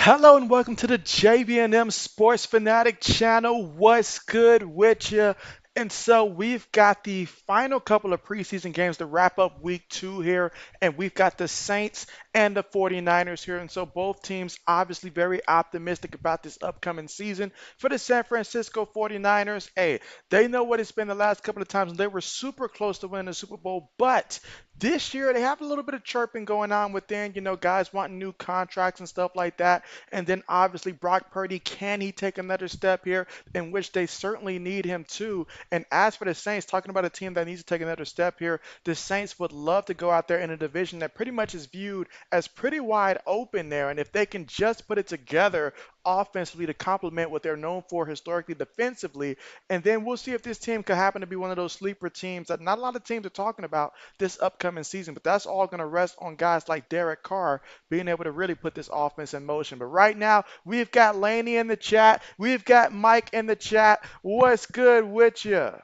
Hello and welcome to the JB&M Sports Fanatic channel. What's good with you? And so we've got the final couple of preseason games to wrap up week 2 here, and we've got the Saints and the 49ers here. And so both teams obviously very optimistic about this upcoming season. For the San Francisco 49ers, hey, they know what it's been the last couple of times. They were super close to winning the Super Bowl, but this year they have a little bit of chirping going on within, guys wanting new contracts and stuff like that. And then obviously Brock Purdy, can he take another step here? In which they certainly need him to. And as for the Saints, talking about a team that needs to take another step here, the Saints would love to go out there in a division that pretty much is viewed as pretty wide open there. And if they can just put it together offensively to complement what they're known for historically defensively, and then we'll see if this team could happen to be one of those sleeper teams that not a lot of teams are talking about this upcoming season. But that's all going to rest on guys like Derek Carr being able to really put this offense in motion. But right now, we've got Laney in the chat. We've got Mike in the chat. What's good with you? All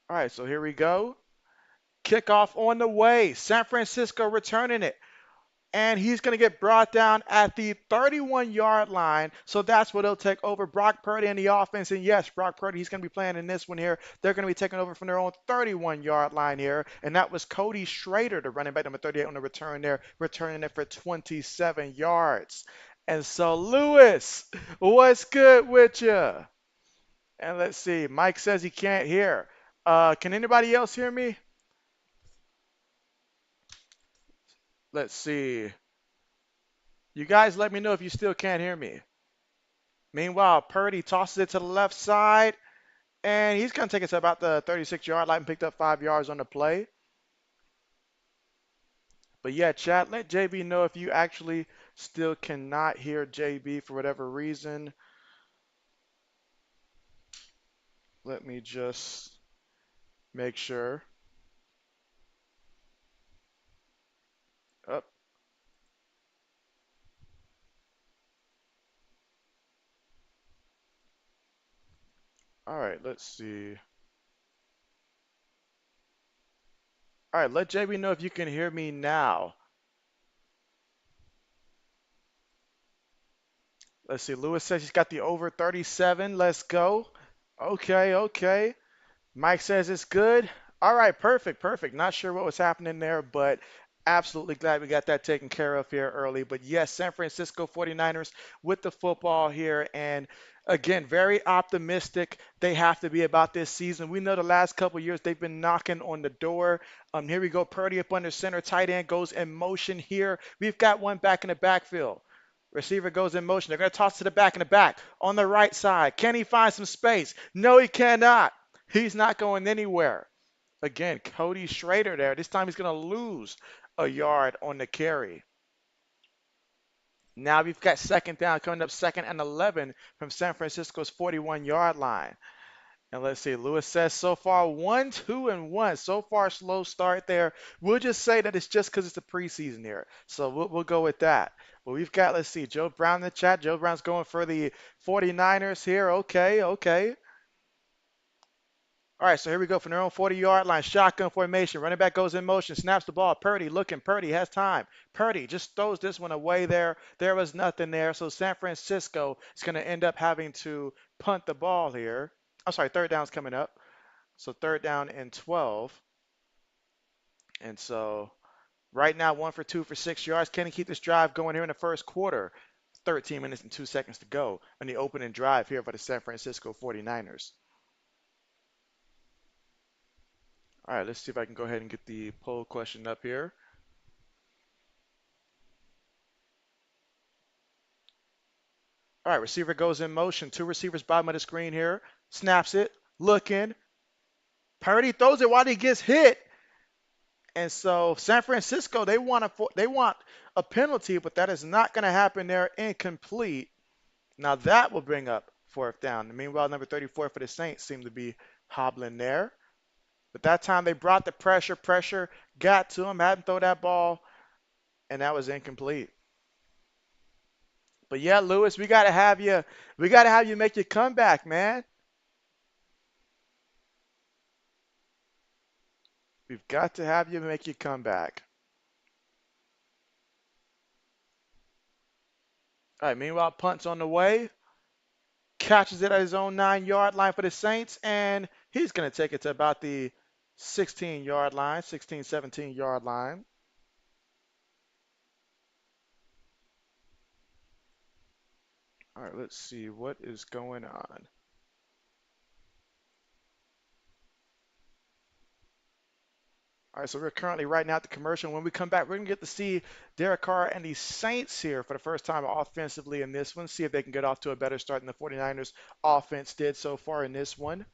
right, so here we go. Kickoff on the way. San Francisco returning it. And he's going to get brought down at the 31-yard line. So that's what he'll take over. Brock Purdy in the offense. And yes, Brock Purdy, he's going to be playing in this one here. They're going to be taking over from their own 31-yard line here. And that was Cody Schrader, the running back number 38 on the return there, returning it for 27 yards. And so, Lewis, what's good with you? And let's see. Mike says he can't hear. Can anybody else hear me? Let's see. You guys let me know if you still can't hear me. Meanwhile, Purdy tosses it to the left side, and he's going to take it to about the 36-yard line and picked up 5 yards on the play. But yeah, chat, let JB know if you actually still cannot hear JB for whatever reason. Let me just make sure. Up. All right, let's see. All right, let JB know if you can hear me now. Let's see. Lewis says he's got the over 37. Let's go. Okay, okay. Mike says it's good. All right, perfect, perfect. Not sure what was happening there, but absolutely glad we got that taken care of here early. But yes, San Francisco 49ers with the football here. And again, very optimistic they have to be about this season. We know the last couple years they've been knocking on the door. Here we go. Purdy up under center. Tight end goes in motion here. We've got one back in the backfield. Receiver goes in motion. They're going to toss to the back in the back on the right side. Can he find some space? No, he cannot. He's not going anywhere. Again, Cody Schrader there. This time he's going to lose a yard on the carry. Now we've got second down coming up, second and 11 from San Francisco's 41-yard line. And let's see, Lewis says so far 1, 2, and 1. So far, slow start there. We'll just say that it's just because it's the preseason here. So we'll go with that. But we've got, let's see, Joe Brown in the chat. Joe Brown's going for the 49ers here. Okay, okay. All right, so here we go from their own 40-yard line. Shotgun formation. Running back goes in motion, snaps the ball. Purdy looking. Purdy has time. Purdy just throws this one away there. There was nothing there. So San Francisco is going to end up having to punt the ball here. I'm sorry, third down's coming up. So third down and 12. And so right now, 1 for 2 for 6 yards. Can he keep this drive going here in the first quarter? 13 minutes and 2 seconds to go on the opening drive here for the San Francisco 49ers. All right, let's see if I can go ahead and get the poll question up here. All right, receiver goes in motion. 2 receivers bottom of the screen here. Snaps it, looking. Purdy throws it while he gets hit. And so San Francisco, they want a penalty, but that is not going to happen there. Incomplete. Now that will bring up fourth down. And meanwhile, number 34 for the Saints seemed to be hobbling there. But that time they brought the pressure. Pressure got to him, had him throw that ball, and that was incomplete. But yeah, Lewis, we gotta have you make your comeback, man. We've got to have you make your comeback. All right, meanwhile, punts on the way. Catches it at his own 9 yard line for the Saints, and he's going to take it to about the 16 yard line, 16, 17 yard line. All right, let's see what is going on. All right, so we're currently right now at the commercial. When we come back, we're going to get to see Derek Carr and the Saints here for the first time offensively in this one. See if they can get off to a better start than the 49ers offense did so far in this one.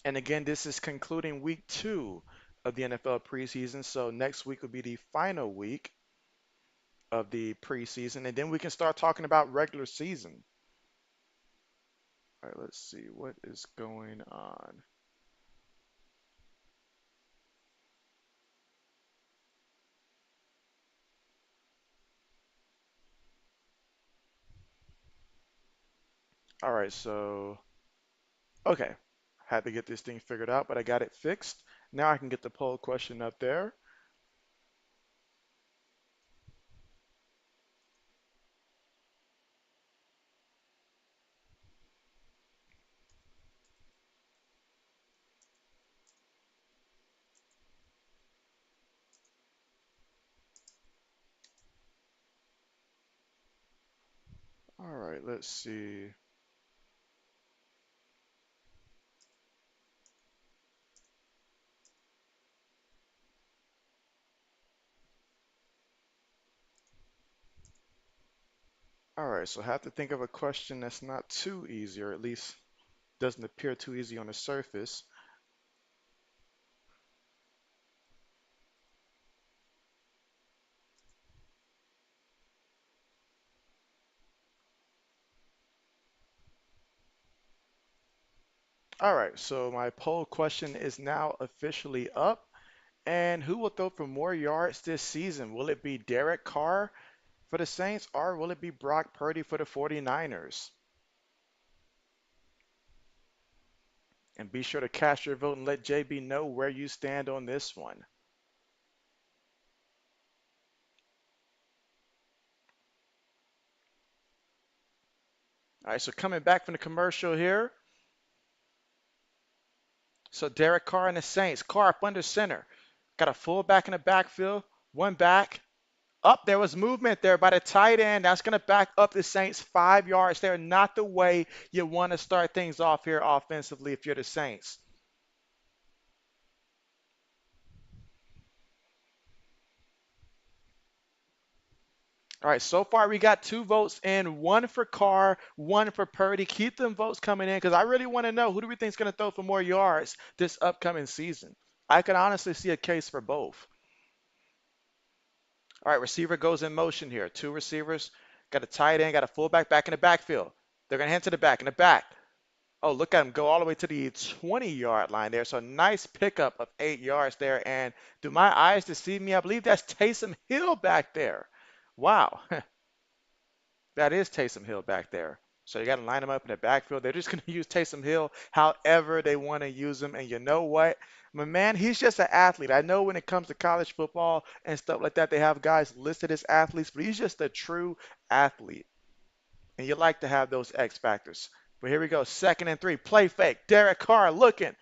And again, this is concluding week 2 of the NFL preseason. So next week will be the final week of the preseason. And then we can start talking about regular season. All right, let's see what is going on. All right, so, okay. Had to get this thing figured out, but I got it fixed. Now I can get the poll question up there. All right, let's see. All right, so I have to think of a question that's not too easy, or at least doesn't appear too easy on the surface. All right, so my poll question is now officially up. And who will throw for more yards this season? Will it be Derek Carr for the Saints, or will it be Brock Purdy for the 49ers? And be sure to cast your vote and let JB know where you stand on this one. All right, so coming back from the commercial here. So Derek Carr and the Saints. Carr up under center. Got a fullback in the backfield. One back. Up there was movement there by the tight end. That's going to back up the Saints 5 yards. They're not the way you want to start things off here offensively if you're the Saints. All right, so far we got 2 votes in, one for Carr, one for Purdy. Keep them votes coming in because I really want to know who do we think is going to throw for more yards this upcoming season. I can honestly see a case for both. All right, receiver goes in motion here. 2 receivers, got a tight end, got a fullback back in the backfield. They're going to hand to the back, in the back. Oh, look at him go all the way to the 20-yard line there. So nice pickup of 8 yards there. And do my eyes deceive me? I believe that's Taysom Hill back there. Wow. That is Taysom Hill back there. So you got to line them up in the backfield. They're just going to use Taysom Hill however they want to use him. And you know what? My man, he's just an athlete. I know when it comes to college football and stuff like that, they have guys listed as athletes, but he's just a true athlete. And you like to have those X factors. But here we go. 2nd and 3. Play fake. Derek Carr looking.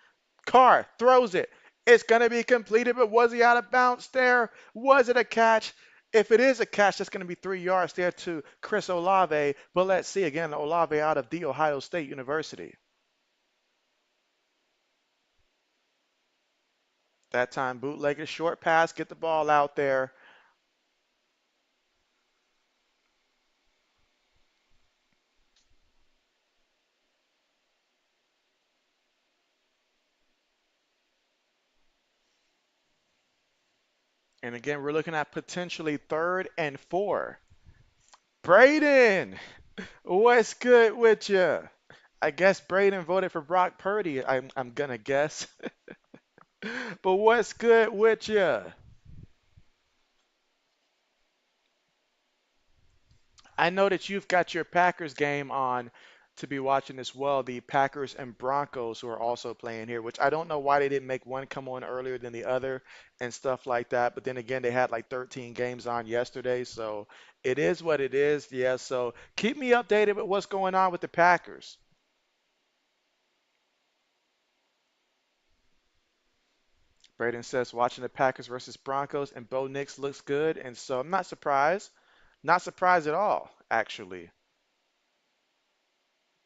Carr throws it. It's going to be completed, but was he out of bounds there? Was it a catch? If it is a catch, that's going to be 3 yards there to Chris Olave. But let's see again, Olave out of The Ohio State University. That time, bootlegged short pass, get the ball out there. And again, we're looking at potentially 3rd and 4. Braden, what's good with you? I guess Braden voted for Brock Purdy. I'm gonna guess. But what's good with you? I know that you've got your Packers game on to be watching as well the Packers and Broncos who are also playing here, which I don't know why they didn't make one come on earlier than the other and stuff like that. But then again, they had like 13 games on yesterday, so it is what it is. Yeah, so keep me updated with what's going on with the Packers. Braden says watching the Packers versus Broncos and Bo Nix looks good, and so I'm not surprised. Not surprised at all, actually.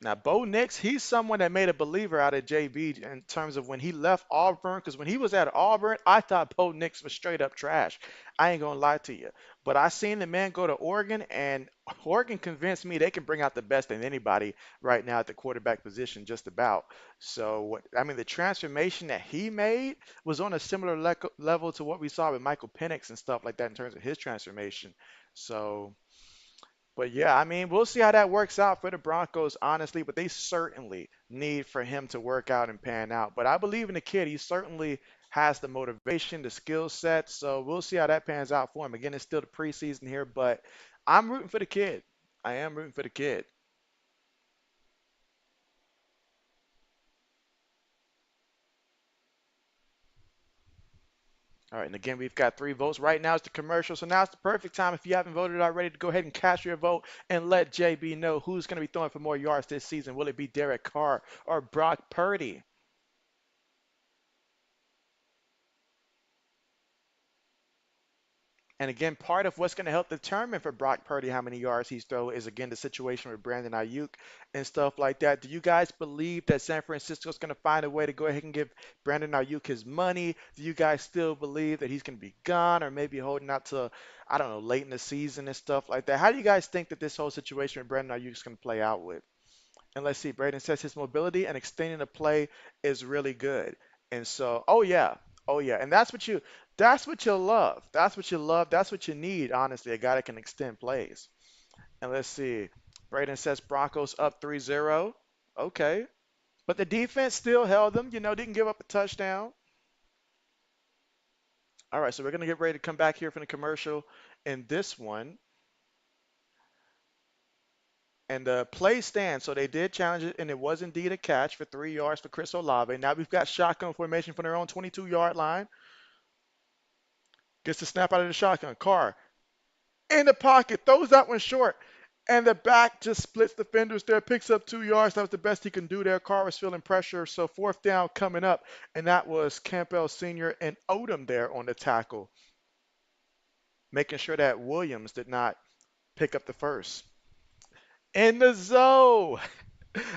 Now, Bo Nix, he's someone that made a believer out of JB in terms of when he left Auburn. Because when he was at Auburn, I thought Bo Nix was straight up trash. I ain't gonna lie to you. But I seen the man go to Oregon, and Oregon convinced me they can bring out the best in anybody right now at the quarterback position, just about. So, I mean, the transformation that he made was on a similar level to what we saw with Michael Penix and stuff like that in terms of his transformation. So. But yeah, I mean, we'll see how that works out for the Broncos, honestly. But they certainly need for him to work out and pan out. But I believe in the kid. He certainly has the motivation, the skill set. So we'll see how that pans out for him. Again, it's still the preseason here, but I'm rooting for the kid. I am rooting for the kid. All right, and again, we've got 3 votes. Right now it's the commercial, so now it's the perfect time if you haven't voted already to go ahead and cast your vote and let JB know who's going to be throwing for more yards this season. Will it be Derek Carr or Brock Purdy? And again, part of what's going to help determine for Brock Purdy how many yards he's throw is again the situation with Brandon Ayuk and stuff like that. Do you guys believe that San Francisco's going to find a way to go ahead and give Brandon Ayuk his money? Do you guys still believe that he's going to be gone or maybe holding out to, I don't know, late in the season and stuff like that? How do you guys think that this whole situation with Brandon Ayuk is going to play out with? And let's see, Braden says his mobility and extending the play is really good. And so, oh yeah, and that's what you love. That's what you love. That's what you need, honestly, a guy that can extend plays. And let's see, Braden says Broncos up 3-0. Okay. But the defense still held them, didn't give up a touchdown. All right, so we're going to get ready to come back here from the commercial in this one. And the play stands. So they did challenge it, and it was indeed a catch for 3 yards for Chris Olave. Now we've got shotgun formation from their own 22-yard line. Gets the snap out of the shotgun. Carr in the pocket, throws that one short. And the back just splits defenders there, picks up 2 yards. That was the best he can do there. Carr was feeling pressure. So fourth down coming up. And that was Campbell Sr. and Odom there on the tackle, making sure that Williams did not pick up the first. In the zone.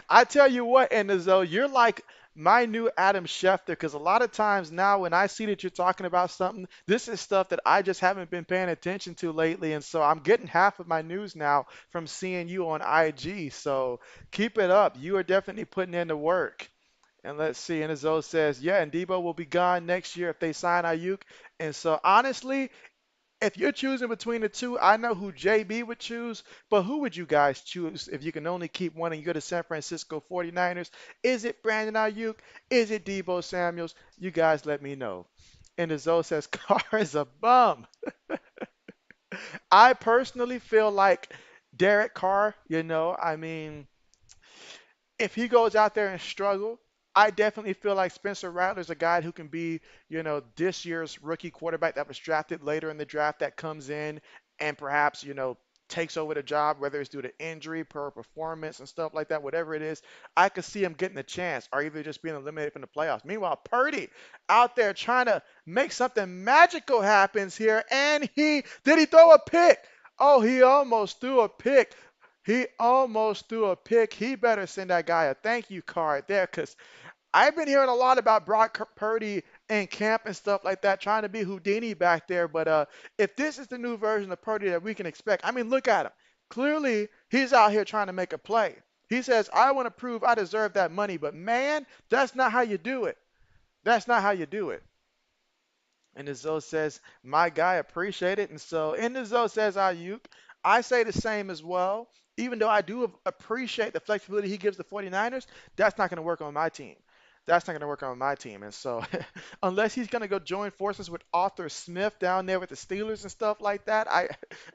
I tell you what, Enzo, you're like my new Adam Schefter because a lot of times now when I see that you're talking about something, this is stuff that I just haven't been paying attention to lately. And so I'm getting half of my news now from seeing you on IG. So keep it up. You are definitely putting in the work. And let's see, Enzo says, yeah, and Debo will be gone next year if they sign Ayuk. And so honestly, if you're choosing between the two, I know who JB would choose, but who would you guys choose if you can only keep one and you go to San Francisco 49ers? Is it Brandon Ayuk? Is it Debo Samuels? You guys let me know. And the Zoe says Carr is a bum. I personally feel like Derek Carr, I mean, if he goes out there and struggle, I definitely feel like Spencer Rattler's a guy who can be, this year's rookie quarterback that was drafted later in the draft that comes in and perhaps, takes over the job, whether it's due to injury, poor performance, and stuff like that, whatever it is. I could see him getting a chance or either just being eliminated from the playoffs. Meanwhile, Purdy out there trying to make something magical happens here, and he throw a pick? Oh, he almost threw a pick. He almost threw a pick. He better send that guy a thank you card there because I've been hearing a lot about Brock Purdy and camp and stuff like that, trying to be Houdini back there. But if this is the new version of Purdy that we can expect, I mean, look at him. Clearly, he's out here trying to make a play. He says, I want to prove I deserve that money. But man, that's not how you do it. That's not how you do it. And the Zoe says, my guy, appreciate it. And so, and the Zoe says, Ayuk, I say the same as well. Even though I do appreciate the flexibility he gives the 49ers, that's not going to work on my team. That's not going to work on my team. And so, unless he's going to go join forces with Arthur Smith down there with the Steelers and stuff like that,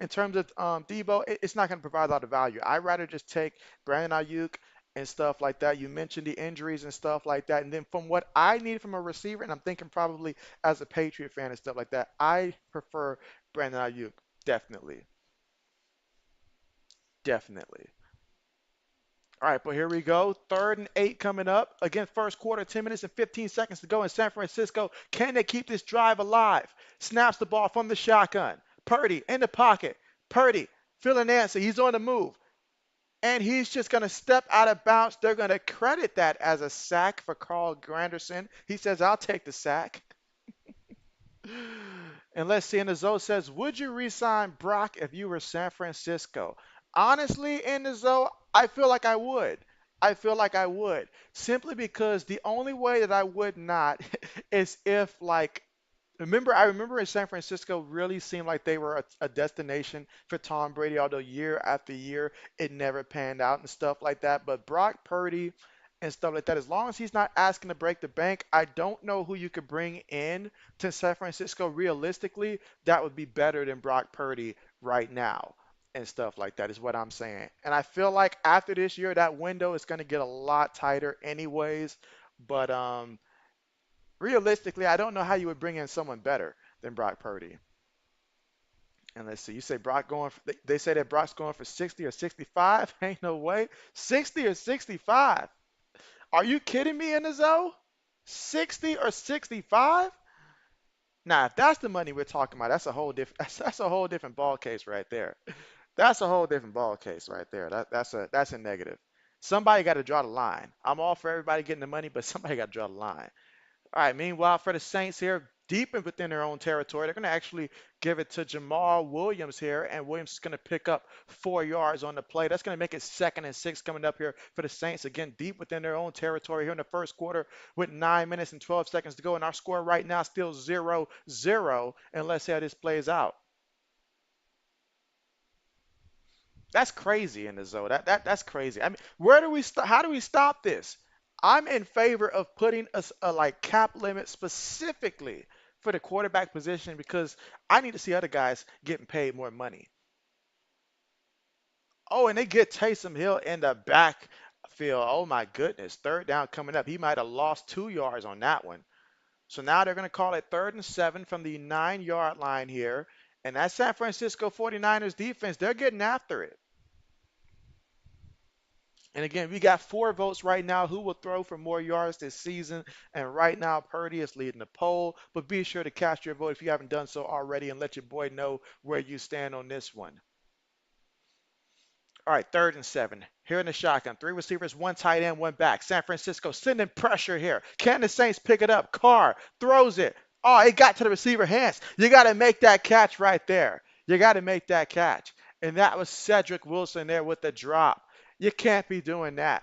in terms of Debo, it's not going to provide a lot of value. I'd rather just take Brandon Ayuk and stuff like that. You mentioned the injuries and stuff like that. And then from what I need from a receiver, and I'm thinking probably as a Patriot fan and stuff like that, I prefer Brandon Ayuk. Definitely. Definitely. All right, but here we go. 3rd and 8 coming up. Again, first quarter, 10 minutes and 15 seconds to go in San Francisco. Can they keep this drive alive? Snaps the ball from the shotgun. Purdy in the pocket. Purdy feeling answer. He's on the move. And he's just going to step out of bounds. They're going to credit that as a sack for Carl Granderson. He says, I'll take the sack. And let's see. And the Zoe says, would you resign Brock if you were San Francisco? Honestly, in the Zoe, I feel like I would. I feel like I would. Simply because the only way that I would not is if, like, I remember in San Francisco really seemed like they were a destination for Tom Brady, although year after year it never panned out and stuff like that. But Brock Purdy and stuff like that, as long as he's not asking to break the bank, I don't know who you could bring in to San Francisco realistically that would be better than Brock Purdy right now and stuff like that is what I'm saying. And I feel like after this year, that window is going to get a lot tighter anyways. But realistically, I don't know how you would bring in someone better than Brock Purdy. And let's see, you say Brock going for, they say that Brock's going for 60 or 65. Ain't no way. 60 or 65. Are you kidding me in the zone? 60 or 65? Nah, if that's the money we're talking about, that's a whole different that's a whole different ball case right there. That's a whole different ball case right there. That's a negative. Somebody got to draw the line. I'm all for everybody getting the money, but somebody got to draw the line. All right, meanwhile, for the Saints here, deep in within their own territory, they're going to actually give it to Jamal Williams here, and Williams is going to pick up 4 yards on the play. That's going to make it 2nd and 6 coming up here for the Saints. Again, deep within their own territory here in the first quarter with 9 minutes and 12 seconds to go. And our score right now still 0-0. And let's see how this plays out. That's crazy in the zone. That's crazy. I mean, where do we stop? How do we stop this? I'm in favor of putting a like cap limit specifically for the quarterback position because I need to see other guys getting paid more money. Oh, and they get Taysom Hill in the backfield. Oh my goodness. 3rd down coming up. He might have lost 2 yards on that one. So now they're going to call it 3rd and 7 from the 9 yard line here. And that San Francisco 49ers defense, they're getting after it. And again, we got 4 votes right now. Who will throw for more yards this season? And right now, Purdy is leading the poll. But be sure to cast your vote if you haven't done so already and let your boy know where you stand on this one. All right, 3rd and 7. Here in the shotgun. 3 receivers, 1 tight end, 1 back. San Francisco sending pressure here. Can the Saints pick it up? Carr throws it. Oh, it got to the receiver hands. You got to make that catch right there. You got to make that catch. And that was Cedric Wilson there with the drop. You can't be doing that.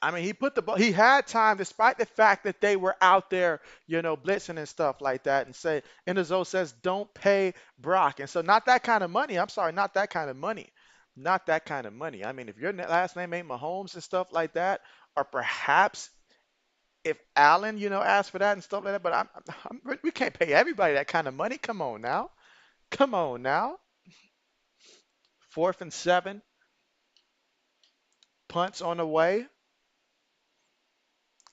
I mean, he put the ball, he had time despite the fact that they were out there, blitzing and stuff like that. And say, Enzo says, don't pay Brock. And so, not that kind of money. I'm sorry, not that kind of money. Not that kind of money. I mean, if your last name ain't Mahomes and stuff like that, or perhaps if Allen, asked for that and stuff like that, but we can't pay everybody that kind of money. Come on now. Come on now. 4th and 7, punts on the way.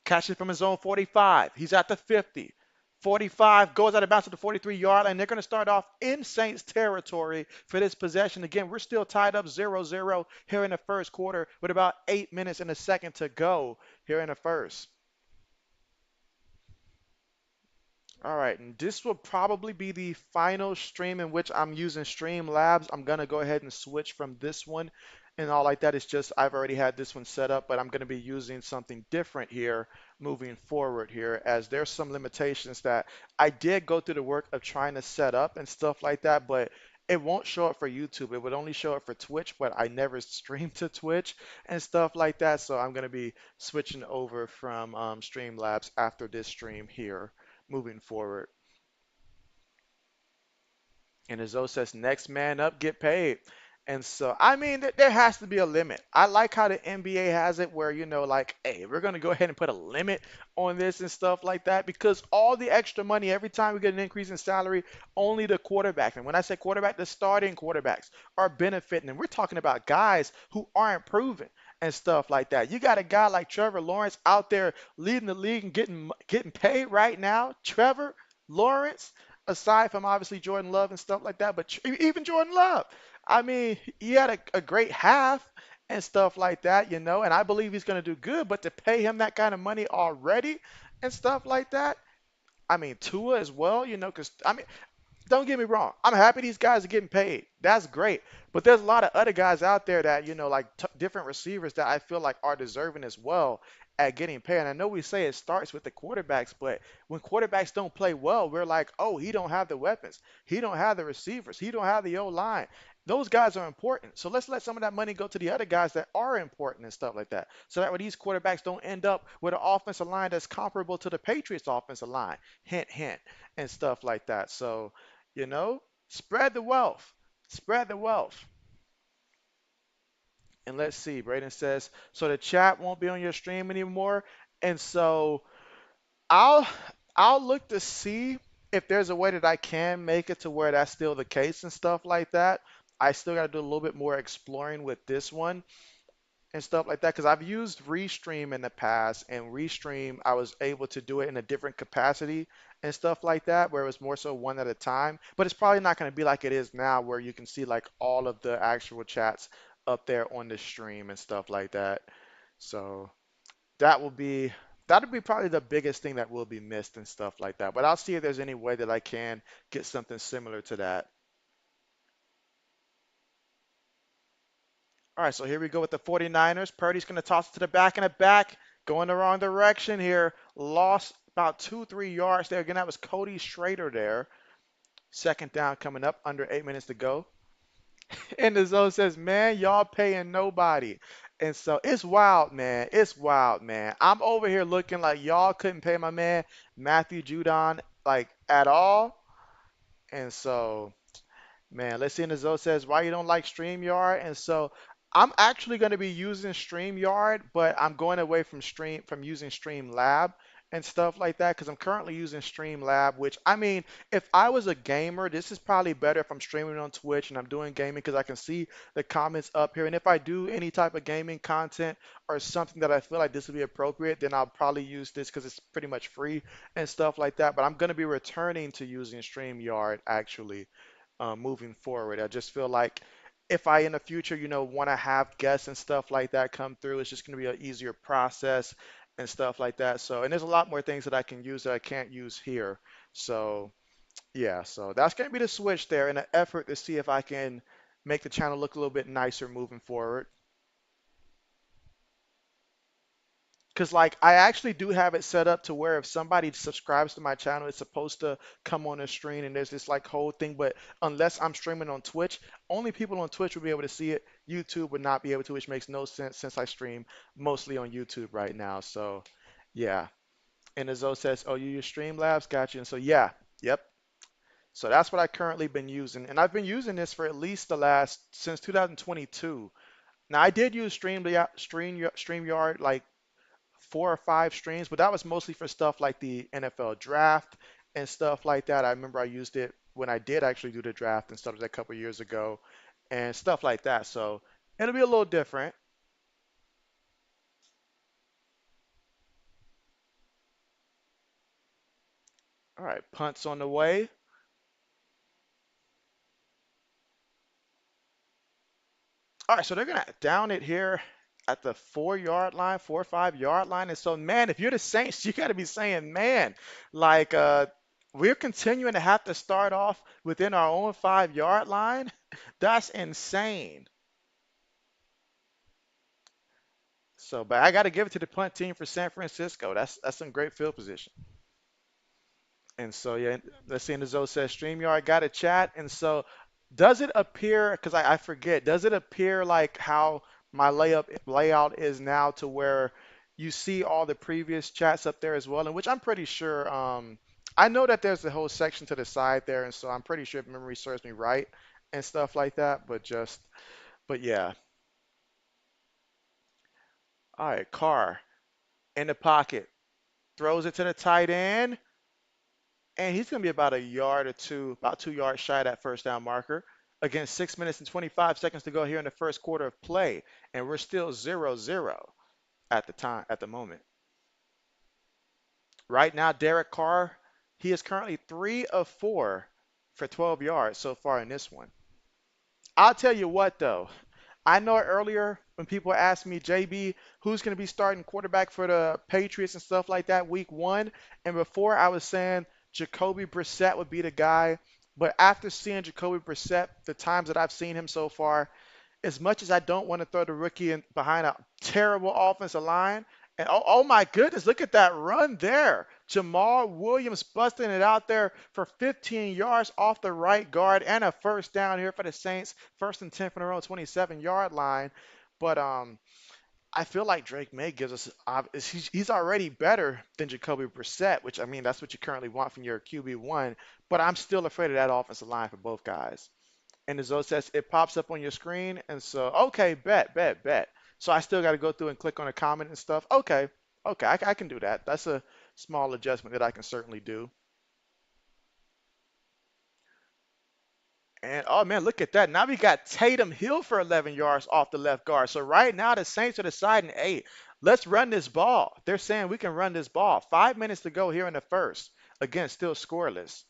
Catches from his own 45. He's at the 50. 45 goes out of bounds to the 43-yard line. They're going to start off in Saints territory for this possession. Again, we're still tied up 0-0 here in the first quarter with about 8 minutes and a second to go here in the first. All right, and this will probably be the final stream in which I'm using Streamlabs. I'm gonna go ahead and switch from this one and all like that. It's just I've already had this one set up, but I'm gonna be using something different here moving forward here as there's some limitations that I did go through the work of trying to set up and stuff like that, but it won't show up for YouTube. It would only show up for Twitch, but I never stream to Twitch and stuff like that. So I'm gonna be switching over from Streamlabs after this stream here moving forward. And as Zoe says, next man up, get paid. And so, I mean, there has to be a limit. I like how the NBA has it where, like, hey, we're going to go ahead and put a limit on this and stuff like that because all the extra money, every time we get an increase in salary, only the quarterback. And when I say quarterback, the starting quarterbacks are benefiting. And we're talking about guys who aren't proven and stuff like that. You got a guy like Trevor Lawrence out there leading the league and getting paid right now. Trevor Lawrence, aside from obviously Jordan Love and stuff like that, but even Jordan Love. I mean, he had a great half and stuff like that, and I believe he's going to do good, but to pay him that kind of money already and stuff like that, I mean, Tua as well, because I mean, don't get me wrong. I'm happy these guys are getting paid. That's great. But there's a lot of other guys out there that, like different receivers that I feel like are deserving as well at getting paid. And I know we say it starts with the quarterbacks, but when quarterbacks don't play well, we're like, oh, he don't have the weapons. He don't have the receivers. He don't have the O-line. Those guys are important. So let's let some of that money go to the other guys that are important and stuff like that. So that way these quarterbacks don't end up with an offensive line that's comparable to the Patriots offensive line. Hint, hint, and stuff like that. So spread the wealth. Spread the wealth. And let's see, Braden says, so the chat won't be on your stream anymore. And so I'll I'll look to see if there's a way that I can make it to where that's still the case and stuff like that. I still got to do a little bit more exploring with this one and stuff like that because I've used Restream in the past, and Restream I was able to do it in a different capacity and stuff like that where it was more so one at a time, but it's probably not going to be like it is now where you can see like all of the actual chats up there on the stream and stuff like that. So that will be that'll be probably the biggest thing that will be missed and stuff like that, but I'll see if there's any way that I can get something similar to that. All right, so here we go with the 49ers. Purdy's going to toss it to the back and the back, going the wrong direction here. Lost about 2, 3 yards there. Again, that was Cody Schrader there. Second down coming up, under 8 minutes to go. And the zone says, man, y'all paying nobody. And so it's wild, man. It's wild, man. I'm over here looking like y'all couldn't pay my man Matthew Judon like at all. And so man, let's see. And the Zoe says, why you don't like StreamYard? And so I'm actually going to be using StreamYard, but I'm going away from using Streamlab and stuff like that because I'm currently using Streamlab, which I mean, if I was a gamer, this is probably better if I'm streaming on Twitch and I'm doing gaming because I can see the comments up here. And if I do any type of gaming content or something that I feel like this would be appropriate, then I'll probably use this because it's pretty much free and stuff like that. But I'm going to be returning to using StreamYard actually moving forward. I just feel like if I in the future, want to have guests and stuff like that come through, it's just going to be an easier process and stuff like that. So, and there's a lot more things that I can use that I can't use here. So, yeah, so that's going to be the switch there in an effort to see if I can make the channel look a little bit nicer moving forward. Because like I actually do have it set up to where if somebody subscribes to my channel, it's supposed to come on the screen and there's this like whole thing. But unless I'm streaming on Twitch, only people on Twitch will be able to see it. YouTube would not be able to, which makes no sense since I stream mostly on YouTube right now. So yeah. And Zoe says, oh, you use Streamlabs, got you. And so yeah, yep. So that's what I currently been using. And I've been using this for at least the last since 2022. Now I did use StreamYard like 4 or 5 streams, but that was mostly for stuff like the NFL draft and stuff like that. I remember I used it when I did actually do the draft and stuff like that a couple years ago and stuff like that. So it'll be a little different. All right, punts on the way. All right, so they're gonna down it here at the 4 yard line, 4 or 5 yard line. And so, man, if you're the Saints, you got to be saying, man, like we're continuing to have to start off within our own 5 yard line. That's insane. So, but I got to give it to the punt team for San Francisco. That's some great field position. And so, yeah, let's see. And the Zoe says StreamYard got a chat. And so, does it appear? Because I forget. Does it appear like how my layout is now to where you see all the previous chats up there as well? And which I'm pretty sure. I know that there's a whole section to the side there, and so I'm pretty sure if memory serves me right and stuff like that. But just But yeah, all right, Carr in the pocket, throws it to the tight end, and he's going to be about a yard or two, about 2 yards shy of that first down marker. Again, 6 minutes and 25 seconds to go here in the first quarter of play, and we're still 0-0 at the time, at the moment. Right now, Derek Carr, he is currently 3 of 4 for 12 yards so far in this one. I'll tell you what, though. I know earlier when people asked me, JB, who's going to be starting quarterback for the Patriots and stuff like that week one, and before I was saying Jacoby Brissett would be the guy, but after seeing Jacoby Brissett, the times that I've seen him so far, as much as I don't want to throw the rookie in behind a terrible offensive line, and oh my goodness, look at that run there. Jamal Williams busting it out there for 15 yards off the right guard and a first down here for the Saints. First and 10 from their own 27-yard line. But I feel like Drake May gives us he's already better than Jacoby Brissett, which I mean that's what you currently want from your QB1. But I'm still afraid of that offensive line for both guys. And the Zoe says it pops up on your screen, and so okay, bet. So I still got to go through and click on a comment and stuff. Okay, I can do that. That's a small adjustment that I can certainly do. And oh man, look at that. Now we got Tatum Hill for 11 yards off the left guard. So right now the Saints are deciding, hey, let's run this ball. They're saying we can run this ball. 5 minutes to go here in the first. Again, still scoreless.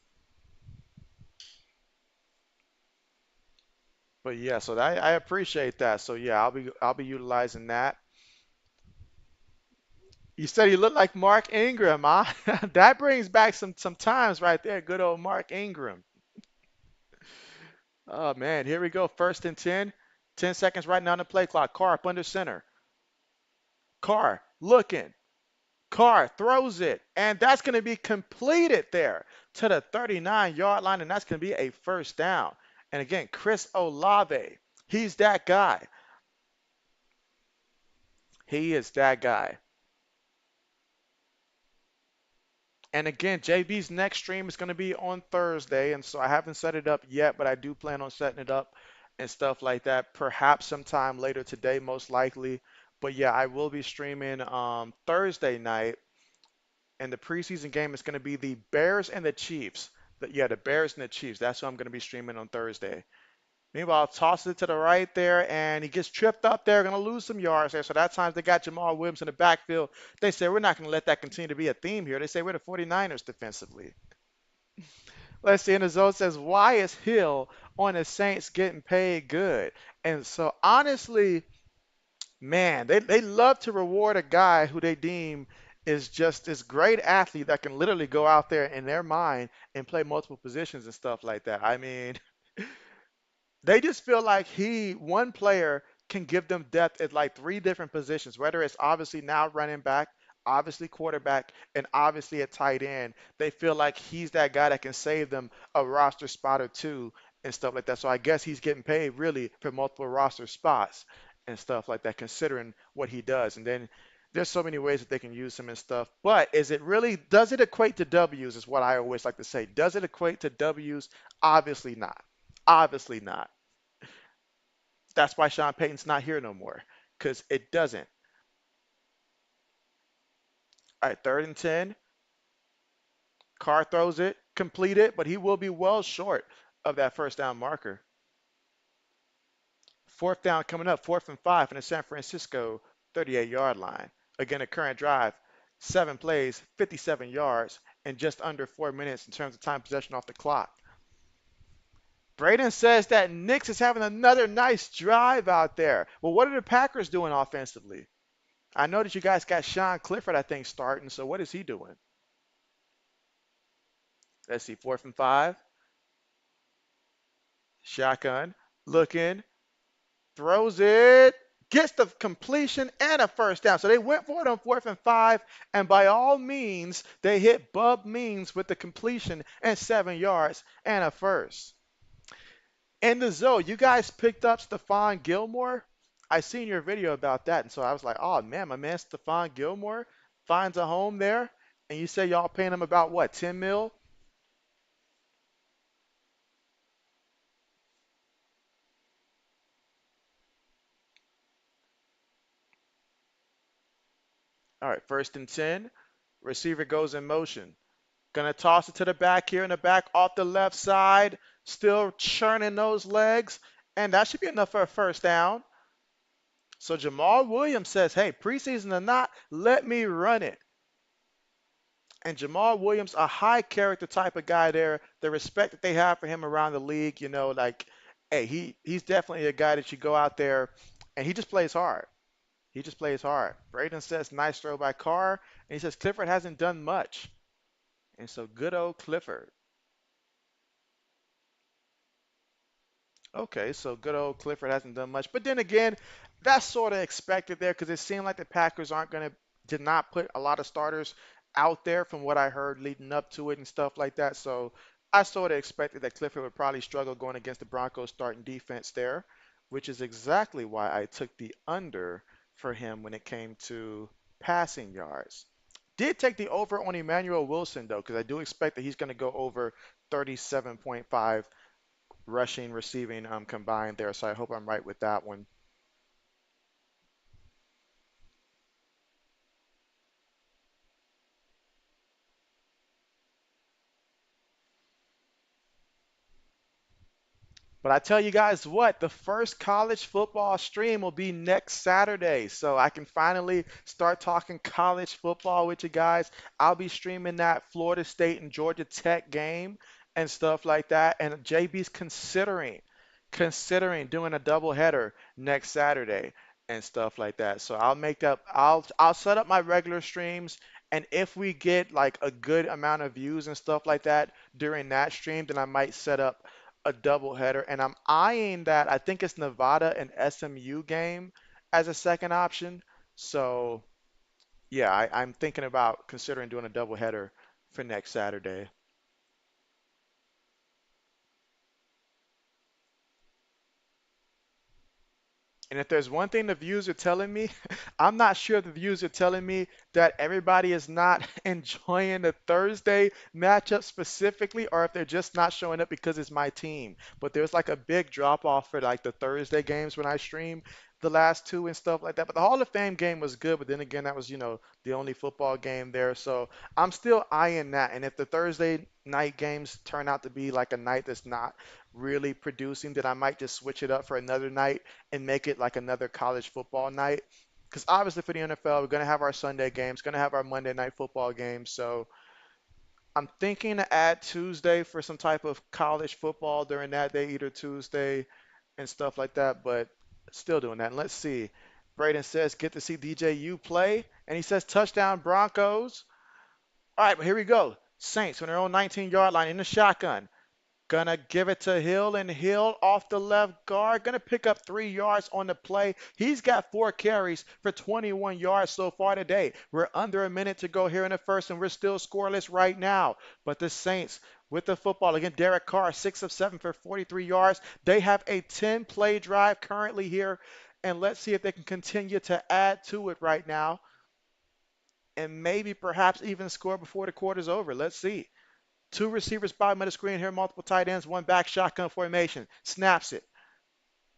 But yeah, so I appreciate that. So yeah, I'll be utilizing that. You said he looked like Mark Ingram, huh? That brings back some times right there. Good old Mark Ingram. Oh man, here we go. First and 10. 10 seconds right now on the play clock. Carr up under center. Carr looking. Carr throws it, and that's going to be completed there to the 39-yard line, and that's going to be a first down. And again, Chris Olave, he's that guy. He is that guy. And again, JB's next stream is going to be on Thursday, and so I haven't set it up yet, but I do plan on setting it up and stuff like that. Perhaps sometime later today, most likely. But yeah, I will be streaming Thursday night, and the preseason game is going to be the Bears and the Chiefs. The Bears and the Chiefs. That's what I'm going to be streaming on Thursday. Meanwhile, toss it to the right there, and he gets tripped up there, going to lose some yards there. So that time they got Jamal Williams in the backfield. They say, we're not going to let that continue to be a theme here. They say, we're the 49ers defensively. Let's see, and the zone says, why is Hill on the Saints getting paid good? And so, honestly, man, they love to reward a guy who they deem is just this great athlete that can literally go out there in their mind and play multiple positions and stuff like that. I mean, they just feel like one player can give them depth at like three different positions, whether it's obviously now running back, obviously quarterback, and obviously a tight end. They feel like he's that guy that can save them a roster spot or two and stuff like that. So I guess he's getting paid really for multiple roster spots and stuff like that, considering what he does. And then there's so many ways that they can use him and stuff. But does it equate to W's is what I always like to say. Does it equate to W's? Obviously not. Obviously not. That's why Sean Payton's not here no more, because it doesn't. All right, third and 10. Carr throws it, complete it, but he will be well short of that first down marker. Fourth down coming up, 4th and 5 from the San Francisco 38-yard line. Again, a current drive, 7 plays, 57 yards, and just under 4 minutes in terms of time possession off the clock. Braden says that Nix is having another nice drive out there. Well, what are the Packers doing offensively? I know that you guys got Sean Clifford, I think, starting. So what is he doing? Let's see, 4th and 5. Shotgun, looking, throws it, gets the completion and a first down. So they went for it on 4th and 5, and by all means, they hit Bub Means with the completion and 7 yards and a first. In the zone, you guys picked up Stephon Gilmore. I seen your video about that, and so I was like, oh man, my man Stephon Gilmore finds a home there. And you say y'all paying him about what, 10 mil? All right, first and 10. Receiver goes in motion. Gonna toss it to the back here in the back off the left side. Still churning those legs. And that should be enough for a first down. So Jamal Williams says, hey, preseason or not, let me run it. And Jamal Williams, a high character type of guy there. The respect that they have for him around the league, like, hey, he's definitely a guy that you go out there and he just plays hard. He just plays hard. Braden says, nice throw by Carr. And he says, Clifford hasn't done much. And so good old Clifford. Okay, so good old Clifford hasn't done much. But then again, that's sort of expected there because it seemed like the Packers aren't going to, did not put a lot of starters out there from what I heard leading up to it and stuff like that. So I sort of expected that Clifford would probably struggle going against the Broncos starting defense there, which is exactly why I took the under for him when it came to passing yards. Did take the over on Emmanuel Wilson though, because I do expect that he's going to go over 37.5 rushing, receiving combined there. So I hope I'm right with that one. But I tell you guys what, the first college football stream will be next Saturday. So I can finally start talking college football with you guys. I'll be streaming that Florida State and Georgia Tech game and stuff like that. And JB's considering doing a doubleheader next Saturday and stuff like that. So I'll set up my regular streams and if we get like a good amount of views and stuff like that during that stream, then I might set up a doubleheader, and I'm eyeing that. I think it's Nevada and SMU game as a second option. So yeah, I'm thinking about considering doing a doubleheader for next Saturday. And if there's one thing the views are telling me, I'm not sure the views are telling me that everybody is not enjoying the Thursday matchup specifically, or if they're just not showing up because it's my team. But there's like a big drop off for like the Thursday games when I stream the last two and stuff like that. But the Hall of Fame game was good, but then again, that was, the only football game there. So I'm still eyeing that. And if the Thursday night games turn out to be like a night that's not really producing, then I might just switch it up for another night and make it like another college football night. Because obviously for the NFL, we're going to have our Sunday games, going to have our Monday night football games. So I'm thinking to add Tuesday for some type of college football during that day, either Tuesday and stuff like that. But still doing that. And let's see. Braden says, get to see DJU play. And he says, touchdown Broncos. All right, but here we go. Saints on their own 19-yard line in the shotgun. Gonna give it to Hill, and Hill off the left guard. Gonna pick up 3 yards on the play. He's got 4 carries for 21 yards so far today. We're under a minute to go here in the first, and we're still scoreless right now. But the Saints with the football again. Derek Carr, 6 of 7 for 43 yards. They have a 10-play drive currently here, and let's see if they can continue to add to it right now, and maybe perhaps even score before the quarter's over. Let's see. Two receivers bottom of the screen here, multiple tight ends, one back shotgun formation. Snaps it,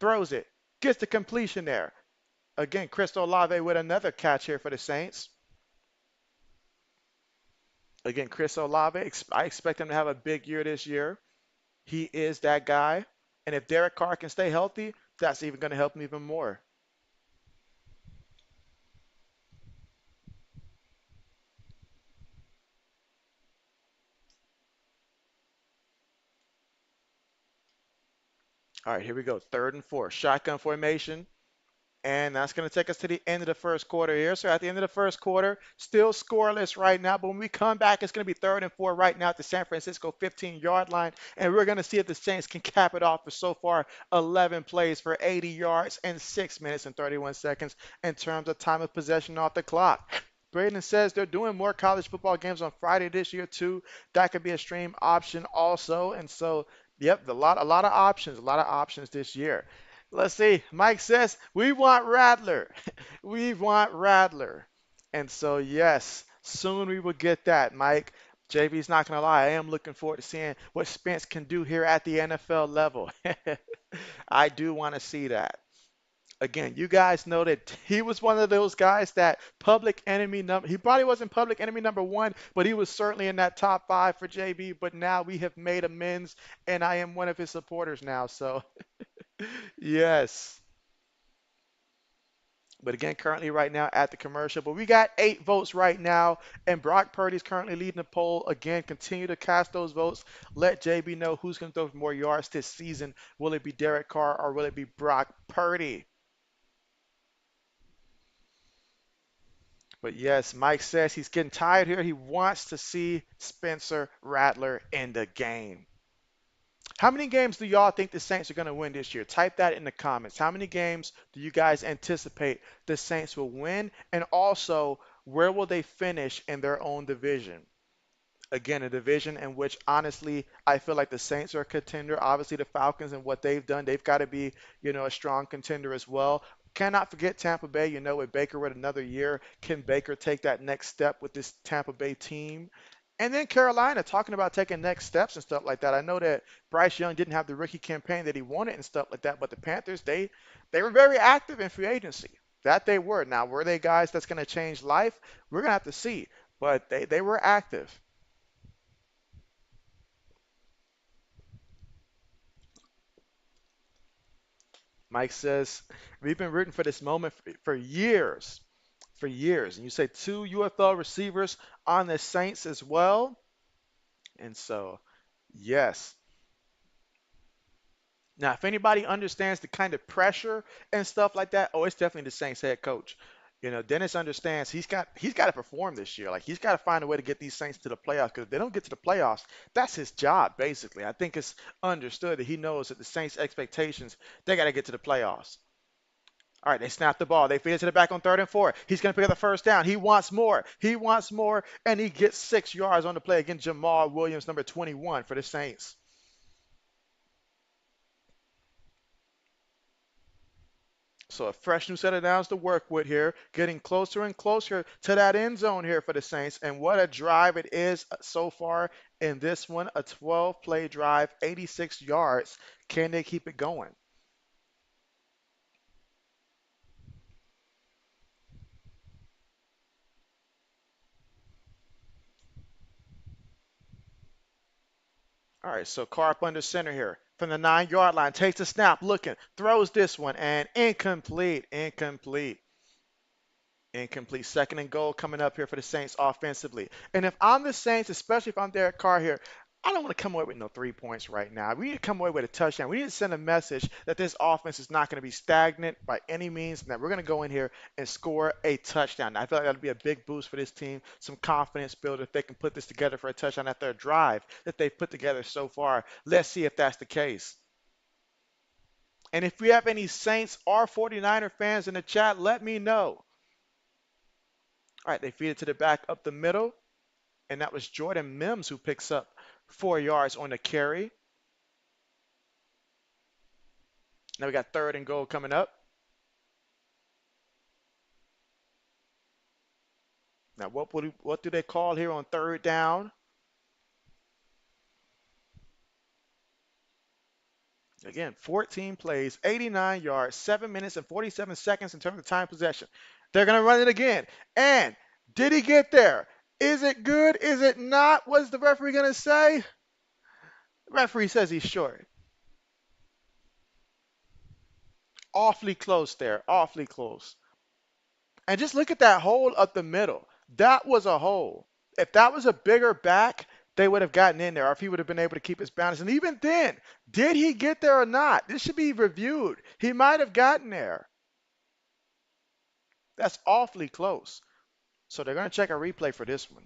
throws it, gets the completion there. Again, Chris Olave with another catch here for the Saints. Again, Chris Olave, I expect him to have a big year this year. He is that guy. And if Derek Carr can stay healthy, that's even going to help him even more. All right, here we go. Third and four. Shotgun formation. And that's going to take us to the end of the first quarter here. So at the end of the first quarter, still scoreless right now. But when we come back, it's going to be third and four right now at the San Francisco 15-yard line. And we're going to see if the Saints can cap it off for so far 11 plays for 80 yards and 6 minutes and 31 seconds in terms of time of possession off the clock. Braden says they're doing more college football games on Friday this year too. That could be a stream option also. And so, yep, a lot of options this year. Let's see. Mike says, we want Rattler. We want Rattler. And so, yes, soon we will get that, Mike. JB's not going to lie. I am looking forward to seeing what Spence can do here at the NFL level. I do want to see that. Again, you guys know that he was one of those guys that public enemy number. He probably wasn't public enemy number one, but he was certainly in that top five for JB. But now we have made amends, and I am one of his supporters now. So yes. But again, currently right now at the commercial, but we got 8 votes right now, and Brock Purdy's currently leading the poll. Again, continue to cast those votes. Let JB know who's going to throw for more yards this season. Will it be Derek Carr or will it be Brock Purdy? But yes, Mike says he's getting tired here. He wants to see Spencer Rattler in the game. How many games do y'all think the Saints are going to win this year? Type that in the comments. How many games do you guys anticipate the Saints will win? And also, where will they finish in their own division? Again, a division in which honestly I feel like the Saints are a contender. Obviously, the Falcons and what they've done, they've got to be, a strong contender as well. Cannot forget Tampa Bay, with Baker with another year. Can Baker take that next step with this Tampa Bay team? And then Carolina, talking about taking next steps and stuff like that. I know that Bryce Young didn't have the rookie campaign that he wanted and stuff like that, but the Panthers, they were very active in free agency. That they were. Now, were they guys that's going to change life? We're going to have to see. But they were active. Mike says, we've been rooting for this moment for years, for years. And you say two UFL receivers on the Saints as well. And so, yes. Now, if anybody understands the kind of pressure and stuff like that, oh, it's definitely the Saints head coach. Dennis understands he's got to perform this year. Like he's got to find a way to get these Saints to the playoffs because if they don't get to the playoffs, that's his job basically. I think it's understood that he knows that the Saints' expectations they got to get to the playoffs. All right, they snap the ball. They feed it to the back on 3rd and 4. He's going to pick up the first down. He wants more. He wants more, and he gets 6 yards on the play against Jamal Williams, number 21 for the Saints. So a fresh new set of downs to work with here, getting closer and closer to that end zone here for the Saints. And what a drive it is so far in this one, a 12-play drive, 86 yards. Can they keep it going? All right, so Carp under center here from the 9 yard line, takes a snap, looking, throws this one, and incomplete, incomplete. Incomplete. 2nd and goal coming up here for the Saints offensively. And if I'm the Saints, especially if I'm Derek Carr here, I don't want to come away with no 3 points right now. We need to come away with a touchdown. We need to send a message that this offense is not going to be stagnant by any means, and that we're going to go in here and score a touchdown. I feel like that'll be a big boost for this team, some confidence builder if they can put this together for a touchdown after a drive that they've put together so far. Let's see if that's the case. And if we have any Saints or 49er fans in the chat, let me know. All right, they feed it to the back up the middle, and that was Jordan Mims who picks up 4 yards on the carry. Now we got 3rd and goal coming up. Now what do they call here on 3rd down? Again, 14 plays, 89 yards, 7 minutes and 47 seconds in terms of time possession. They're going to run it again. And did he get there? Is it good? Is it not? What's the referee going to say? The referee says he's short. Awfully close there. Awfully close. And just look at that hole up the middle. That was a hole. If that was a bigger back, they would have gotten in there, or if he would have been able to keep his balance. And even then, did he get there or not? This should be reviewed. He might have gotten there. That's awfully close. So they're going to check a replay for this one.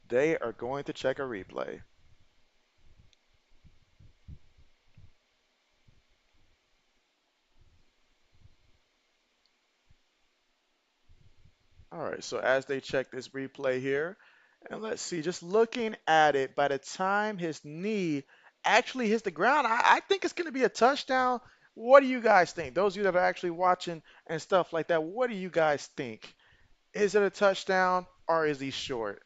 They are going to check a replay. All right, so as they check this replay here, and let's see, just looking at it, by the time his knee actually hits the ground, I think it's going to be a touchdown. What do you guys think? Those of you that are actually watching and stuff like that, what do you guys think? Is it a touchdown or is he short?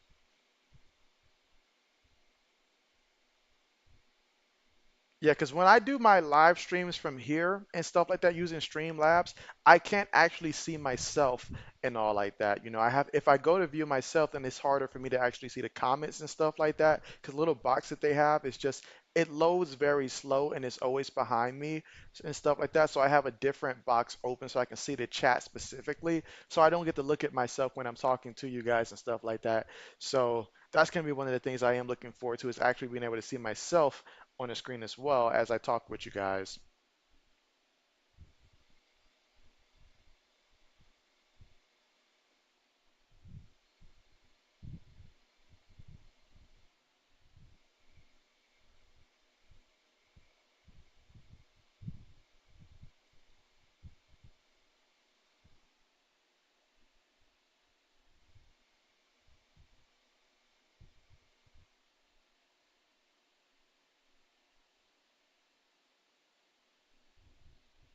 Yeah, because when I do my live streams from here and stuff like that using Streamlabs, I can't actually see myself and all like that. I have if I go to view myself, then it's harder for me to actually see the comments and stuff like that. Because little box that they have is just it loads very slow and it's always behind me and stuff like that. So I have a different box open so I can see the chat specifically. So I don't get to look at myself when I'm talking to you guys and stuff like that. So that's gonna be one of the things I am looking forward to is actually being able to see myself on the screen as well as I talk with you guys.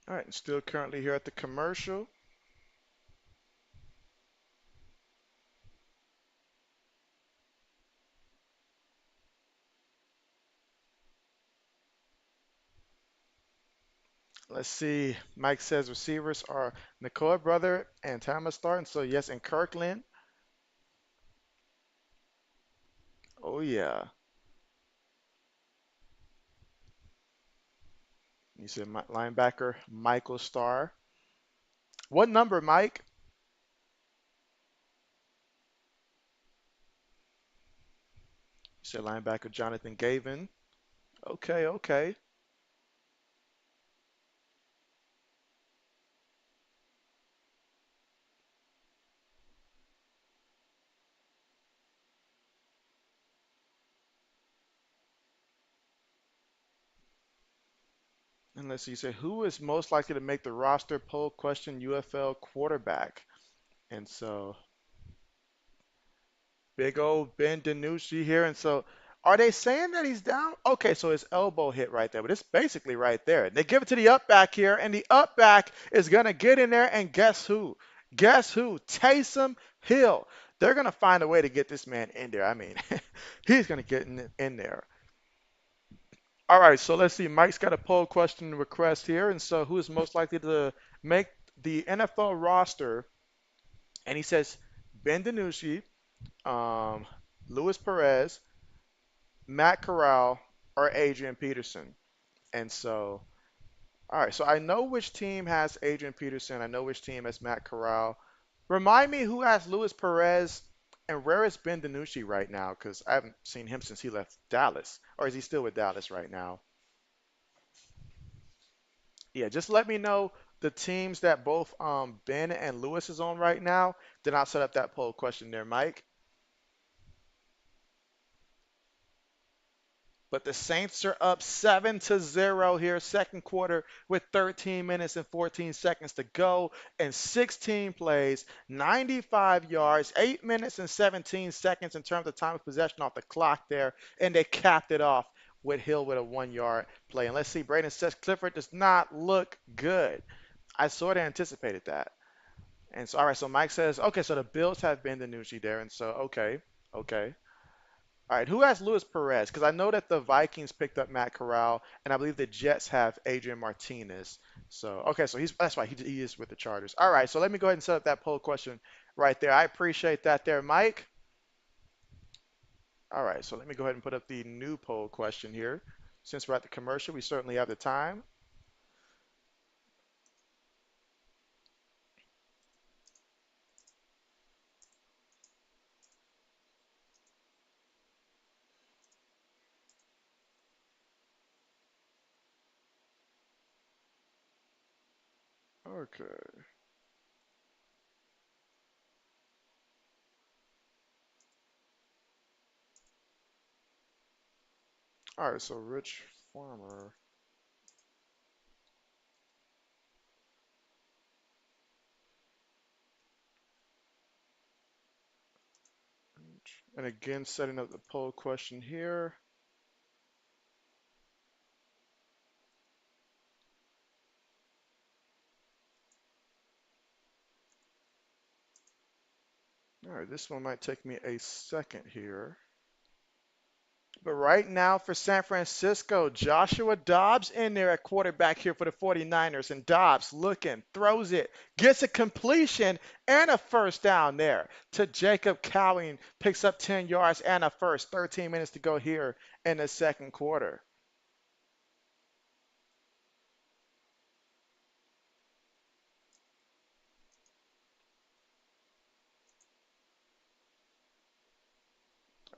All right, still currently here at the commercial. Let's see. Mike says receivers are Nakoa brother and Thomas starting. So yes, and Kirkland. Oh yeah. You said linebacker Michael Starr. What number, Mike? You said linebacker Jonathan Gavin. Okay, okay. And let's see. You said who is most likely to make the roster poll question UFL quarterback? And so big old Ben DiNucci here. And so, are they saying that he's down? Okay, so his elbow hit right there, but it's basically right there. They give it to the up back here, and the up back is going to get in there, and guess who? Guess who? Taysom Hill. They're going to find a way to get this man in there. I mean, he's going to get in there. All right, so let's see. Mike's got a poll question request here, and so who is most likely to make the NFL roster? And he says Ben DiNucci, um, Luis Perez, Matt Corral or Adrian Peterson. And so, all right, so I know which team has Adrian Peterson. I know which team has Matt Corral. Remind me who has Luis Perez and where is Ben DiNucci right now? Because I haven't seen him since he left Dallas. Or is he still with Dallas right now? Yeah, just let me know the teams that both Ben and Lewis is on right now. Then I'll set up that poll question there, Mike. But the Saints are up 7-0 here, second quarter, with 13 minutes and 14 seconds to go and 16 plays, 95 yards, 8 minutes and 17 seconds in terms of time of possession off the clock there. And they capped it off with Hill with a 1 yard play. And let's see, Braden says Clifford does not look good. I sort of anticipated that. And so, all right, so Mike says, okay, so the Bills have been the Nucci there. And so, okay, okay. All right, who has Luis Perez? Because I know that the Vikings picked up Matt Corral, and I believe the Jets have Adrian Martinez. So, okay, so that's why he is with the Chargers. All right, so let me go ahead and set up that poll question right there. I appreciate that there, Mike. All right, so let me go ahead and put up the new poll question here. Since we're at the commercial, we certainly have the time. Okay. All right, so Rich Farmer. And again, setting up the poll question here. All right, this one might take me a second here. But right now for San Francisco, Joshua Dobbs in there at quarterback here for the 49ers. And Dobbs looking, throws it, gets a completion and a first down there to Jacob Cowing. Picks up 10 yards and a first. 13 minutes to go here in the second quarter.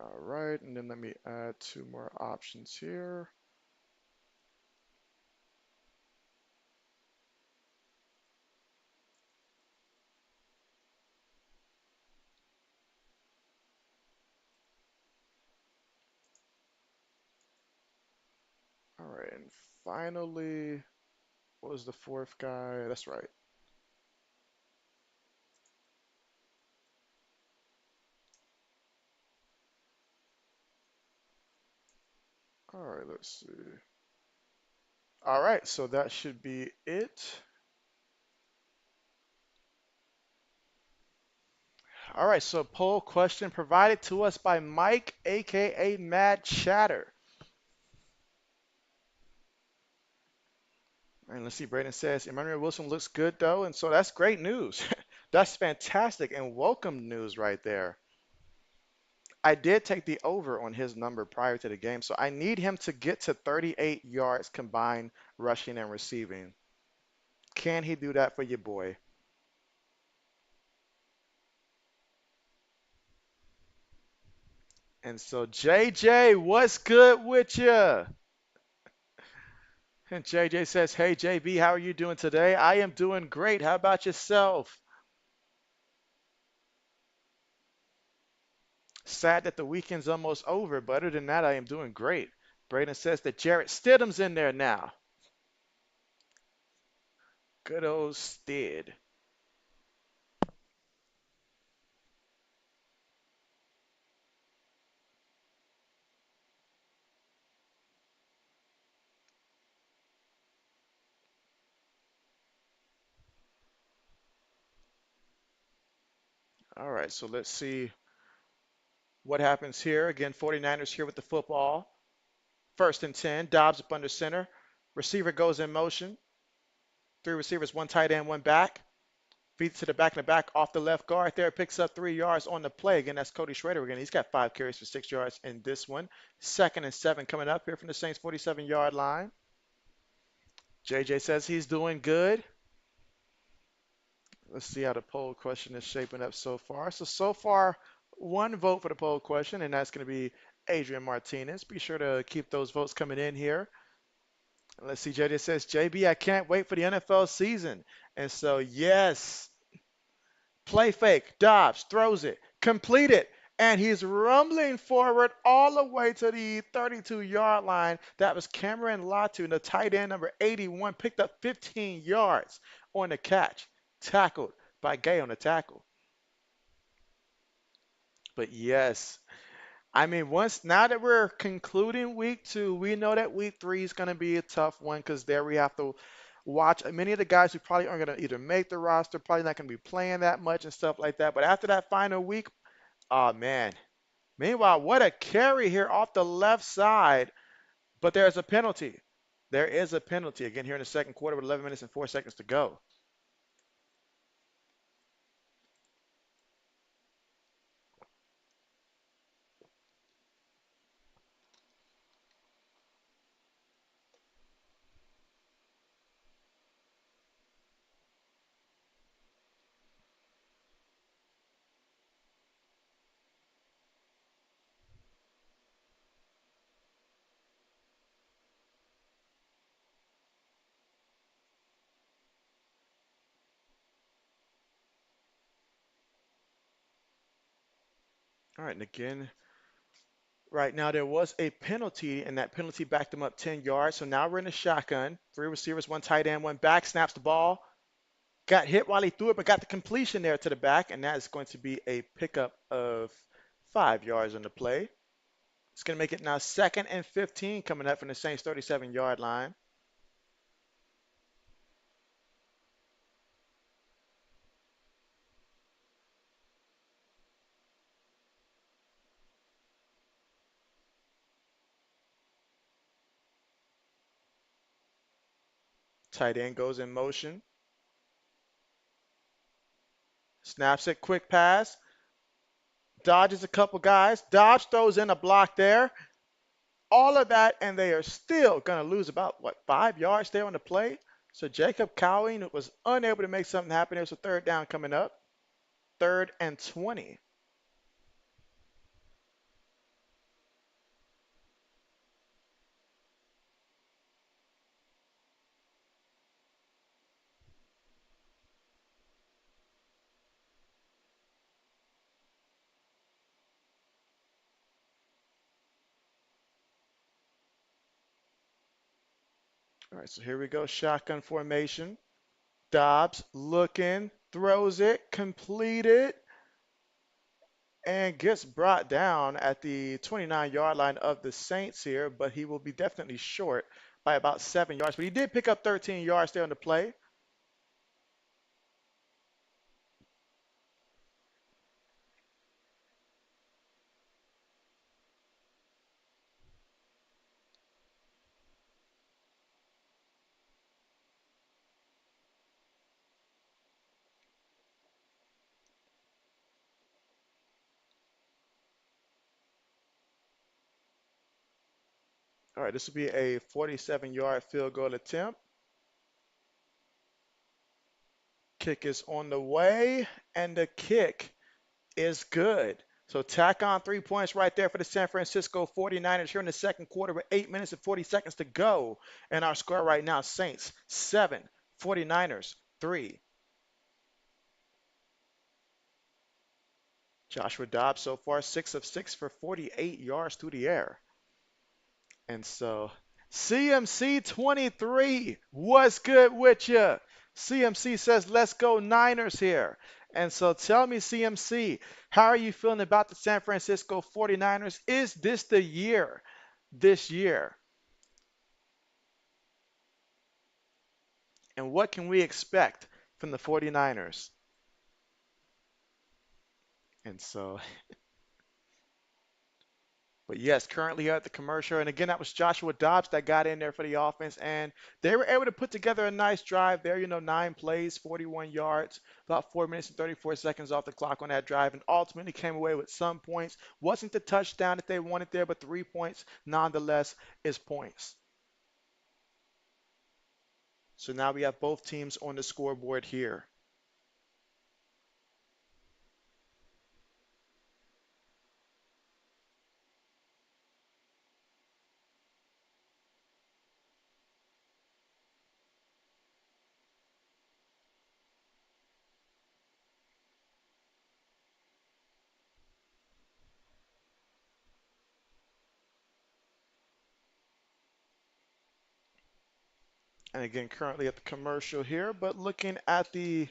All right, and then let me add two more options here. All right, and finally, what was the fourth guy? That's right. All right, let's see. All right, so that should be it. All right, so poll question provided to us by Mike, aka Mad Chatter. And let's see, Braden says Emmanuel Wilson looks good though, and so that's great news. That's fantastic and welcome news right there. I did take the over on his number prior to the game, so I need him to get to 38 yards combined rushing and receiving. Can he do that for your boy? And so, JJ, what's good with you? And JJ says, "Hey JB, how are you doing today? I am doing great. How about yourself?" Sad that the weekend's almost over, but other than that, I am doing great. Braden says that Jarrett Stidham's in there now. Good old Stid. All right, so let's see what happens here. Again, 49ers here with the football. First and 10. Dobbs up under center. Receiver goes in motion. Three receivers, one tight end, one back. Feeds to the back and the back off the left guard there. Picks up 3 yards on the play. Again, that's Cody Schrader again. He's got 5 carries for 6 yards in this one. Second and 7 coming up here from the Saints 47-yard line. JJ says he's doing good. Let's see how the poll question is shaping up so far. So far, one vote for the poll question, and that's going to be Adrian Martinez. Be sure to keep those votes coming in here. Let's see, JJ says, JB, I can't wait for the NFL season. And so, yes, play fake. Dobbs throws it, complete it, and he's rumbling forward all the way to the 32-yard line. That was Cameron Latu, the tight end number 81, picked up 15 yards on the catch, tackled by Gay on the tackle. But yes, I mean, once now that we're concluding week two, we know that week three is going to be a tough one because there we have to watch many of the guys who probably aren't going to either make the roster, probably not going to be playing that much and stuff like that. But after that final week, oh man. Meanwhile, what a carry here off the left side, but there's a penalty. There is a penalty again here in the second quarter with 11 minutes and 4 seconds to go. All right, and again, right now there was a penalty, and that penalty backed them up 10 yards. So now we're in the shotgun. Three receivers, one tight end, one back, snaps the ball. Got hit while he threw it, but got the completion there to the back, and that is going to be a pickup of 5 yards on the play. It's going to make it now second and 15 coming up from the Saints 37-yard line. Tight end goes in motion. Snaps it, quick pass. Dodges a couple guys. Dodge throws in a block there. All of that, and they are still going to lose about, what, 5 yards there on the play? So Jacob Cowing was unable to make something happen. There's a third down coming up. 3rd and 20. All right, so here we go. Shotgun formation. Dobbs looking, throws it, completed, and gets brought down at the 29-yard line of the Saints here, but he will be definitely short by about 7 yards. But he did pick up 13 yards there on the play. All right, this will be a 47-yard field goal attempt. Kick is on the way, and the kick is good. So tack on 3 points right there for the San Francisco 49ers here in the second quarter with 8 minutes and 40 seconds to go. And our score right now, Saints 7, 49ers 3. Joshua Dobbs so far 6 of 6 for 48 yards through the air. And so CMC 23, what's good with you? CMC says, let's go Niners here. And so tell me, CMC, how are you feeling about the San Francisco 49ers? Is this the year this year? And what can we expect from the 49ers? And so But yes, currently here at the commercial. And again, that was Joshua Dobbs that got in there for the offense. And they were able to put together a nice drive there. 9 plays, 41 yards, about 4 minutes and 34 seconds off the clock on that drive. And ultimately came away with some points. Wasn't the touchdown that they wanted there, but 3 points nonetheless is points. So now we have both teams on the scoreboard here. And again, currently at the commercial here, but looking at the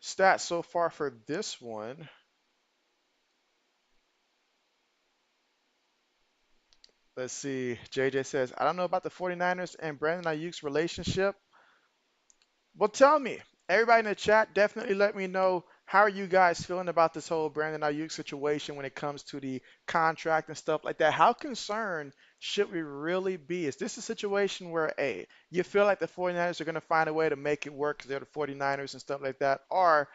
stats so far for this one, let's see. JJ says, I don't know about the 49ers and Brandon Ayuk's relationship. Well, tell me. Everybody in the chat, definitely let me know how are you guys feeling about this whole Brandon Ayuk situation when it comes to the contract and stuff like that. How concerned should we really be? Is this a situation where, A, you feel like the 49ers are going to find a way to make it work because they're the 49ers and stuff like that? Or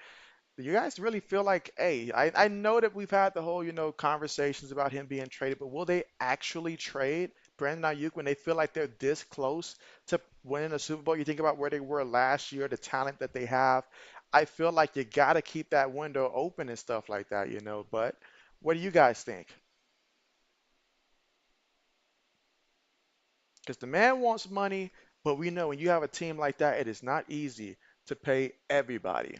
do you guys really feel like, hey, I know that we've had the whole, conversations about him being traded, but will they actually trade Brandon Ayuk when they feel like they're this close to winning a Super Bowl? You think about where they were last year, the talent that they have. I feel like you got to keep that window open and stuff like that. But what do you guys think? Because the man wants money, but we know when you have a team like that, it is not easy to pay everybody.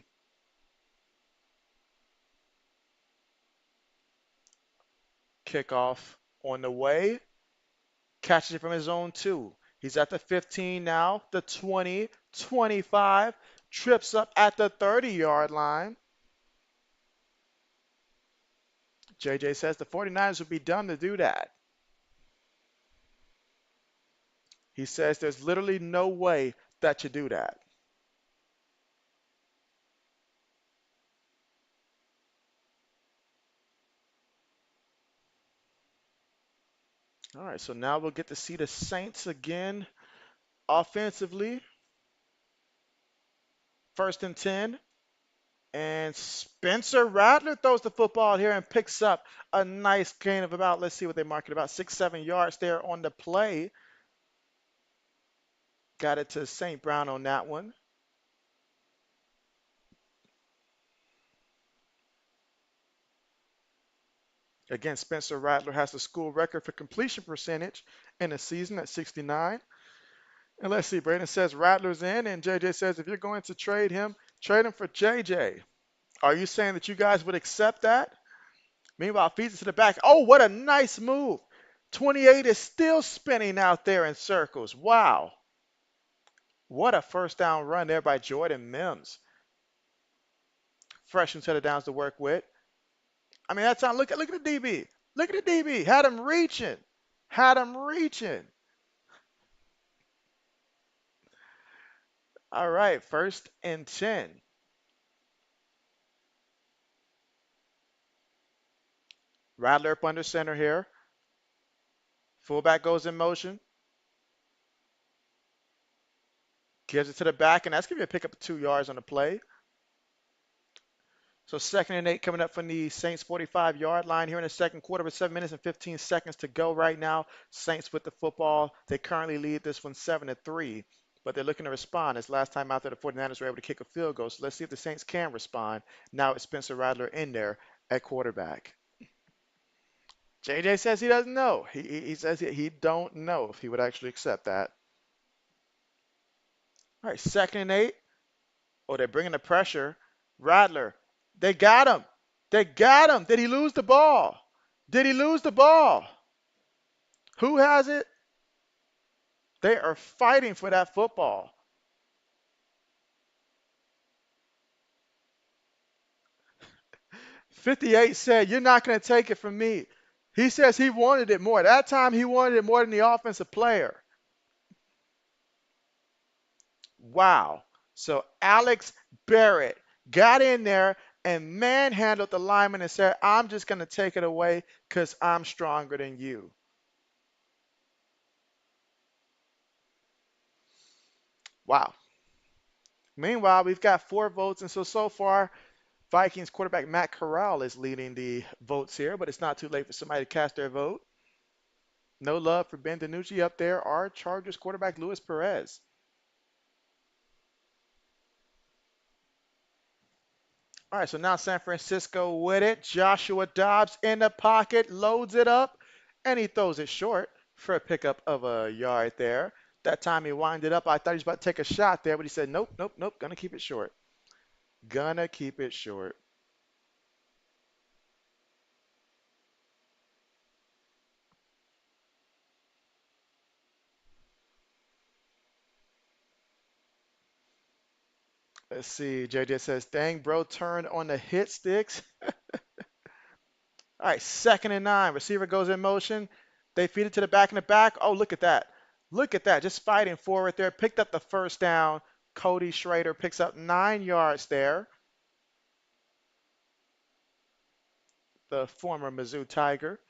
Kickoff on the way. Catches it from his own two. He's at the 15 now, the 20, 25, trips up at the 30-yard line. JJ says the 49ers would be dumb to do that. He says there's literally no way that you do that. All right, so now we'll get to see the Saints again Offensively, 1st and 10. And Spencer Rattler throws the football here and picks up a nice gain of about, let's see what they mark it, about 6, 7 yards there on the play. Got it to St. Brown on that one. Again, Spencer Rattler has the school record for completion percentage in the season at 69. And let's see, Braden says Rattler's in, and JJ says if you're going to trade him for JJ. Are you saying that you guys would accept that? Meanwhile, feeds it to the back. Oh, what a nice move. 28 is still spinning out there in circles. Wow. What a first down run there by Jordan Mims. Fresh set of downs to work with. I mean, that's on. Look at the DB. Look at the DB. Had him reaching. Had him reaching. All right, 1st and 10. Rattler up under center here. Fullback goes in motion. Gives it to the back, and that's going to be a pickup of 2 yards on the play. So 2nd and 8 coming up from the Saints 45-yard line here in the second quarter with 7 minutes and 15 seconds to go right now. Saints with the football. They currently lead this one 7-3, but they're looking to respond. As last time out there, the 49ers were able to kick a field goal. So let's see if the Saints can respond. Now it's Spencer Rattler in there at quarterback. JJ says he doesn't know. He says he don't know if he would actually accept that. All right, 2nd and 8. Oh, they're bringing the pressure. Rattler. They got him. They got him. Did he lose the ball? Did he lose the ball? Who has it? They are fighting for that football. "58 said, you're not going to take it from me." He says he wanted it more. That time he wanted it more than the offensive player. Wow. So Alex Barrett got in there and manhandled the lineman and said, I'm just going to take it away because I'm stronger than you. Wow. Meanwhile, we've got 4 votes, and so far, Vikings quarterback Matt Corral is leading the votes here, but it's not too late for somebody to cast their vote. No love for Ben DiNucci up there, or Chargers quarterback Luis Perez. All right, so now San Francisco with it. Joshua Dobbs in the pocket, loads it up, and he throws it short for a pickup of a yard there. That time he winded up. I thought he was about to take a shot there, but he said, nope, nope, nope, gonna keep it short. Gonna keep it short. Let's see. JJ says, dang, bro, turn on the hit sticks. All right, 2nd and 9. Receiver goes in motion. They feed it to the back in the back. Oh, look at that. Look at that. Just fighting forward there. Picked up the first down. Cody Schrader picks up 9 yards there. The former Mizzou Tiger.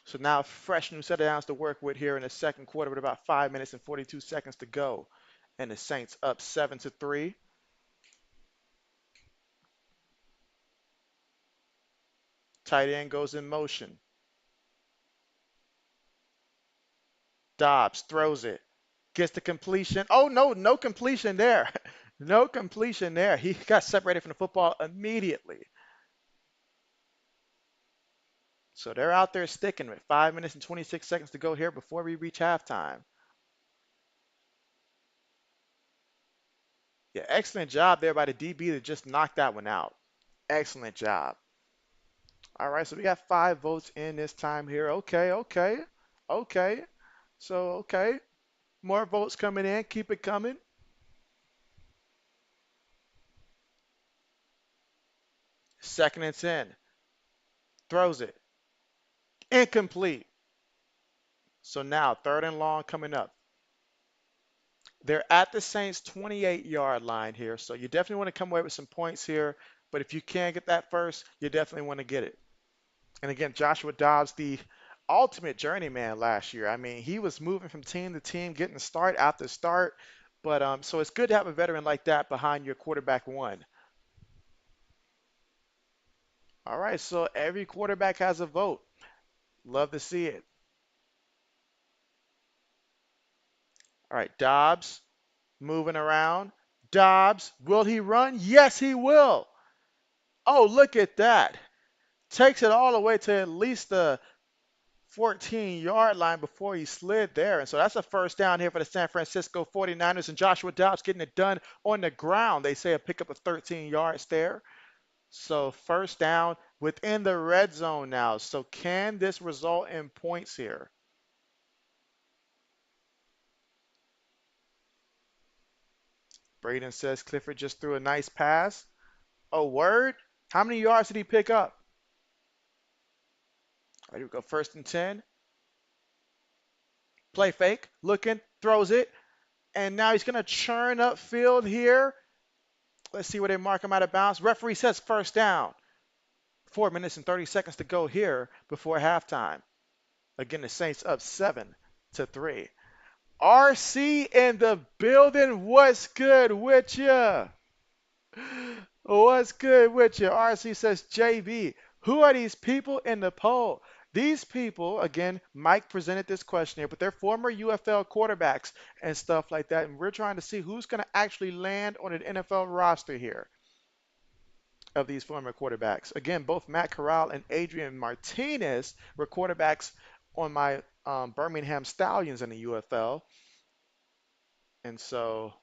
So now fresh new set of downs to work with here in the second quarter with about 5 minutes and 42 seconds to go. And the Saints up 7-3. Tight end goes in motion. Dobbs throws it. Gets the completion. Oh, no, no completion there. No completion there. He got separated from the football immediately. So they're out there sticking with 5 minutes and 26 seconds to go here before we reach halftime. Yeah, excellent job there by the DB to just knock that one out. Excellent job. All right, so we got 5 votes in this time here. Okay, okay, okay. So, okay, more votes coming in. Keep it coming. 2nd and 10. Throws it. Incomplete. So now 3rd and long coming up. They're at the Saints 28-yard line here, so you definitely want to come away with some points here. But if you can get that first, you definitely want to get it. And again, Joshua Dobbs, the ultimate journeyman last year. I mean, he was moving from team to team, getting start after start. But so it's good to have a veteran like that behind your quarterback one. All right, so every quarterback has a vote. Love to see it. All right, Dobbs moving around. Dobbs, will he run? Yes, he will. Oh, look at that. Takes it all the way to at least the 14-yard line before he slid there. And so that's a first down here for the San Francisco 49ers. And Joshua Dobbs getting it done on the ground. They say a pickup of 13 yards there. So first down within the red zone now. So can this result in points here? Braden says Clifford just threw a nice pass. Oh, word? How many yards did he pick up? All right, here we go. First and 10. Play fake. Looking. Throws it. And now he's going to churn upfield here. Let's see where they mark him out of bounds. Referee says first down. 4 minutes and 30 seconds to go here before halftime. Again, the Saints up 7-3. RC in the building. What's good with you? What's good with you? RC says, JB, who are these people in the poll? These people, again, Mike presented this question here, but they're former UFL quarterbacks and stuff like that. And we're trying to see who's going to actually land on an NFL roster here of these former quarterbacks. Again, both Matt Corral and Adrian Martinez were quarterbacks on my Birmingham Stallions in the UFL. And so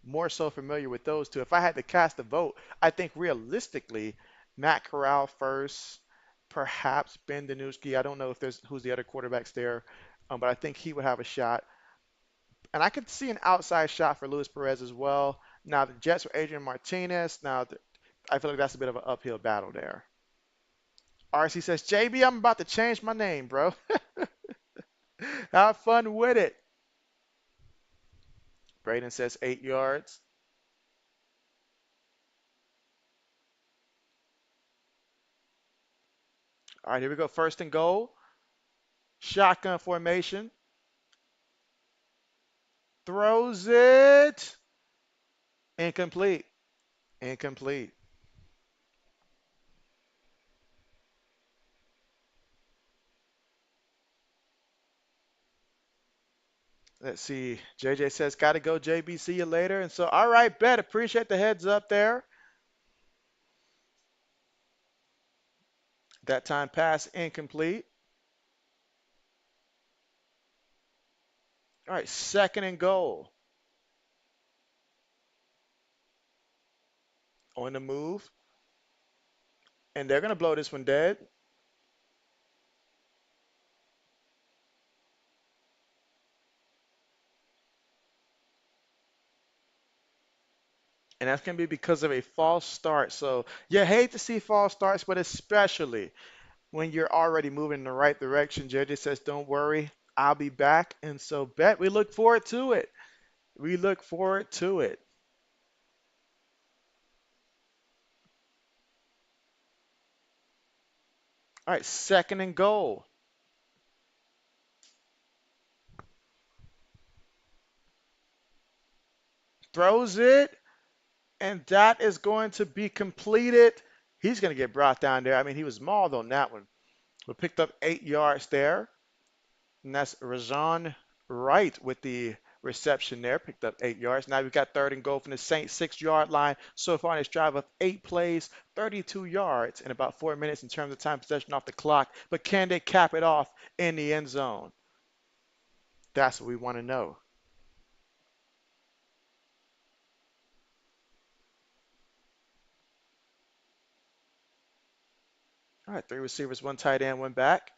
more so familiar with those two. If I had to cast a vote, I think realistically, Matt Corral first, perhaps Ben DiNucci. I don't know if there's who's the other quarterbacks there, but I think he would have a shot. And I could see an outside shot for Luis Perez as well. Now the Jets are Adrian Martinez. I feel like that's a bit of an uphill battle there. RC says, JB, I'm about to change my name, bro. Have fun with it. Braden says 8 yards. All right, here we go. First and goal. Shotgun formation. Throws it. Incomplete. Incomplete. Let's see. JJ says, got to go, JB. See you later. And so, all right, bet. Appreciate the heads up there. That time pass incomplete. All right, second and goal. On the move. And they're going to blow this one dead. And that's going to be because of a false start. So you hate to see false starts, but especially when you're already moving in the right direction. JJ says, don't worry, I'll be back. And so, bet we look forward to it. We look forward to it. All right, second and goal. Throws it, and that is going to be completed. He's going to get brought down there. I mean, he was mauled on that one. We picked up 8 yards there. And that's Rajon Wright with the reception there. Picked up 8 yards. Now we've got third and goal from the Saints 6-yard line. So far in this drive of 8 plays, 32 yards in about 4 minutes in terms of time possession off the clock. But can they cap it off in the end zone? That's what we want to know. All right, 3 receivers, 1 tight end, 1 back.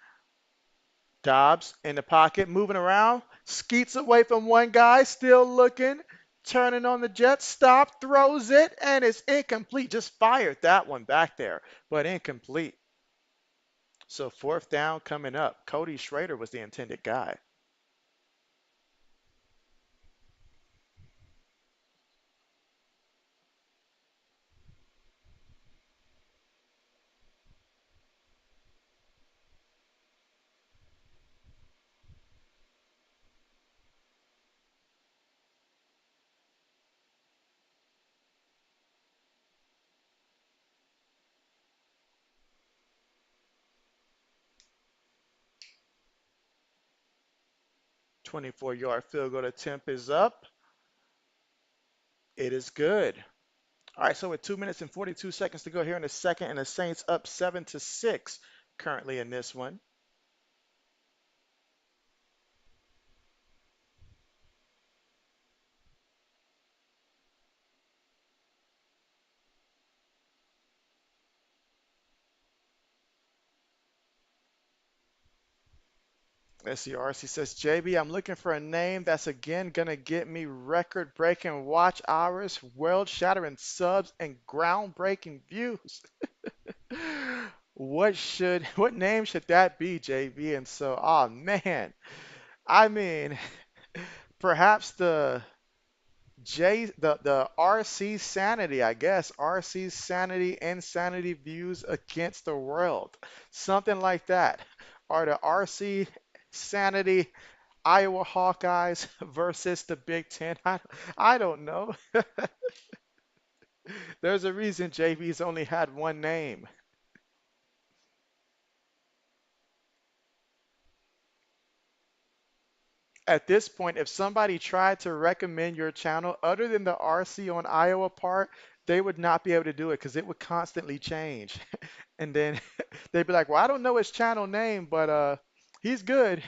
Dobbs in the pocket, moving around, skeets away from one guy, still looking, turning on the jet, stop, throws it, and it's incomplete. Just fired that one back there, but incomplete. So fourth down coming up. Cody Schrader was the intended guy. 24-yard field goal attempt is up. It is good. All right, so with 2 minutes and 42 seconds to go here in the second, and the Saints up 7-6 currently in this one. Let's see, RC says, JB, I'm looking for a name that's again gonna get me record-breaking watch hours, world-shattering subs, and groundbreaking views. What name should that be, JB? And so, oh man, I mean, perhaps the RC Sanity, I guess. RC Sanity Insanity Views Against the World. Something like that. Or the RC Sanity Iowa Hawkeyes versus the Big Ten. I don't know. There's a reason JV's only had one name. At this point, if somebody tried to recommend your channel other than the RC on Iowa part, they would not be able to do it because it would constantly change. And then they'd be like, "Well, I don't know his channel name, but he's good."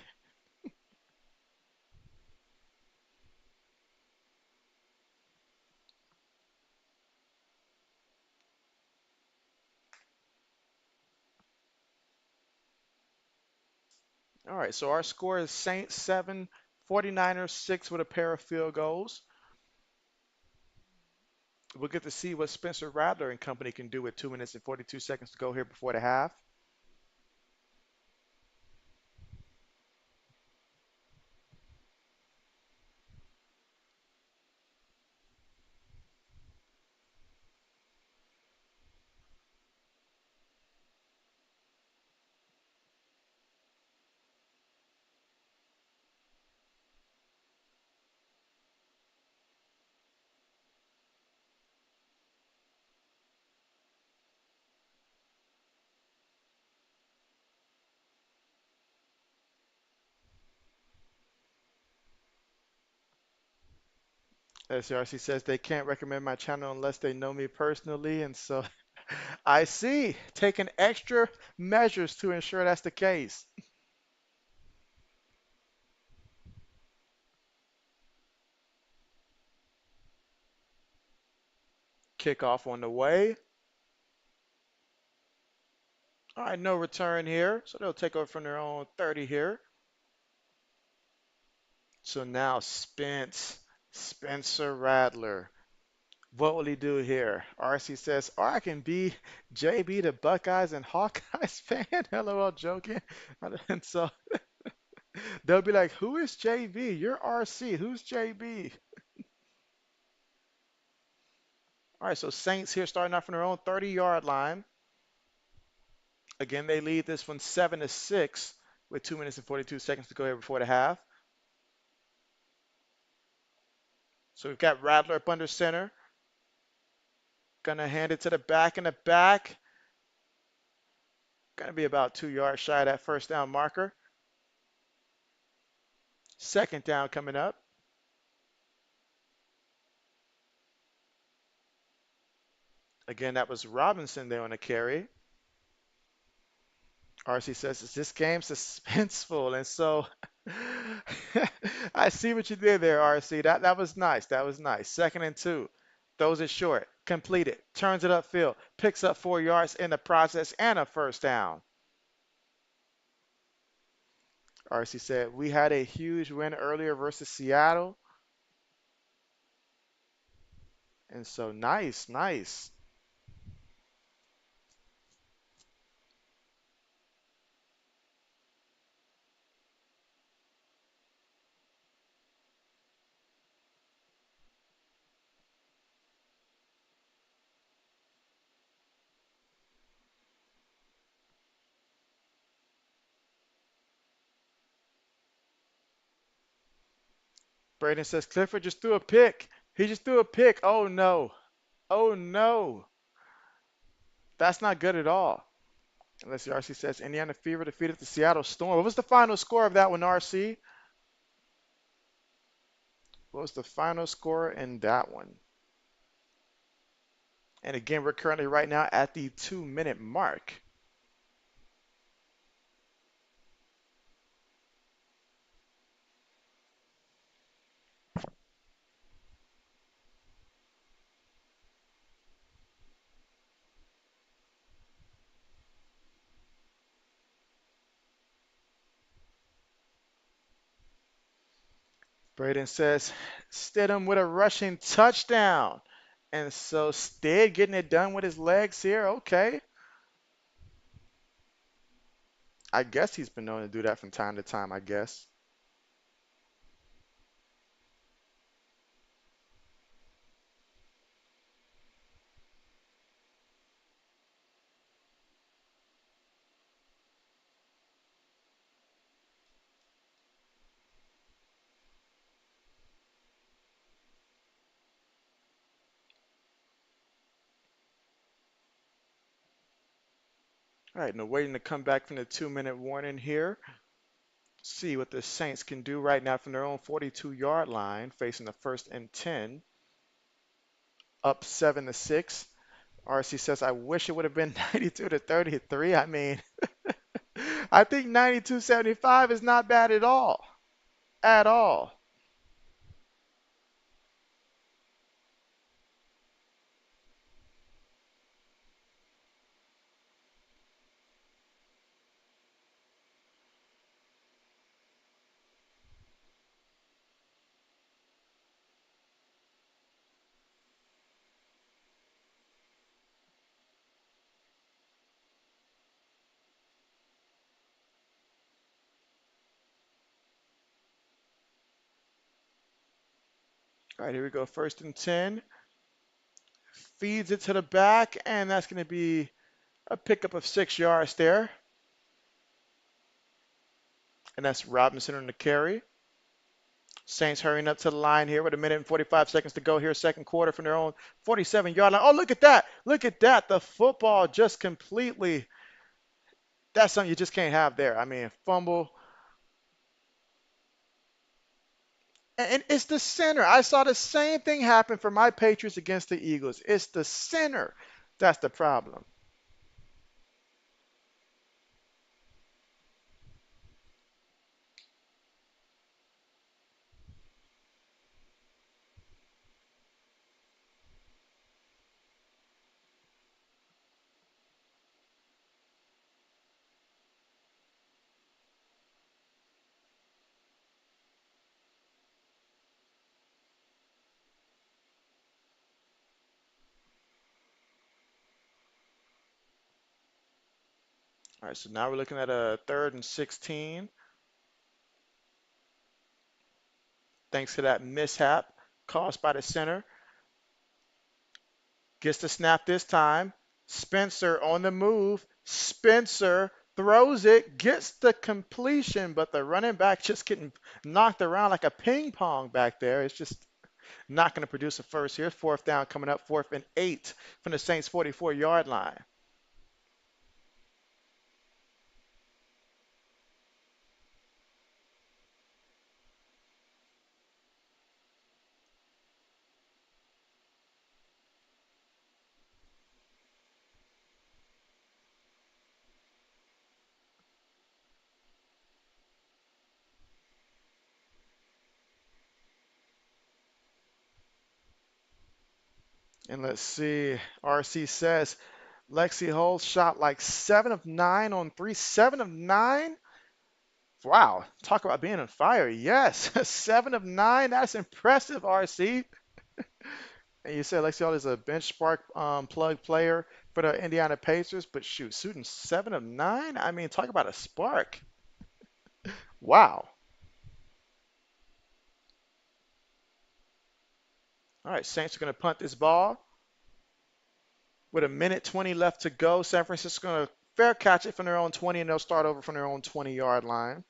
All right, so our score is Saints 7, 49ers 6 with a pair of field goals. We'll get to see what Spencer Rattler and company can do with 2 minutes and 42 seconds to go here before the half. SRC says they can't recommend my channel unless they know me personally, and so I see. Taking extra measures to ensure that's the case. Kickoff on the way. All right, no return here, so they'll take over from their own 30 here. So now Spencer Rattler. What will he do here? RC says, or I can be JB the Buckeyes and Hawkeyes fan. LOL joking. And so they'll be like, who is JB? You're RC. Who's JB? All right, so Saints here starting off from their own 30-yard line. Again, they lead this one 7-6 with 2 minutes and 42 seconds to go here before the half. So we've got Rattler up under center. Gonna hand it to the back in the back. Gonna be about 2 yards shy of that first down marker. Second down coming up. Again, that was Robinson there on the carry. RC says, is this game suspenseful? And so I see what you did there, RC. That was nice. That was nice. 2nd and 2. Throws it short. Completed. Turns it upfield. Picks up 4 yards in the process and a first down. RC said, we had a huge win earlier versus Seattle. And so nice, nice. Braden says, Clifford just threw a pick. He just threw a pick. Oh no. Oh no. That's not good at all. Let's see, RC says Indiana Fever defeated the Seattle Storm. What was the final score of that one, RC? What was the final score in that one? And again, we're currently right now at the 2-minute mark. Braden says Stidham with a rushing touchdown. And so Stead getting it done with his legs here. Okay. I guess he's been known to do that from time to time, I guess. All right, now waiting to come back from the 2-minute warning here. See what the Saints can do right now from their own 42-yard line, facing the 1st and 10, up 7-6. RC says, I wish it would have been 92-33. I mean, I think 92-75 is not bad at all. At all. All right, here we go. 1st and 10. Feeds it to the back, and that's going to be a pickup of 6 yards there. And that's Robinson on the carry. Saints hurrying up to the line here with 1 minute and 45 seconds to go here, 2nd quarter from their own 47-yard line. Oh, look at that. Look at that. The football just completely, that's something you just can't have there. I mean, fumble. And it's the center. I saw the same thing happen for my Patriots against the Eagles. It's the center that's the problem. All right, so now we're looking at a 3rd and 16. Thanks to that mishap caused by the center. Gets the snap this time. Spencer on the move. Spencer throws it, gets the completion, but the running back just getting knocked around like a ping pong back there. It's just not going to produce a first here. 4th down coming up, 4th and 8 from the Saints' 44-yard line. And let's see, RC says Lexi Hull shot like 7 of 9 on 3. 7 of 9? Wow, talk about being on fire. Yes, 7 of 9. That's impressive, RC. And you said Lexi Hull is a bench spark plug player for the Indiana Pacers, but shoot, shooting 7 of 9? I mean, talk about a spark. Wow. All right, Saints are going to punt this ball with 1 minute 20 left to go. San Francisco going to fair catch it from their own 20, and they'll start over from their own 20-yard line.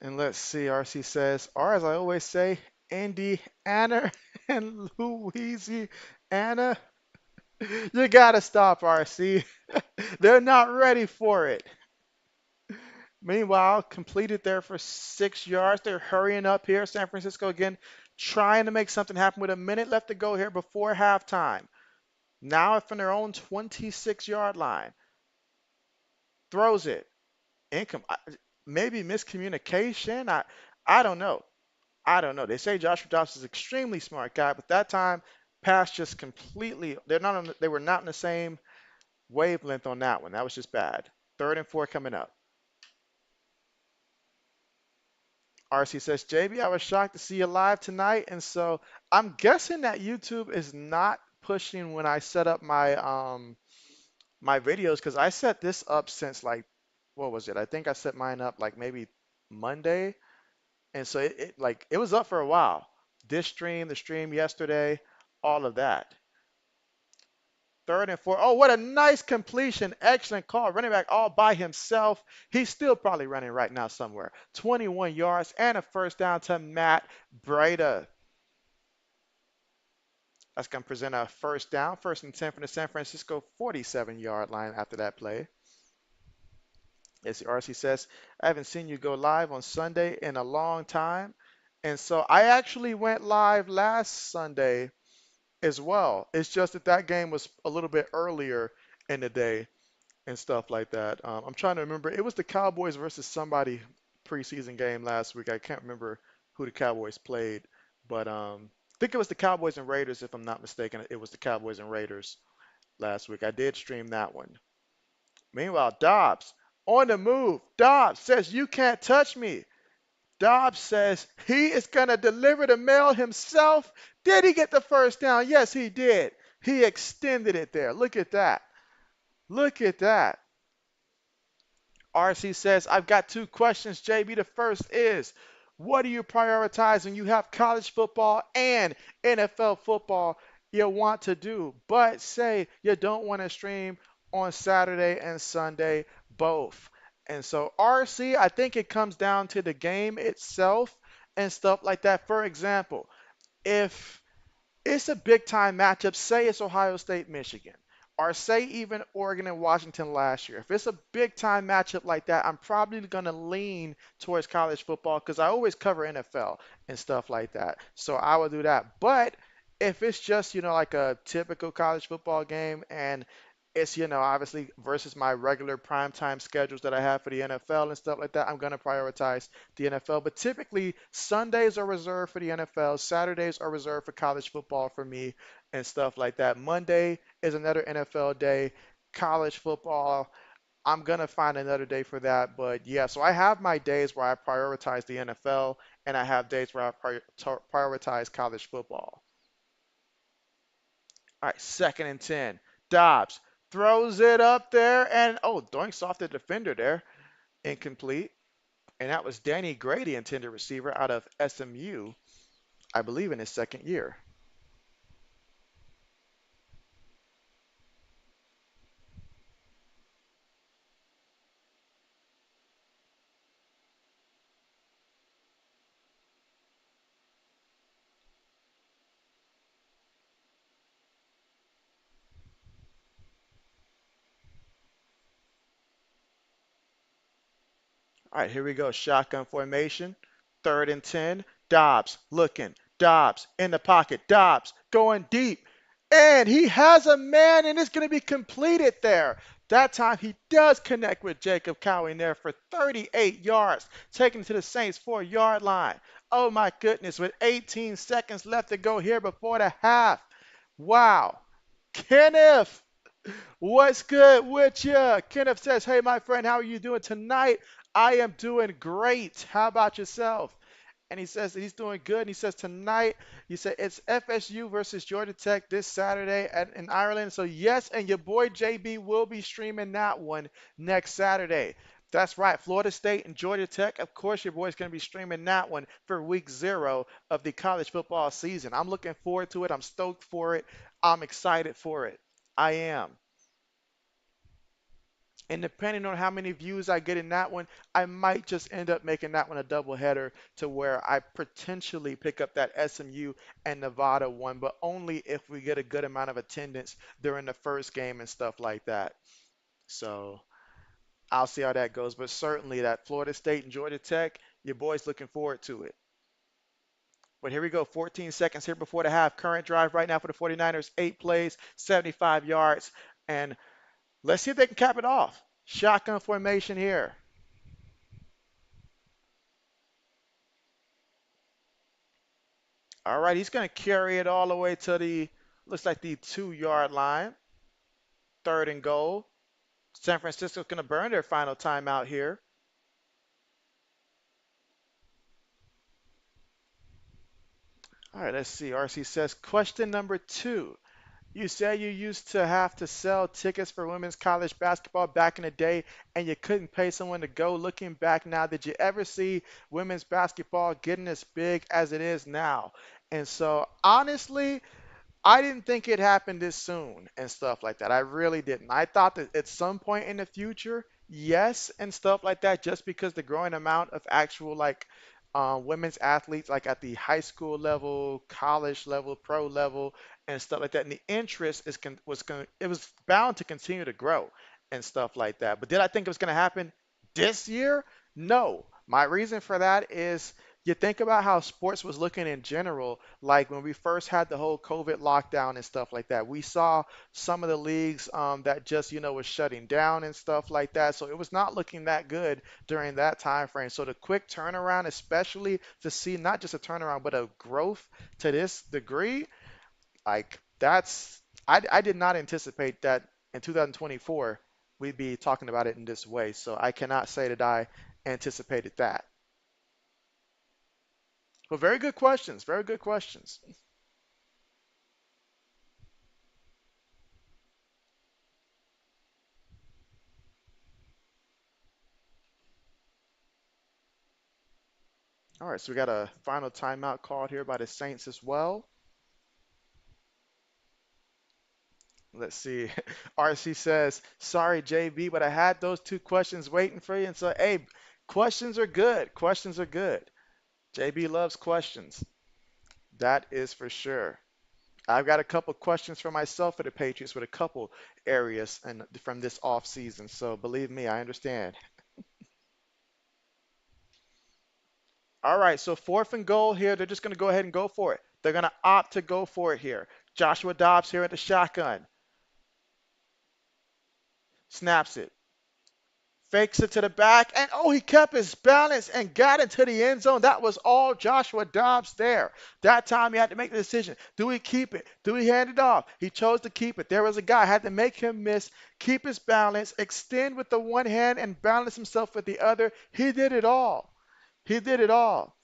And let's see, RC says, or as I always say, Indiana and Louisiana. You gotta stop, RC. They're not ready for it. Meanwhile, completed there for 6 yards. They're hurrying up here. San Francisco again trying to make something happen with a minute left to go here before halftime. Now from their own 26-yard line. Throws it. Income. Maybe miscommunication. I don't know. I don't know. They say Joshua Dobbs is an extremely smart guy, but that time pass just completely. They were not in the same wavelength on that one. That was just bad. 3rd and 4 coming up. RC says, JB, I was shocked to see you live tonight, and so I'm guessing that YouTube is not pushing when I set up my videos because I set this up since like what was it? I think I set mine up like maybe Monday, and so it was up for a while. This stream, the stream yesterday, all of that. 3rd and 4. Oh, what a nice completion. Excellent call. Running back all by himself. He's still probably running right now somewhere. 21 yards and a first down to Matt Breda. That's going to present a first down. 1st and 10 from the San Francisco 47-yard line after that play. As the RC says, I haven't seen you go live on Sunday in a long time. And so I actually went live last Sunday as well. It's just that that game was a little bit earlier in the day and stuff like that. I'm trying to remember. It was the Cowboys versus somebody preseason game last week. I can't remember who the Cowboys played, but I think it was the Cowboys and Raiders, if I'm not mistaken. It was the Cowboys and Raiders last week. I did stream that one. Meanwhile, Dobbs on the move. Dobbs says, "You can't touch me." Dobbs says he is going to deliver the mail himself. Did he get the first down? Yes, he did. He extended it there. Look at that. Look at that. RC says, I've got 2 questions, JB. The first is, what do you prioritize when you have college football and NFL football you want to do, but say you don't want to stream on Saturday and Sunday both? And so, RC, I think it comes down to the game itself and stuff like that. For example, if it's a big time matchup. Say it's Ohio State, Michigan, or say even Oregon and Washington last year. If it's a big time matchup like that, I'm probably going to lean towards college football because I always cover NFL and stuff like that. So I will do that. But if it's just, like a typical college football game and it's, obviously versus my regular primetime schedules that I have for the NFL and stuff like that, I'm going to prioritize the NFL. But typically, Sundays are reserved for the NFL, Saturdays are reserved for college football for me and stuff like that. Monday is another NFL day. College football, I'm going to find another day for that. But yeah, so I have my days where I prioritize the NFL, and I have days where I prioritize college football. All right, 2nd and 10. Dobbs throws it up there, and doinks off the defender there. Incomplete. And that was Danny Grady, intended receiver out of SMU, I believe in his 2nd year. All right, here we go. Shotgun formation. 3rd and 10. Dobbs looking. Dobbs in the pocket. Dobbs going deep. And he has a man, and it's going to be completed there. That time he does connect with Jacob Cowing there for 38 yards, taking to the Saints 4-yard line. Oh my goodness, with 18 seconds left to go here before the half. Wow. Kenneth, what's good with you? Kenneth says, hey, my friend, how are you doing tonight? I am doing great. How about yourself? And he says that he's doing good. And he says tonight, he said it's FSU versus Georgia Tech this Saturday in Ireland. So yes, and your boy JB will be streaming that one next Saturday. That's right, Florida State and Georgia Tech. Of course, your boy's going to be streaming that one for week 0 of the college football season. I'm looking forward to it. I'm stoked for it. I'm excited for it. I am. And depending on how many views I get in that one, I might just end up making that one a double header to where I potentially pick up that SMU and Nevada one, but only if we get a good amount of attendance during the first game and stuff like that. So I'll see how that goes. But certainly that Florida State and Georgia Tech, your boy's looking forward to it. But here we go, 14 seconds here before the half. Current drive right now for the 49ers, 8 plays, 75 yards. And let's see if they can cap it off. Shotgun formation here. All right, he's going to carry it all the way to the, looks like the 2 yard line. Third and goal. San Francisco's going to burn their final timeout here. All right, let's see. RC says, question number 2. You said you used to have to sell tickets for women's college basketball back in the day and you couldn't pay someone to go. Looking back now, did you ever see women's basketball getting as big as it is now? And so, honestly, I didn't think it happened this soon and stuff like that. I really didn't. I thought that at some point in the future, yes, and stuff like that, just because the growing amount of actual like women's athletes, like at the high school level, college level, pro level, and stuff like that, and the interest it was bound to continue to grow and stuff like that. But did I think it was going to happen this year? No. My reason for that is you think about how sports was looking in general, like when we first had the whole COVID lockdown and stuff like that. We saw some of the leagues that just, was shutting down and stuff like that. So it was not looking that good during that time frame. So the quick turnaround, especially to see not just a turnaround, but a growth to this degree, like I did not anticipate that in 2024 we'd be talking about it in this way. So I cannot say that I anticipated that. But very good questions. Very good questions. All right, so we got a final timeout called here by the Saints as well. Let's see. RC says, sorry, JB, but I had those two questions waiting for you. And so, hey, questions are good. Questions are good. JB loves questions. That is for sure. I've got a couple questions for myself for the Patriots with a couple areas and from this off season. So believe me, I understand. All right, so fourth and goal here. They're just going to go ahead and go for it. They're going to opt to go for it here. Joshua Dobbs here at the shotgun. Snaps it. Fakes it to the back. And oh, he kept his balance and got into the end zone. That was all Joshua Dobbs there. That time he had to make the decision. Do we keep it? Do we hand it off? He chose to keep it. There was a guy had to make him miss, keep his balance, extend with the one hand, and balance himself with the other. He did it all. He did it all.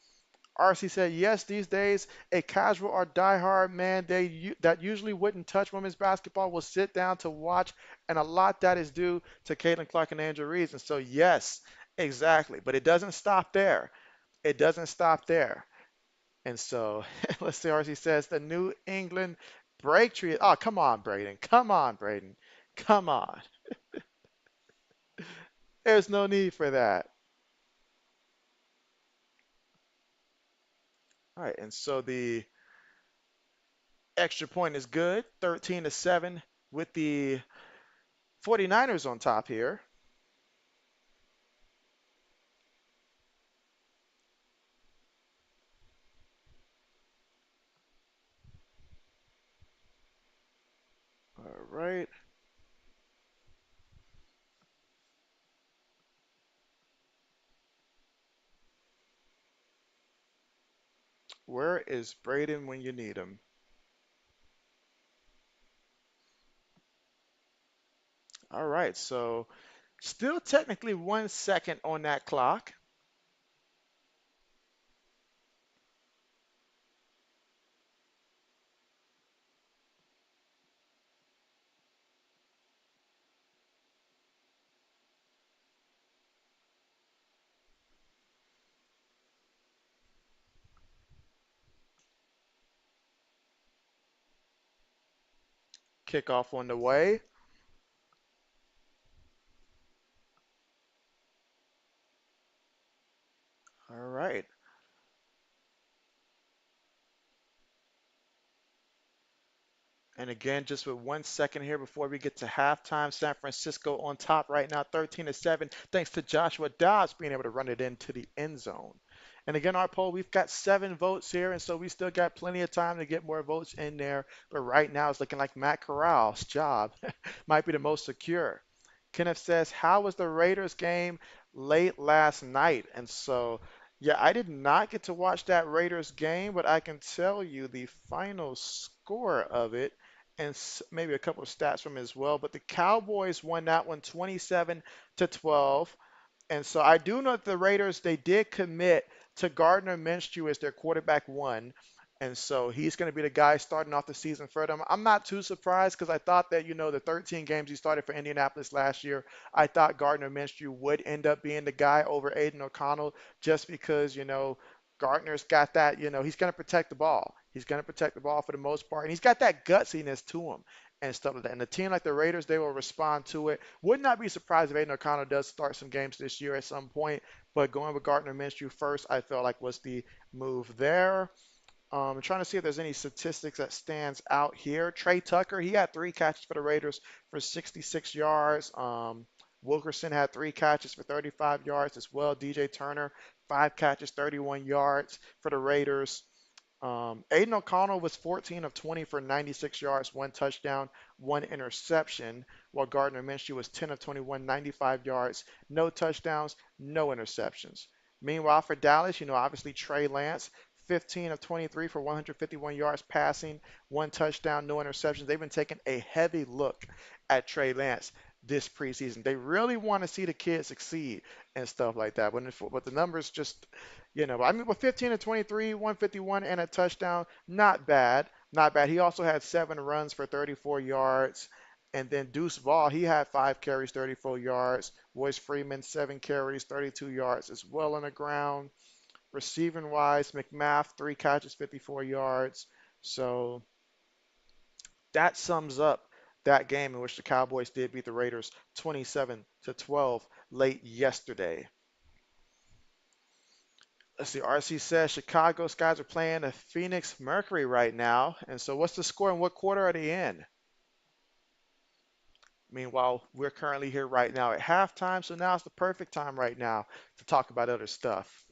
RC said, yes, these days, a casual or diehard man that usually wouldn't touch women's basketball will sit down to watch, and a lot that is due to Caitlin Clark and Andrew Reeves. And so, yes, exactly. But it doesn't stop there. It doesn't stop there. And so, let's see, RC says, the New England break tree. Oh, come on, Braden. Come on, Braden. Come on. There's no need for that. All right, and so the extra point is good, 13-7 with the 49ers on top here. All right. Where is Braden when you need him? All right. So still technically 1 second on that clock. Kickoff on the way. And again, just with 1 second here before we get to halftime, San Francisco on top right now, 13-7, thanks to Joshua Dobbs being able to run it into the end zone. And again, our poll, we've got 7 votes here, and so we still got plenty of time to get more votes in there. But right now, it's looking like Matt Corral's job might be the most secure. Kenneth says, how was the Raiders game late last night? And so, yeah, I did not get to watch that Raiders game, but I can tell you the final score of it and maybe a couple of stats from it as well. But the Cowboys won that one 27-12. And so I do know that the Raiders, they did commit to Gardner Minshew as their quarterback one. And so he's going to be the guy starting off the season for them. I'm not too surprised because I thought that, the 13 games he started for Indianapolis last year, I thought Gardner Minshew would end up being the guy over Aiden O'Connell just because, Gardner's got that, he's going to protect the ball. He's going to protect the ball for the most part. And he's got that gutsiness to him and stuff like that. And a team like the Raiders, they will respond to it. Would not be surprised if Aiden O'Connell does start some games this year at some point, but going with Gardner Minshew first, I felt like was the move there. I'm trying to see if there's any statistics that stands out here. Trey Tucker, he had 3 catches for the Raiders for 66 yards. Wilkerson had 3 catches for 35 yards as well. DJ Turner, 5 catches, 31 yards for the Raiders. Aiden O'Connell was 14 of 20 for 96 yards, 1 touchdown, 1 interception, while Gardner Minshew was 10 of 21, 95 yards, no touchdowns, no interceptions. Meanwhile, for Dallas, obviously Trey Lance, 15 of 23 for 151 yards passing, 1 touchdown, no interceptions. They've been taking a heavy look at Trey Lance this preseason. They really want to see the kid succeed and stuff like that. But the numbers just, I mean, with 15 to 23, 151 and a touchdown, not bad. Not bad. He also had 7 runs for 34 yards. And then Deuce Vaughn, he had 5 carries, 34 yards. Royce Freeman, 7 carries, 32 yards as well on the ground. Receiving wise, McMath, 3 catches, 54 yards. So that sums up that game in which the Cowboys did beat the Raiders 27-12 late yesterday. Let's see. RC says Chicago Skies are playing the Phoenix Mercury right now. And so, what's the score and what quarter are they in? Meanwhile, we're currently here right now at halftime. So, now it's the perfect time right now to talk about other stuff.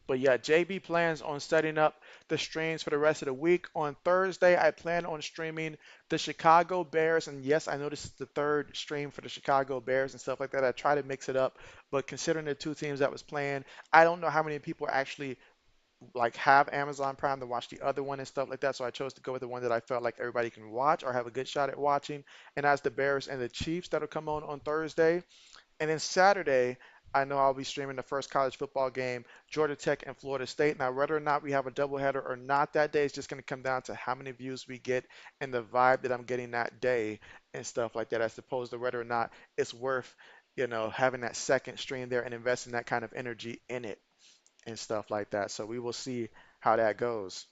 But yeah, JB plans on setting up the streams for the rest of the week. On Thursday, I plan on streaming the Chicago Bears. And yes, I know this is the third stream for the Chicago Bears and stuff like that. I try to mix it up. But considering the 2 teams that was playing, I don't know how many people actually like have Amazon Prime to watch the other one and stuff like that. So I chose to go with the one that I felt like everybody can watch or have a good shot at watching. And as the Bears and the Chiefs that'll come on Thursday. And then Saturday, I know I'll be streaming the first college football game, Georgia Tech and Florida State. Now, whether or not we have a doubleheader or not that day is just going to come down to how many views we get and the vibe that I'm getting that day and stuff like that, as opposed to whether or not it's worth, having that second stream there and investing that kind of energy in it and stuff like that. So we will see how that goes.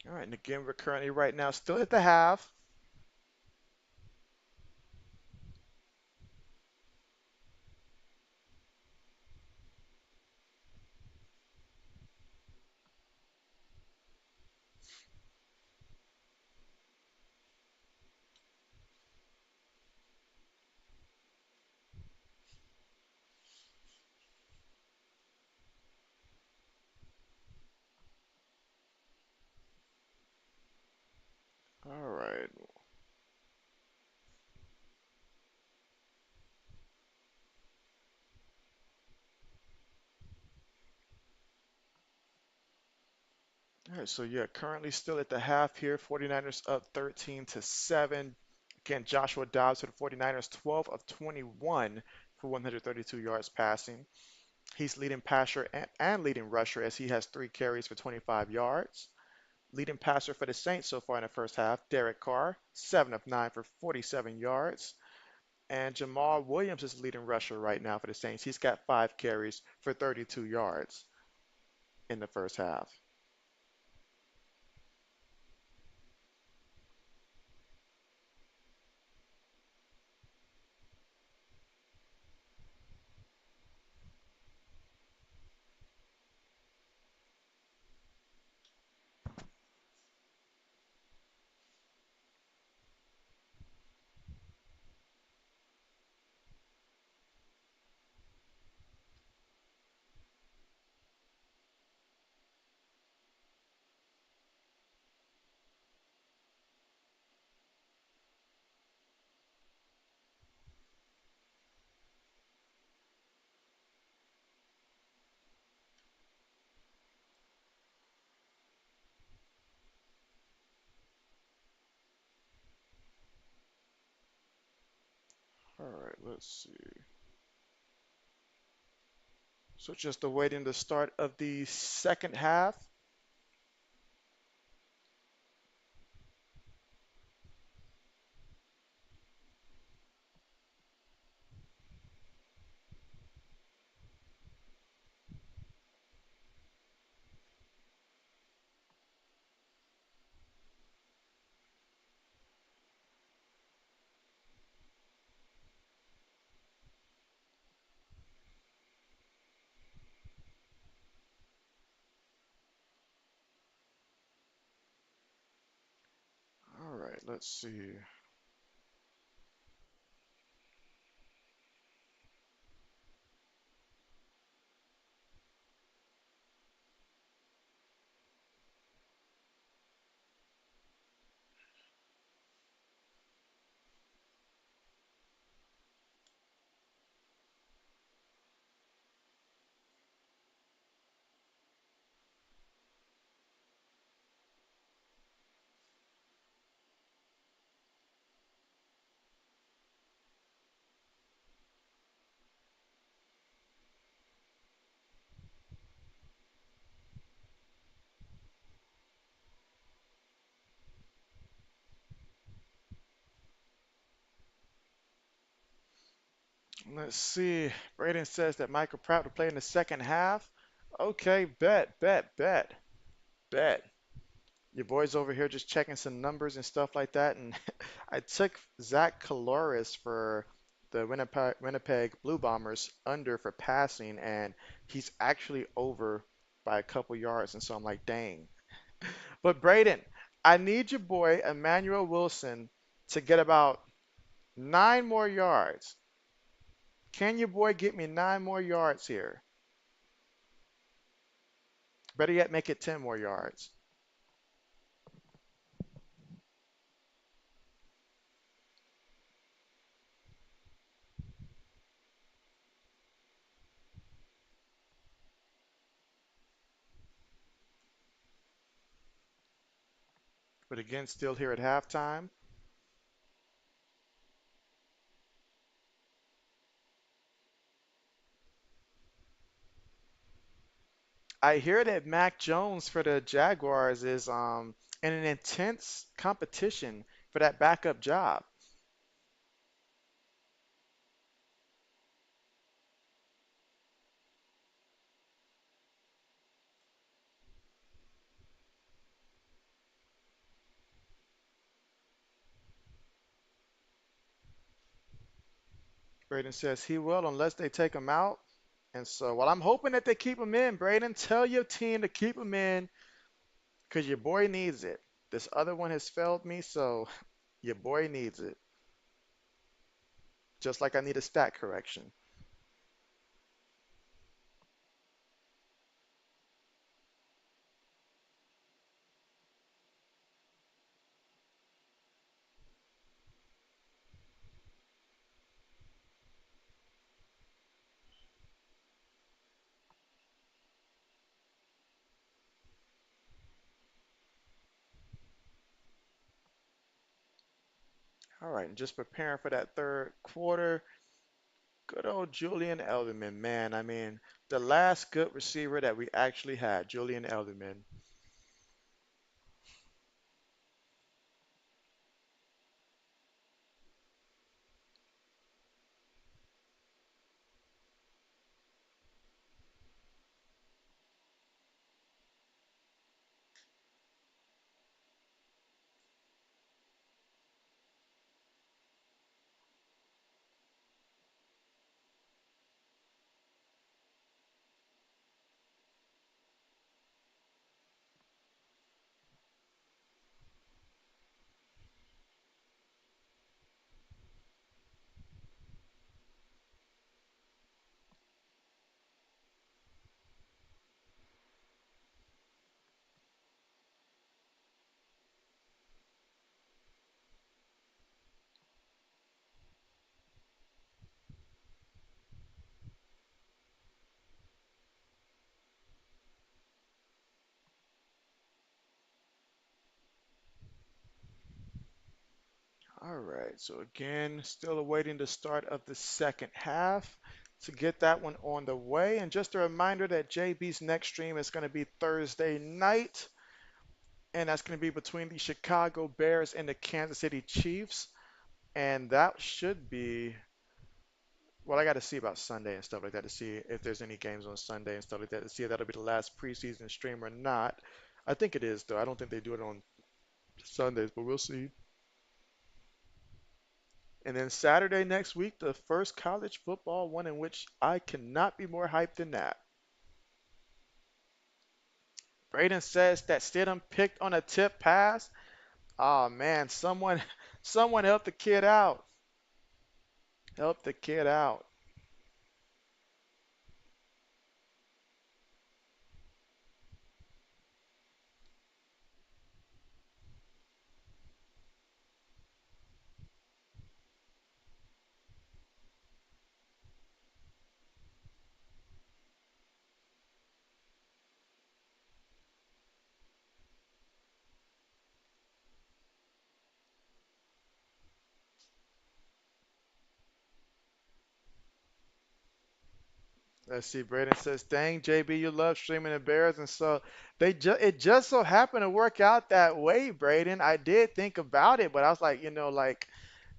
All right, and again, we're currently right now still at the half. All right. All right, so yeah, currently still at the half here. 49ers up 13-7. Again, Joshua Dobbs for the 49ers, 12 of 21 for 132 yards passing. He's leading passer and leading rusher as he has 3 carries for 25 yards. Leading passer for the Saints so far in the first half, Derek Carr, 7 of 9 for 47 yards. And Jamal Williams is leading rusher right now for the Saints. He's got 5 carries for 32 yards in the first half. All right, let's see. So just awaiting the start of the second half. All right, let's see. Let's see. Braden says that Michael Pratt will play in the second half. Okay, bet. Your boy's over here just checking some numbers and stuff like that. And I took Zach Caloris for the Winnipeg Blue Bombers under for passing, and he's actually over by a couple yards. And so I'm like, dang. But Braden, I need your boy Emmanuel Wilson to get about 9 more yards. Can your boy get me 9 more yards here? Better yet, make it 10 more yards. But again, still here at halftime. I hear that Mac Jones for the Jaguars is in an intense competition for that backup job. Braden says he will unless they take him out. And so, well, I'm hoping that they keep him in. Braden, tell your team to keep him in because your boy needs it. This other one has failed me, so your boy needs it. Just like I need a stat correction. All right, and just preparing for that third quarter. Good old Julian Edelman, man. I mean, the last good receiver that we actually had, Julian Edelman. All right, so again, still awaiting the start of the second half to get that one on the way. And just a reminder that JB's next stream is going to be Thursday night, and that's going to be between the Chicago Bears and the Kansas City Chiefs. And that should be, well, I got to see about Sunday and stuff like that to see if there's any games on Sunday and stuff like that to see if that'll be the last preseason stream or not. I think it is, though. I don't think they do it on Sundays, but we'll see. And then Saturday next week, the first college football one in which I cannot be more hyped than that. Braden says that Stidham picked on a tip pass. Oh man, someone help the kid out. Help the kid out. Let's see. Braden says, "Dang, JB, you love streaming the Bears," and so it just so happened to work out that way, Braden. I did think about it, but I was like, like,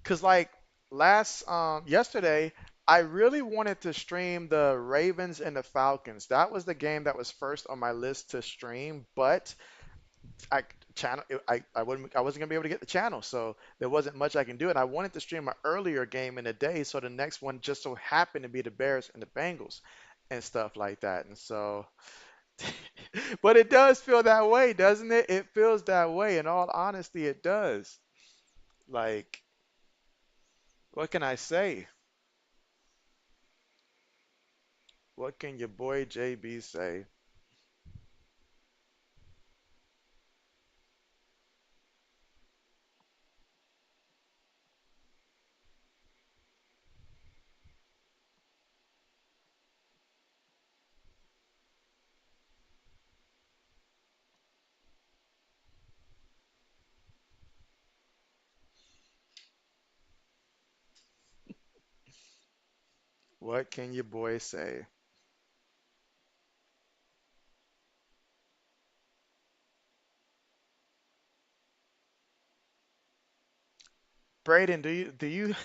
cause like last yesterday, I really wanted to stream the Ravens and the Falcons. That was the game that was first on my list to stream, but I channel I wasn't gonna be able to get the channel, so there wasn't much I can do. And I wanted to stream an earlier game in the day, so the next one just so happened to be the Bears and the Bengals and stuff like that. And so, but it does feel that way, doesn't it? It feels that way. In all honesty, it does. Like, what can I say? What can your boy JB say? What can your boy say? Braden, do you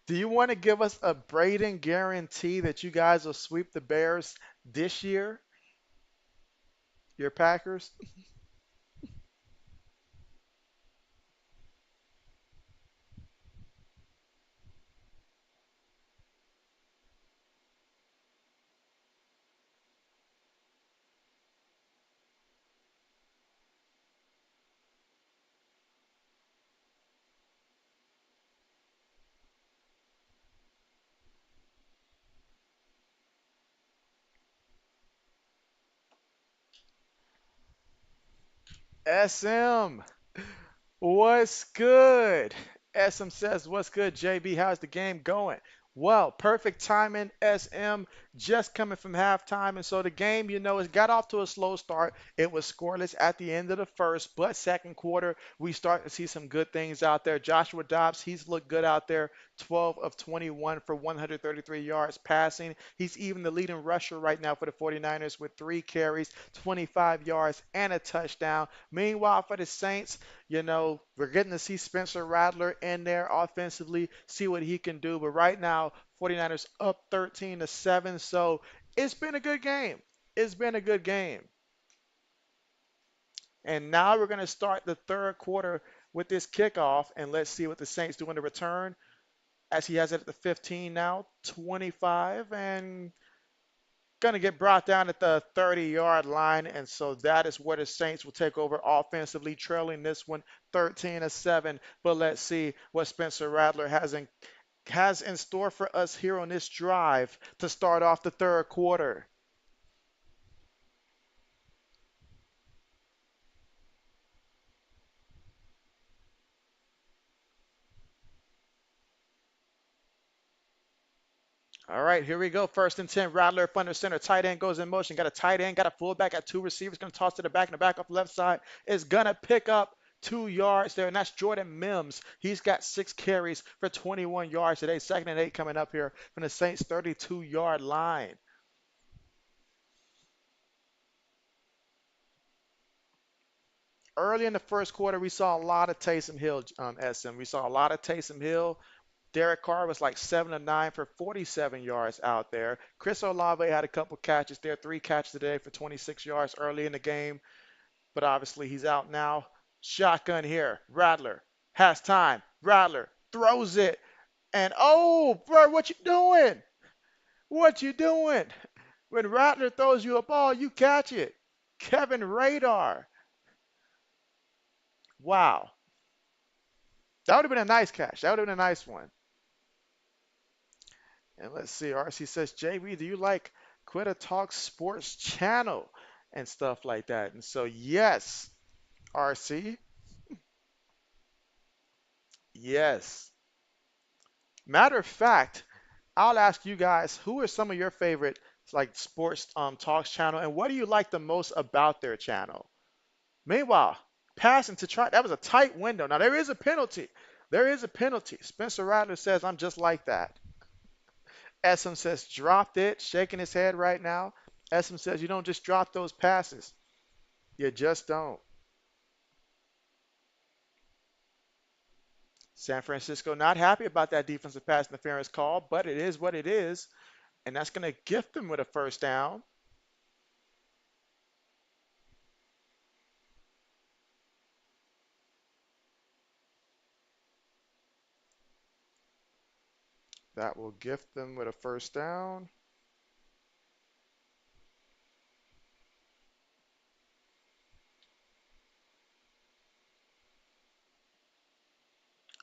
do you want to give us a Braden guarantee that you guys will sweep the Bears this year? Your Packers? SM, what's good? SM says, "What's good, JB? How's the game going?" Well, perfect timing, SM, just coming from halftime. And so the game, it got off to a slow start. It was scoreless at the end of the first, but second quarter, we start to see some good things out there. Joshua Dobbs, he's looked good out there, 12 of 21 for 133 yards passing. He's even the leading rusher right now for the 49ers with 3 carries, 25 yards, and a touchdown. Meanwhile, for the Saints, we're getting to see Spencer Rattler in there offensively, see what he can do. But right now, 49ers up 13-7. So it's been a good game. It's been a good game. And now we're going to start the third quarter with this kickoff, and let's see what the Saints do in the return. As he has it at the 15 now, 25, and going to get brought down at the 30-yard line. And so that is where the Saints will take over offensively, trailing this one 13-7. But let's see what Spencer Rattler has in store for us here on this drive to start off the third quarter. All right, here we go. First and 10. Rattler up under center. Tight end goes in motion. Got a tight end, got a fullback, got two receivers. Going to toss to the back, and the back off the left side is going to pick up 2 yards there, and that's Jordan Mims. He's got 6 carries for 21 yards today. Second and 8 coming up here from the Saints' 32-yard line. Early in the first quarter, we saw a lot of Taysom Hill, SM. We saw a lot of Taysom Hill. Derek Carr was like 7 of 9 for 47 yards out there. Chris Olave had a couple catches there, 3 catches today for 26 yards early in the game, but obviously he's out now. Shotgun here. Rattler has time. Rattler throws it. And oh, bro, what you doing? What you doing? When Rattler throws you a ball, you catch it. Kevin Radar. Wow. That would have been a nice catch. That would have been a nice one. And let's see, RC says, JB, do you like Quitter Talk Sports Channel and stuff like that? And so, yes, RC, yes. Matter of fact, I'll ask you guys, who are some of your favorite like sports talks channel, and what do you like the most about their channel? Meanwhile, passing to try, that was a tight window. Now there is a penalty. There is a penalty. Spencer Rattler says, I'm just like that. Essam says, dropped it, shaking his head right now. Essam says, you don't just drop those passes. You just don't. San Francisco not happy about that defensive pass interference call, but it is what it is, and that's going to gift them with a first down. That will gift them with a first down.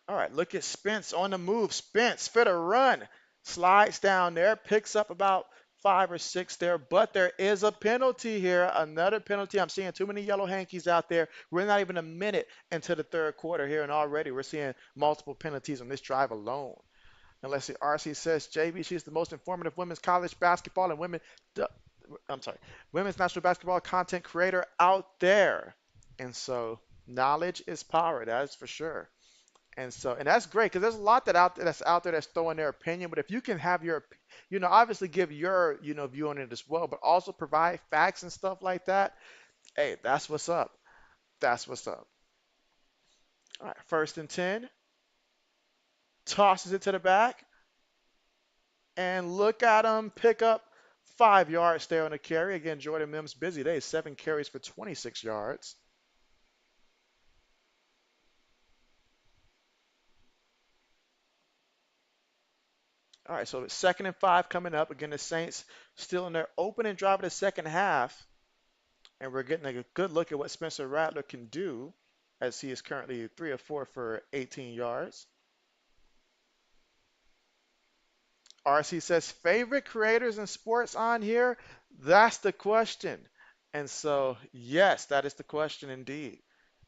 All right, look at Spence on the move. Spence for the run. Slides down there, picks up about 5 or 6 there, but there is a penalty here. Another penalty. I'm seeing too many yellow hankies out there. We're not even a minute into the third quarter here, and already we're seeing multiple penalties on this drive alone. And let's see, RC says, JB, she's the most informative women's college basketball and I'm sorry, women's national basketball content creator out there. And so knowledge is power, that is for sure. And that's great because there's a lot that's out there that's throwing their opinion. But if you can have obviously give your, view on it as well, but also provide facts and stuff like that. Hey, that's what's up. That's what's up. All right, first and 10, tosses it to the back, and look at him pick up 5 yards there on the carry. Again, Jordan Mims busy day, 7 carries for 26 yards. All right, so it's second and 5 coming up. Again, the Saints still in their opening drive of the second half. And we're getting a good look at what Spencer Rattler can do as he is currently 3 of 4 for 18 yards. RC says, favorite creators in sports on here? That's the question. And so, yes, that is the question indeed.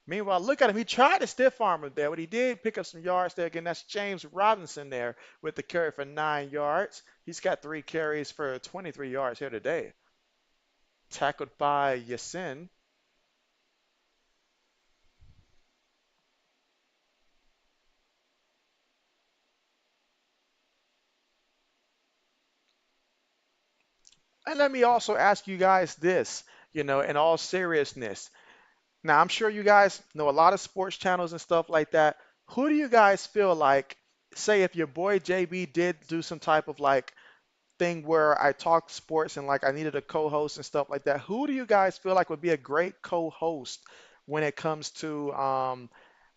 Meanwhile, look at him. He tried to stiff arm him there, but he did pick up some yards there. Again, that's James Robinson there with the carry for 9 yards. He's got 3 carries for 23 yards here today. Tackled by Yasin. And let me also ask you guys this, in all seriousness. Now, I'm sure you guys know a lot of sports channels and stuff like that. Who do you guys feel like, say, if your boy JB did do some type of like thing where I talked sports and like I needed a co-host and stuff like that, who do you guys feel like would be a great co-host when it comes to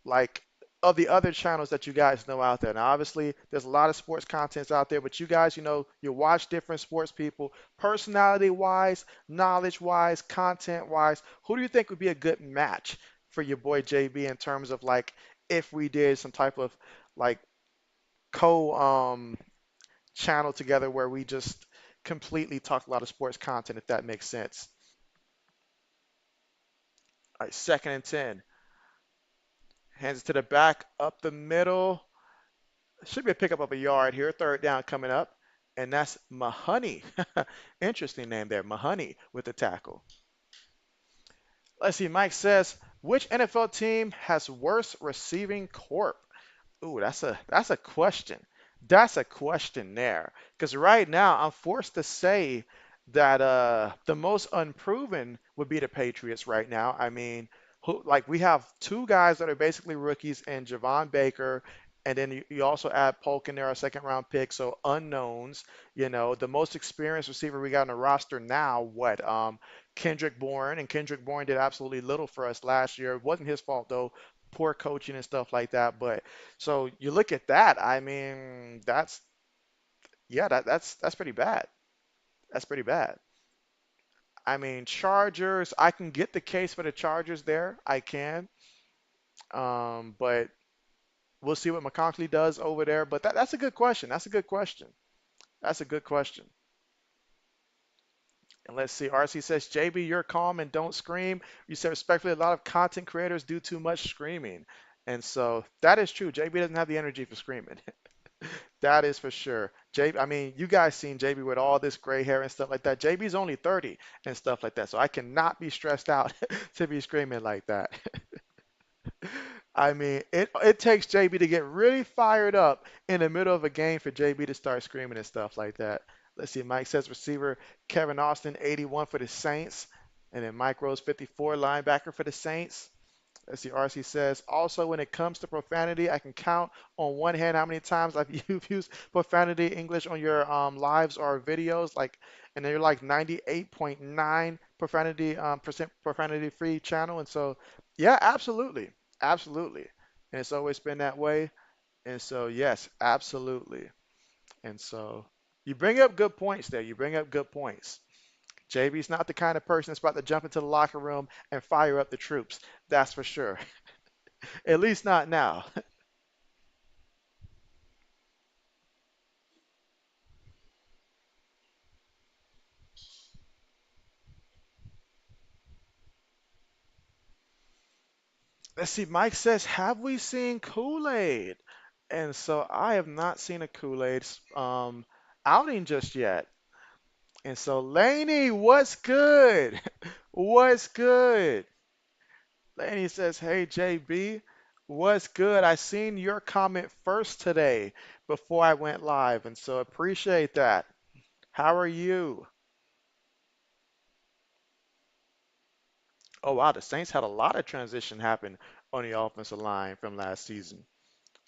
like of the other channels that you guys know out there? Now, obviously, there's a lot of sports contents out there, but you guys, you watch different sports people, personality-wise, knowledge-wise, content-wise. Who do you think would be a good match for your boy JB in terms of like if we did some type of like co channel together where we just completely talk a lot of sports content, if that makes sense. All right, 2nd and 10. Hands it to the back, up the middle. Should be a pickup of a yard here. 3rd down coming up. And that's Mahoney. Interesting name there, Mahoney with the tackle. Let's see, Mike says, which NFL team has worse receiving corp? Ooh, that's a question. That's a question there. Because right now, I'm forced to say that the most unproven would be the Patriots right now. I mean, like we have two guys that are basically rookies in Javon Baker, and then you also add Polk in there, a 2nd round pick, so unknowns. The most experienced receiver we got on the roster now, what? Kendrick Bourne, and Kendrick Bourne did absolutely little for us last year. It wasn't his fault though, poor coaching and stuff like that. But so you look at that, I mean, that's yeah, that's pretty bad. That's pretty bad. I mean, Chargers, I can get the case for the Chargers there. I can. But we'll see what McConkey does over there. But that's a good question. That's a good question. That's a good question. And let's see. RC says, JB, you're calm and don't scream. You said respectfully, a lot of content creators do too much screaming. And so that is true. JB doesn't have the energy for screaming. That is for sure. JB, I mean, you guys seen JB with all this gray hair and stuff like that. JB's only 30 and stuff like that. So I cannot be stressed out to be screaming like that. I mean, it takes JB to get really fired up in the middle of a game for JB to start screaming and stuff like that. Let's see. Mike says receiver Kevin Austin, 81 for the Saints. And then Mike Rose, 54, linebacker for the Saints. Let's see, RC says, also when it comes to profanity, I can count on one hand how many times you've used profanity English on your lives or videos, like, and then you're like 98.9 profanity percent profanity free channel. And so, yeah, absolutely, absolutely. And it's always been that way. And so, yes, absolutely. And so, you bring up good points there. You bring up good points. JB's not the kind of person that's about to jump into the locker room and fire up the troops. That's for sure. At least not now. Let's see. Mike says, "Have we seen Kool-Aid?" And so I have not seen a Kool-Aid outing just yet. And so Laney, what's good? What's good? Laney says, "Hey JB, what's good? I seen your comment first today before I went live, and so appreciate that. How are you?" Oh wow, the Saints had a lot of transition happen on the offensive line from last season.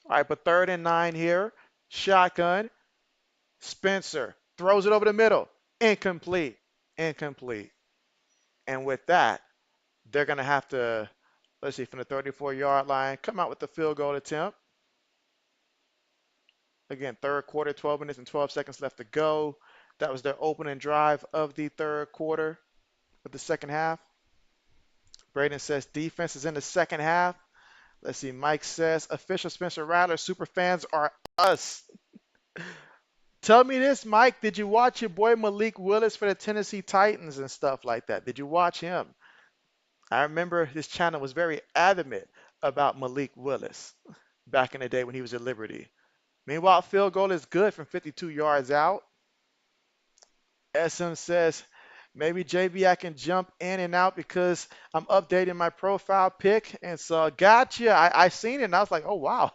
All right, but 3rd and 9 here. Shotgun. Spencer throws it over the middle. Incomplete. Incomplete. And with that, they're going to have to, let's see, from the 34-yard line, come out with the field goal attempt. Again, 3rd quarter, 12 minutes and 12 seconds left to go. That was their opening drive of the 3rd quarter of the 2nd half. Braden says defense is in the 2nd half. Let's see. Mike says official Spencer Rattler super fans are us. Tell me this, Mike. Did you watch your boy Malik Willis for the Tennessee Titans and stuff like that? Did you watch him? I remember this channel was very adamant about Malik Willis back in the day when he was at Liberty. Meanwhile, field goal is good from 52 yards out. SM says, maybe JB, I can jump in and out because I'm updating my profile pic. And so, gotcha. I seen it and I was like, oh, wow.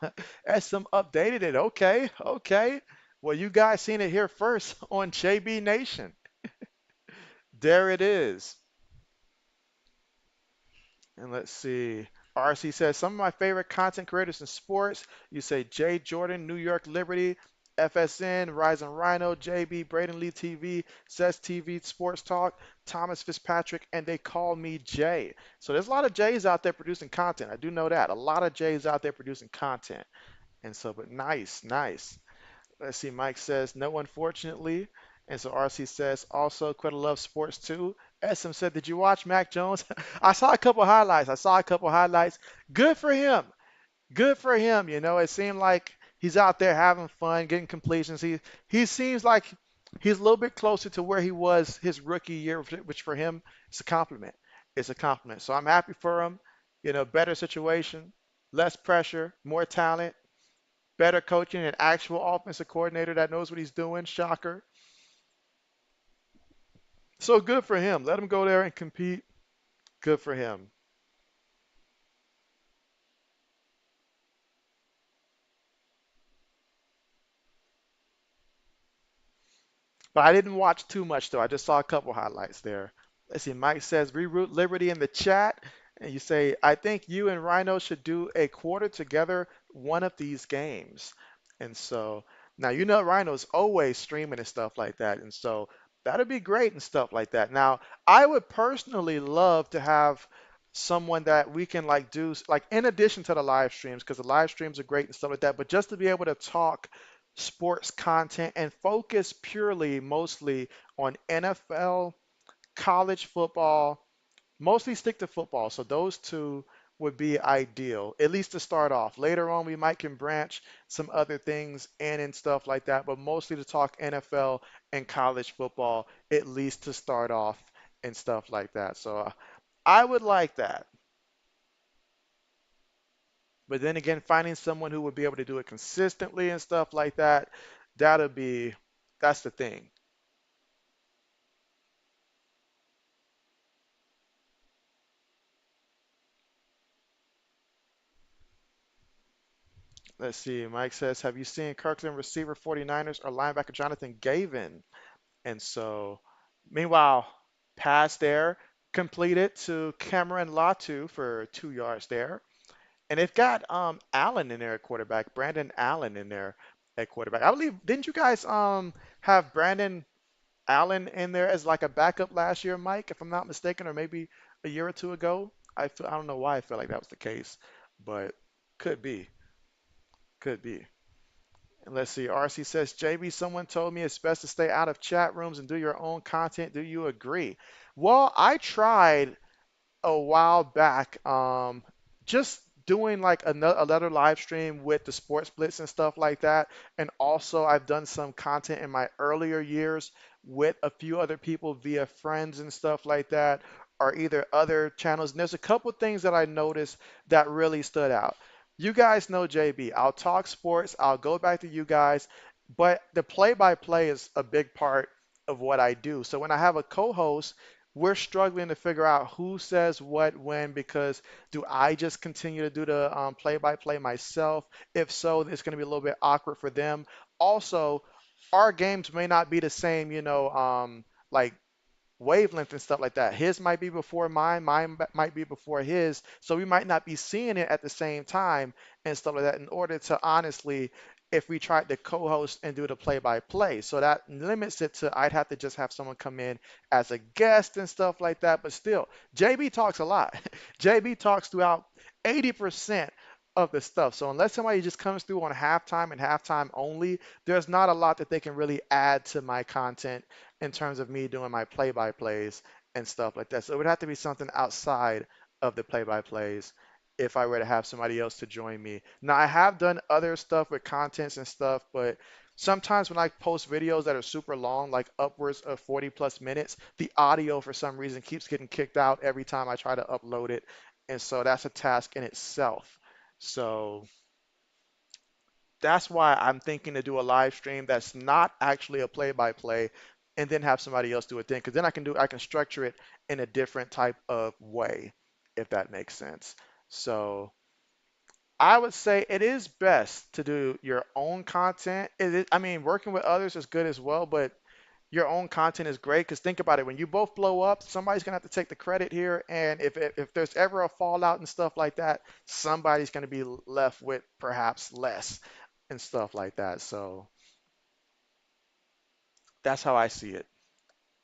SM updated it. Okay. Okay. Well, you guys seen it here first on JB Nation. There it is. And let's see. RC says, some of my favorite content creators in sports. You say Jay Jordan, New York Liberty, FSN, Rising Rhino, JB, Braden Lee TV, Says TV, Sports Talk, Thomas Fitzpatrick, and they call me Jay. So there's a lot of Jays out there producing content. I do know that. A lot of Jays out there producing content. And so, but nice, nice. Let's see. Mike says, no, unfortunately. And so RC says, also, Quetta loves sports too. SM said, did you watch Mac Jones? I saw a couple highlights. I saw a couple highlights. Good for him. Good for him. You know, it seemed like he's out there having fun, getting completions. He seems like he's a little bit closer to where he was his rookie year, which for him is a compliment. It's a compliment. So I'm happy for him. You know, better situation, less pressure, more talent, better coaching, an actual offensive coordinator that knows what he's doing. Shocker. So good for him. Let him go there and compete. Good for him. But I didn't watch too much though. I just saw a couple highlights there. Let's see. Mike says reroute Liberty in the chat, and you say I think you and Rhino should do a quarter together one of these games. And so now you know Rhino's always streaming and stuff like that, and so that'd be great and stuff like that. Now I would personally love to have someone that we can like do like in addition to the live streams because the live streams are great and stuff like that, but just to be able to talk sports content and focus purely mostly on NFL, college football, mostly stick to football. So those two would be ideal, at least to start off. Later on, we might can branch some other things in and stuff like that, but mostly to talk NFL and college football, at least to start off and stuff like that. So I would like that. But then again, finding someone who would be able to do it consistently and stuff like that, that'll be, that's the thing. Let's see. Mike says, have you seen Kirkland receiver 49ers or linebacker Jonathan Gavin? And so, meanwhile, pass there, completed to Cameron Latu for 2 yards there. And they've got Allen in there at quarterback, Brandon Allen in there at quarterback. I believe, didn't you guys have Brandon Allen in there as like a backup last year, Mike, if I'm not mistaken, or maybe a year or two ago? I don't know why I feel like that was the case, but could be, could be. And let's see. RC says, JB, someone told me it's best to stay out of chat rooms and do your own content. Do you agree? Well, I tried a while back, just doing like another live stream with the sports blitz and stuff like that. And also, I've done some content in my earlier years with a few other people via friends and stuff like that, or either other channels. And there's a couple things that I noticed that really stood out. You guys know JB. I'll talk sports, I'll go back to you guys, but the play by play is a big part of what I do. So when I have a co host, we're struggling to figure out who says what when because do I just continue to do the play-by-play myself? If so, it's going to be a little bit awkward for them. Also, our games may not be the same, like wavelength and stuff like that. His might be before mine, might be before his, so we might not be seeing it at the same time and stuff like that in order to honestly, if we tried to co-host and do the play-by-play. So that limits it to I'd have to just have someone come in as a guest and stuff like that. But still, JB talks a lot. JB talks throughout 80% of the stuff. So unless somebody just comes through on halftime and halftime only, there's not a lot that they can really add to my content in terms of me doing my play-by-plays and stuff like that. So it would have to be something outside of the play-by-plays if I were to have somebody else to join me. Now I have done other stuff with contents and stuff, but sometimes when I post videos that are super long, like upwards of 40 plus minutes, the audio for some reason keeps getting kicked out every time I try to upload it. And so that's a task in itself. So that's why I'm thinking to do a live stream that's not actually a play-by-play and then have somebody else do it then because then I can structure it in a different type of way, if that makes sense. So I would say it is best to do your own content. I mean, working with others is good as well, but your own content is great because think about it. When you both blow up, somebody's gonna have to take the credit here, and if there's ever a fallout and stuff like that, somebody's gonna be left with perhaps less and stuff like that. So that's how I see it.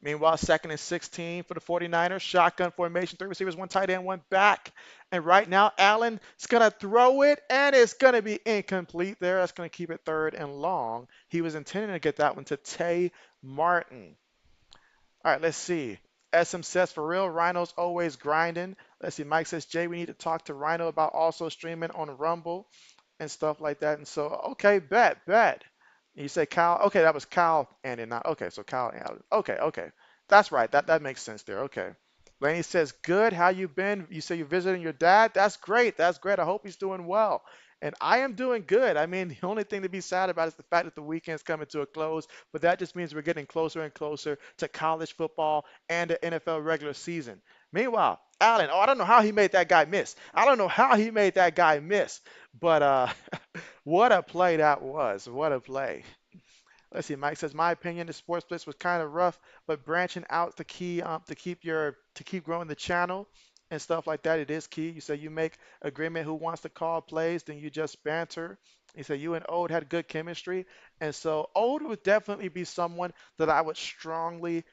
Meanwhile, second and 16 for the 49ers. Shotgun formation, three receivers, one tight end, one back. And right now, Allen is going to throw it, and it's going to be incomplete there. That's going to keep it third and long. He was intending to get that one to Tay Martin. All right, let's see. SM says, for real, Rhino's always grinding. Let's see. Mike says, Jay, we need to talk to Rhino about also streaming on Rumble and stuff like that. And so, okay, bet. You say Kyle. Okay, that was Kyle and not okay. So Kyle and Allen. Okay. That's right. That makes sense there. Okay. Laney says, good. How you been? You say you're visiting your dad. That's great. That's great. I hope he's doing well. And I am doing good. I mean, the only thing to be sad about is the fact that the weekend's coming to a close, but that just means we're getting closer and closer to college football and the NFL regular season. Meanwhile, Allen, oh, I don't know how he made that guy miss. I don't know how he made that guy miss, but what a play that was. What a play. Let's see. Mike says, my opinion, the sports blitz was kind of rough, but branching out the key to keep growing the channel and stuff like that. It is key. You say you make agreement who wants to call plays, then you just banter. You say you and Ode had good chemistry, and so Ode would definitely be someone that I would strongly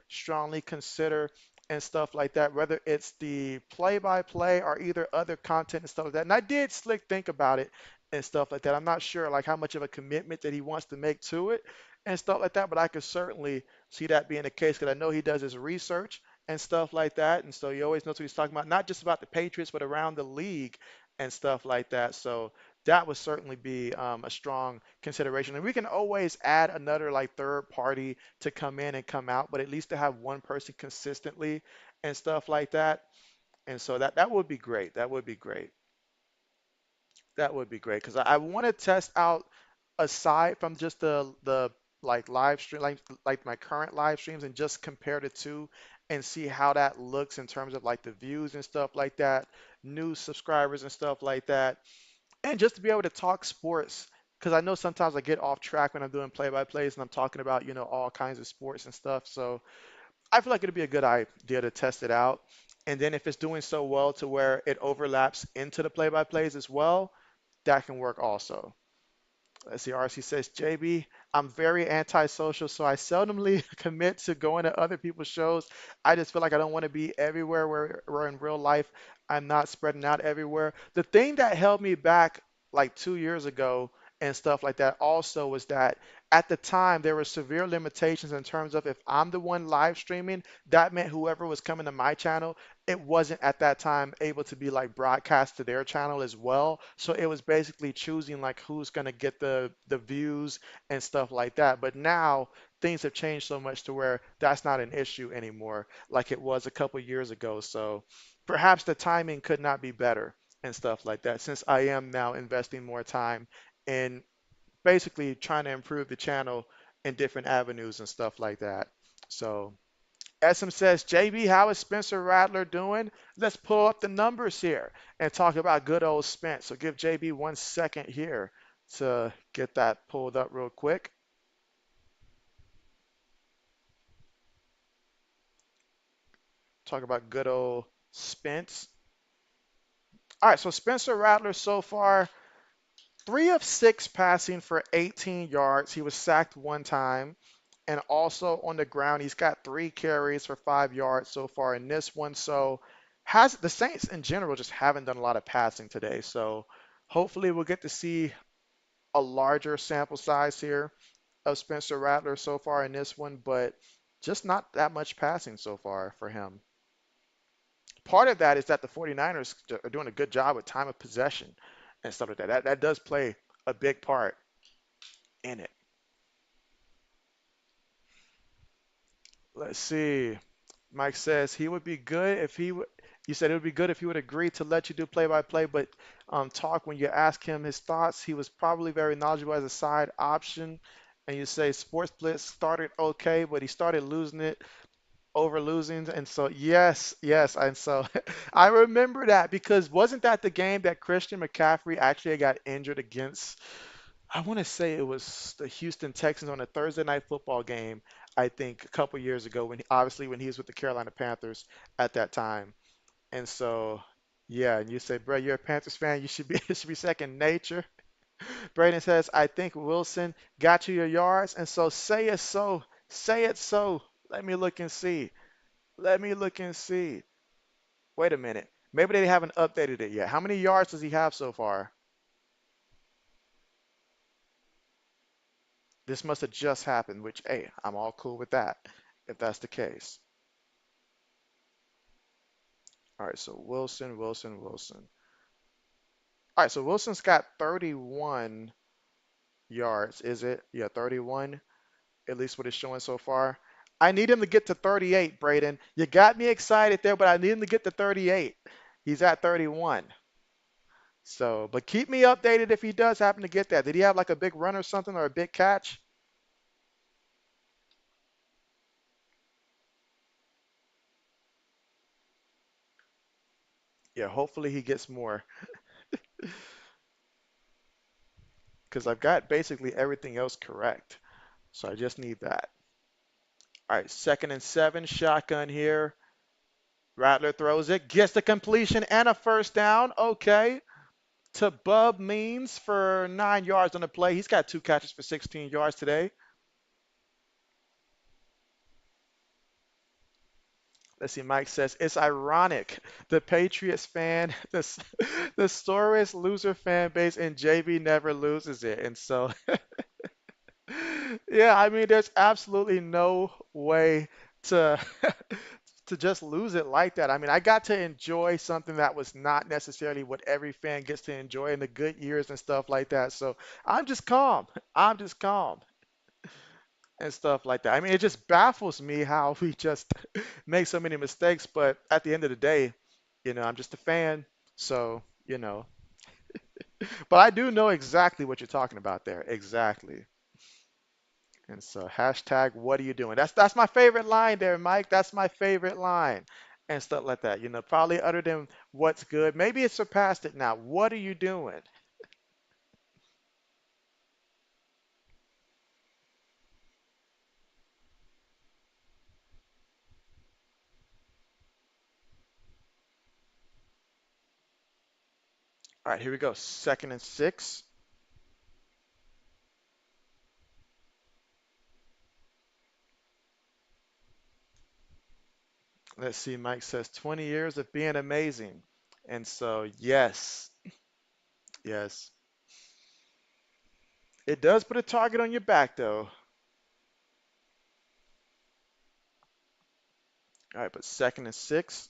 consider and stuff like that. Whether it's the play-by-play or either other content and stuff like that. And I did slick think about it and stuff like that. I'm not sure like how much of a commitment that he wants to make to it and stuff like that. But I could certainly see that being the case because I know he does his research and stuff like that. And so he always knows what he's talking about, not just about the Patriots, but around the league and stuff like that. So that would certainly be a strong consideration. And we can always add another like third party to come in and come out, but at least to have one person consistently and stuff like that. And so that would be great. That would be great. That would be great because I want to test out aside from just the like live stream like my current live streams and just compare the two and see how that looks in terms of like the views and stuff like that, new subscribers and stuff like that, and just to be able to talk sports because I know sometimes I get off track when I'm doing play-by-plays and I'm talking about all kinds of sports and stuff. So I feel like it'd be a good idea to test it out. And then if it's doing so well to where it overlaps into the play-by-plays as well, that can work also. Let's see, RC says, JB, I'm very antisocial, so I seldomly commit to going to other people's shows. I just feel like I don't want to be everywhere where in real life I'm not spreading out everywhere. The thing that held me back like 2 years ago and stuff like that also was that at the time there were severe limitations in terms of if I'm the one live streaming, that meant whoever was coming to my channel it wasn't at that time able to be like broadcast to their channel as well. So it was basically choosing like who's gonna get the views and stuff like that. But now things have changed so much to where that's not an issue anymore like it was a couple years ago. So perhaps the timing could not be better and stuff like that since I am now investing more time in basically trying to improve the channel in different avenues and stuff like that. So SM says, JB, how is Spencer Rattler doing? Let's pull up the numbers here and talk about good old Spence. So give JB 1 second here to get that pulled up real quick. Talk about good old Spence. All right, so Spencer Rattler so far, 3 of 6 passing for 18 yards. He was sacked 1 time. And also on the ground, he's got 3 carries for 5 yards so far in this one. So has the Saints in general just haven't done a lot of passing today. So hopefully we'll get to see a larger sample size here of Spencer Rattler so far in this one, but just not that much passing so far for him. Part of that is that the 49ers are doing a good job with time of possession and stuff like that. That does play a big part in it. Let's see. Mike says he would be good if he would. You said it would be good if he would agree to let you do play-by-play, but talk when you ask him his thoughts. He was probably very knowledgeable as a side option. And you say Sports Blitz started okay, but he started losing it over losing. And so, yes, yes. And so I remember that because wasn't that the game that Christian McCaffrey actually got injured against? I want to say it was the Houston Texans on a Thursday night football game, I think a couple years ago when obviously when he was with the Carolina Panthers at that time. And so, yeah, and you say, bro, you're a Panthers fan, you should be it should be second nature. Braden says, I think Wilson got you your yards, and so say it so. Say it so. Let me look and see. Let me look and see. Wait a minute. Maybe they haven't updated it yet. How many yards does he have so far? This must have just happened, which, hey, I'm all cool with that if that's the case. All right, so Wilson, Wilson, Wilson. All right, so Wilson's got 31 yards, is it? Yeah, 31, at least what it's showing so far. I need him to get to 38, Braden. You got me excited there, but I need him to get to 38. He's at 31. So, but keep me updated if he does happen to get that. Did he have like a big run or something or a big catch? Yeah, hopefully he gets more because I've got basically everything else correct. So I just need that. All right, 2nd and 7, shotgun here. Rattler throws it, gets the completion and a first down. Okay. To Bub Means for 9 yards on the play. He's got 2 catches for 16 yards today. Let's see, Mike says, it's ironic. The Patriots fan, the sorest loser fan base, and JB never loses it. And so, yeah, I mean, there's absolutely no way to to just lose it like that. I mean, I got to enjoy something that was not necessarily what every fan gets to enjoy in the good years and stuff like that. So I'm just calm. I'm just calm and stuff like that. I mean, it just baffles me how we just make so many mistakes. But at the end of the day, I'm just a fan. So, but I do know exactly what you're talking about there. Exactly. And so hashtag what are you doing? That's my favorite line there, Mike. That's my favorite line. And stuff like that. Probably other than what's good. Maybe it surpassed it now. What are you doing? All right, here we go. 2nd and 6. Let's see. Mike says 20 years of being amazing. And so, yes, yes. It does put a target on your back, though. All right, but 2nd and 6.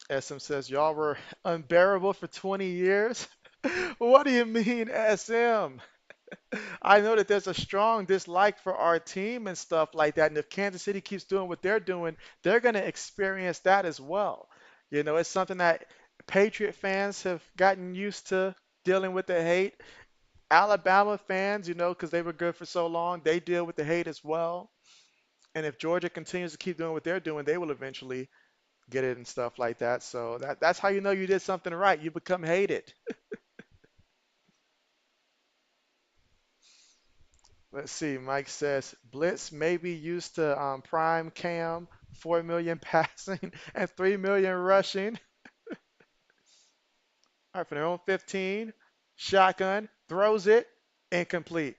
SM says, y'all were unbearable for 20 years. What do you mean, SM? I know that there's a strong dislike for our team and stuff like that. And if Kansas City keeps doing what they're doing, they're going to experience that as well. It's something that Patriot fans have gotten used to dealing with the hate. Alabama fans, because they were good for so long, they deal with the hate as well. And if Georgia continues to keep doing what they're doing, they will eventually get it and stuff like that. So that's how you know you did something right. You become hated. Let's see. Mike says Blitz may be used to prime cam, 4 million passing and 3 million rushing. All right, for their own 15, shotgun throws it, incomplete,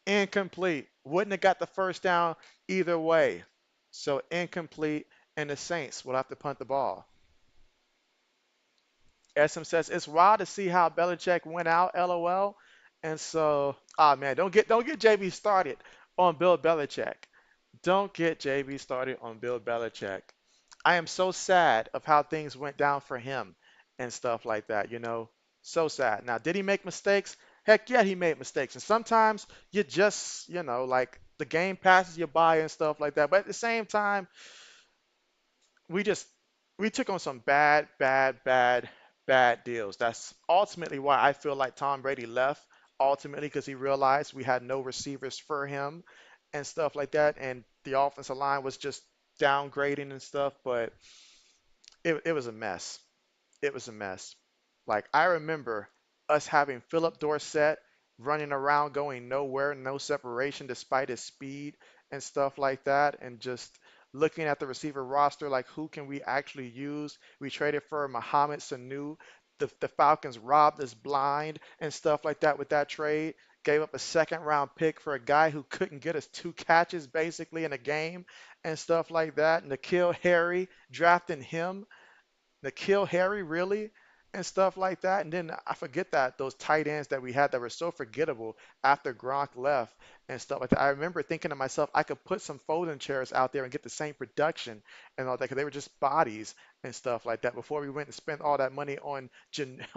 incomplete. Wouldn't have got the first down either way. So incomplete, and the Saints will have to punt the ball. SM says it's wild to see how Belichick went out, LOL. And so, man, don't get JB started on Bill Belichick. Don't get JB started on Bill Belichick. I am so sad of how things went down for him and stuff like that, you know. So sad. Now, did he make mistakes? Heck yeah, he made mistakes. And sometimes you just, you know, like the game passes you by and stuff like that. But at the same time, we just we took on some bad deals. That's ultimately why I feel like Tom Brady left. Ultimately, because he realized we had no receivers for him and stuff like that, and the offensive line was just downgrading and stuff. But it was a mess. It was a mess. Like I remember us having Philip Dorsett running around going nowhere, no separation despite his speed and stuff like that, and just looking at the receiver roster like who can we actually use? We traded for Mohamed Sanu. The Falcons robbed us blind and stuff like that with that trade. Gave up a second round pick for a guy who couldn't get us two catches basically in a game and stuff like that. N'Keal Harry drafting him Nikhil Harry, really, and stuff like that. And then I forget that those tight ends that we had that were so forgettable after Gronk left and stuff like that. I remember thinking to myself, I could put some folding chairs out there and get the same production and all that because they were just bodies and stuff like that. Before we went and spent all that money on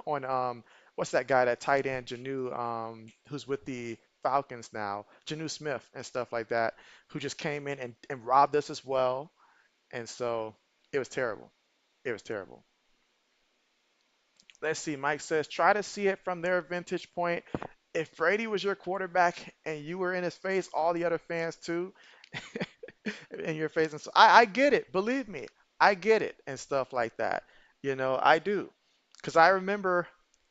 on what's that guy, that tight end Janu, who's with the Falcons now, Janu Smith and stuff like that, who just came in and robbed us as well. And so it was terrible. It was terrible. Let's see. Mike says, try to see it from their vantage point. If Brady was your quarterback and you were in his face, all the other fans too, in your face. And so I get it. Believe me, I get it and stuff like that. You know, I do. Because I remember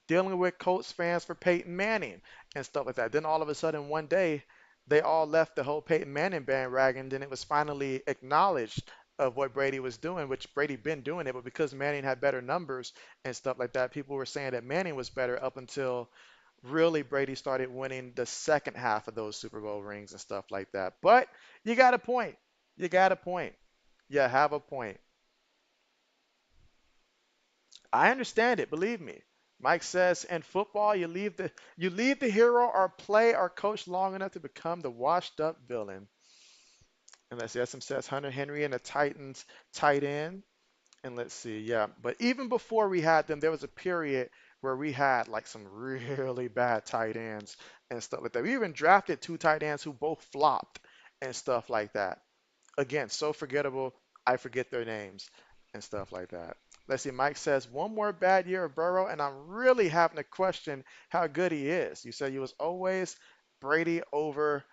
dealing with Colts fans for Peyton Manning and stuff like that. Then all of a sudden, one day, they all left the whole Peyton Manning bandwagon. Then it was finally acknowledged of what Brady was doing, which Brady been doing it, but because Manning had better numbers and stuff like that, people were saying that Manning was better up until really Brady started winning the second half of those Super Bowl rings and stuff like that. But you got a point. You got a point. You have a point. I understand it, believe me. Mike says, in football, you leave the hero or play or coach long enough to become the washed up villain. And let's see, SM says Hunter Henry and the Titans tight end. And let's see, yeah. But even before we had them, there was a period where we had like some really bad tight ends and stuff like that. We even drafted two tight ends who both flopped and stuff like that. Again, so forgettable. I forget their names and stuff like that. Let's see. Mike says one more bad year of Burrow, and I'm really having to question how good he is. You said he was always Brady over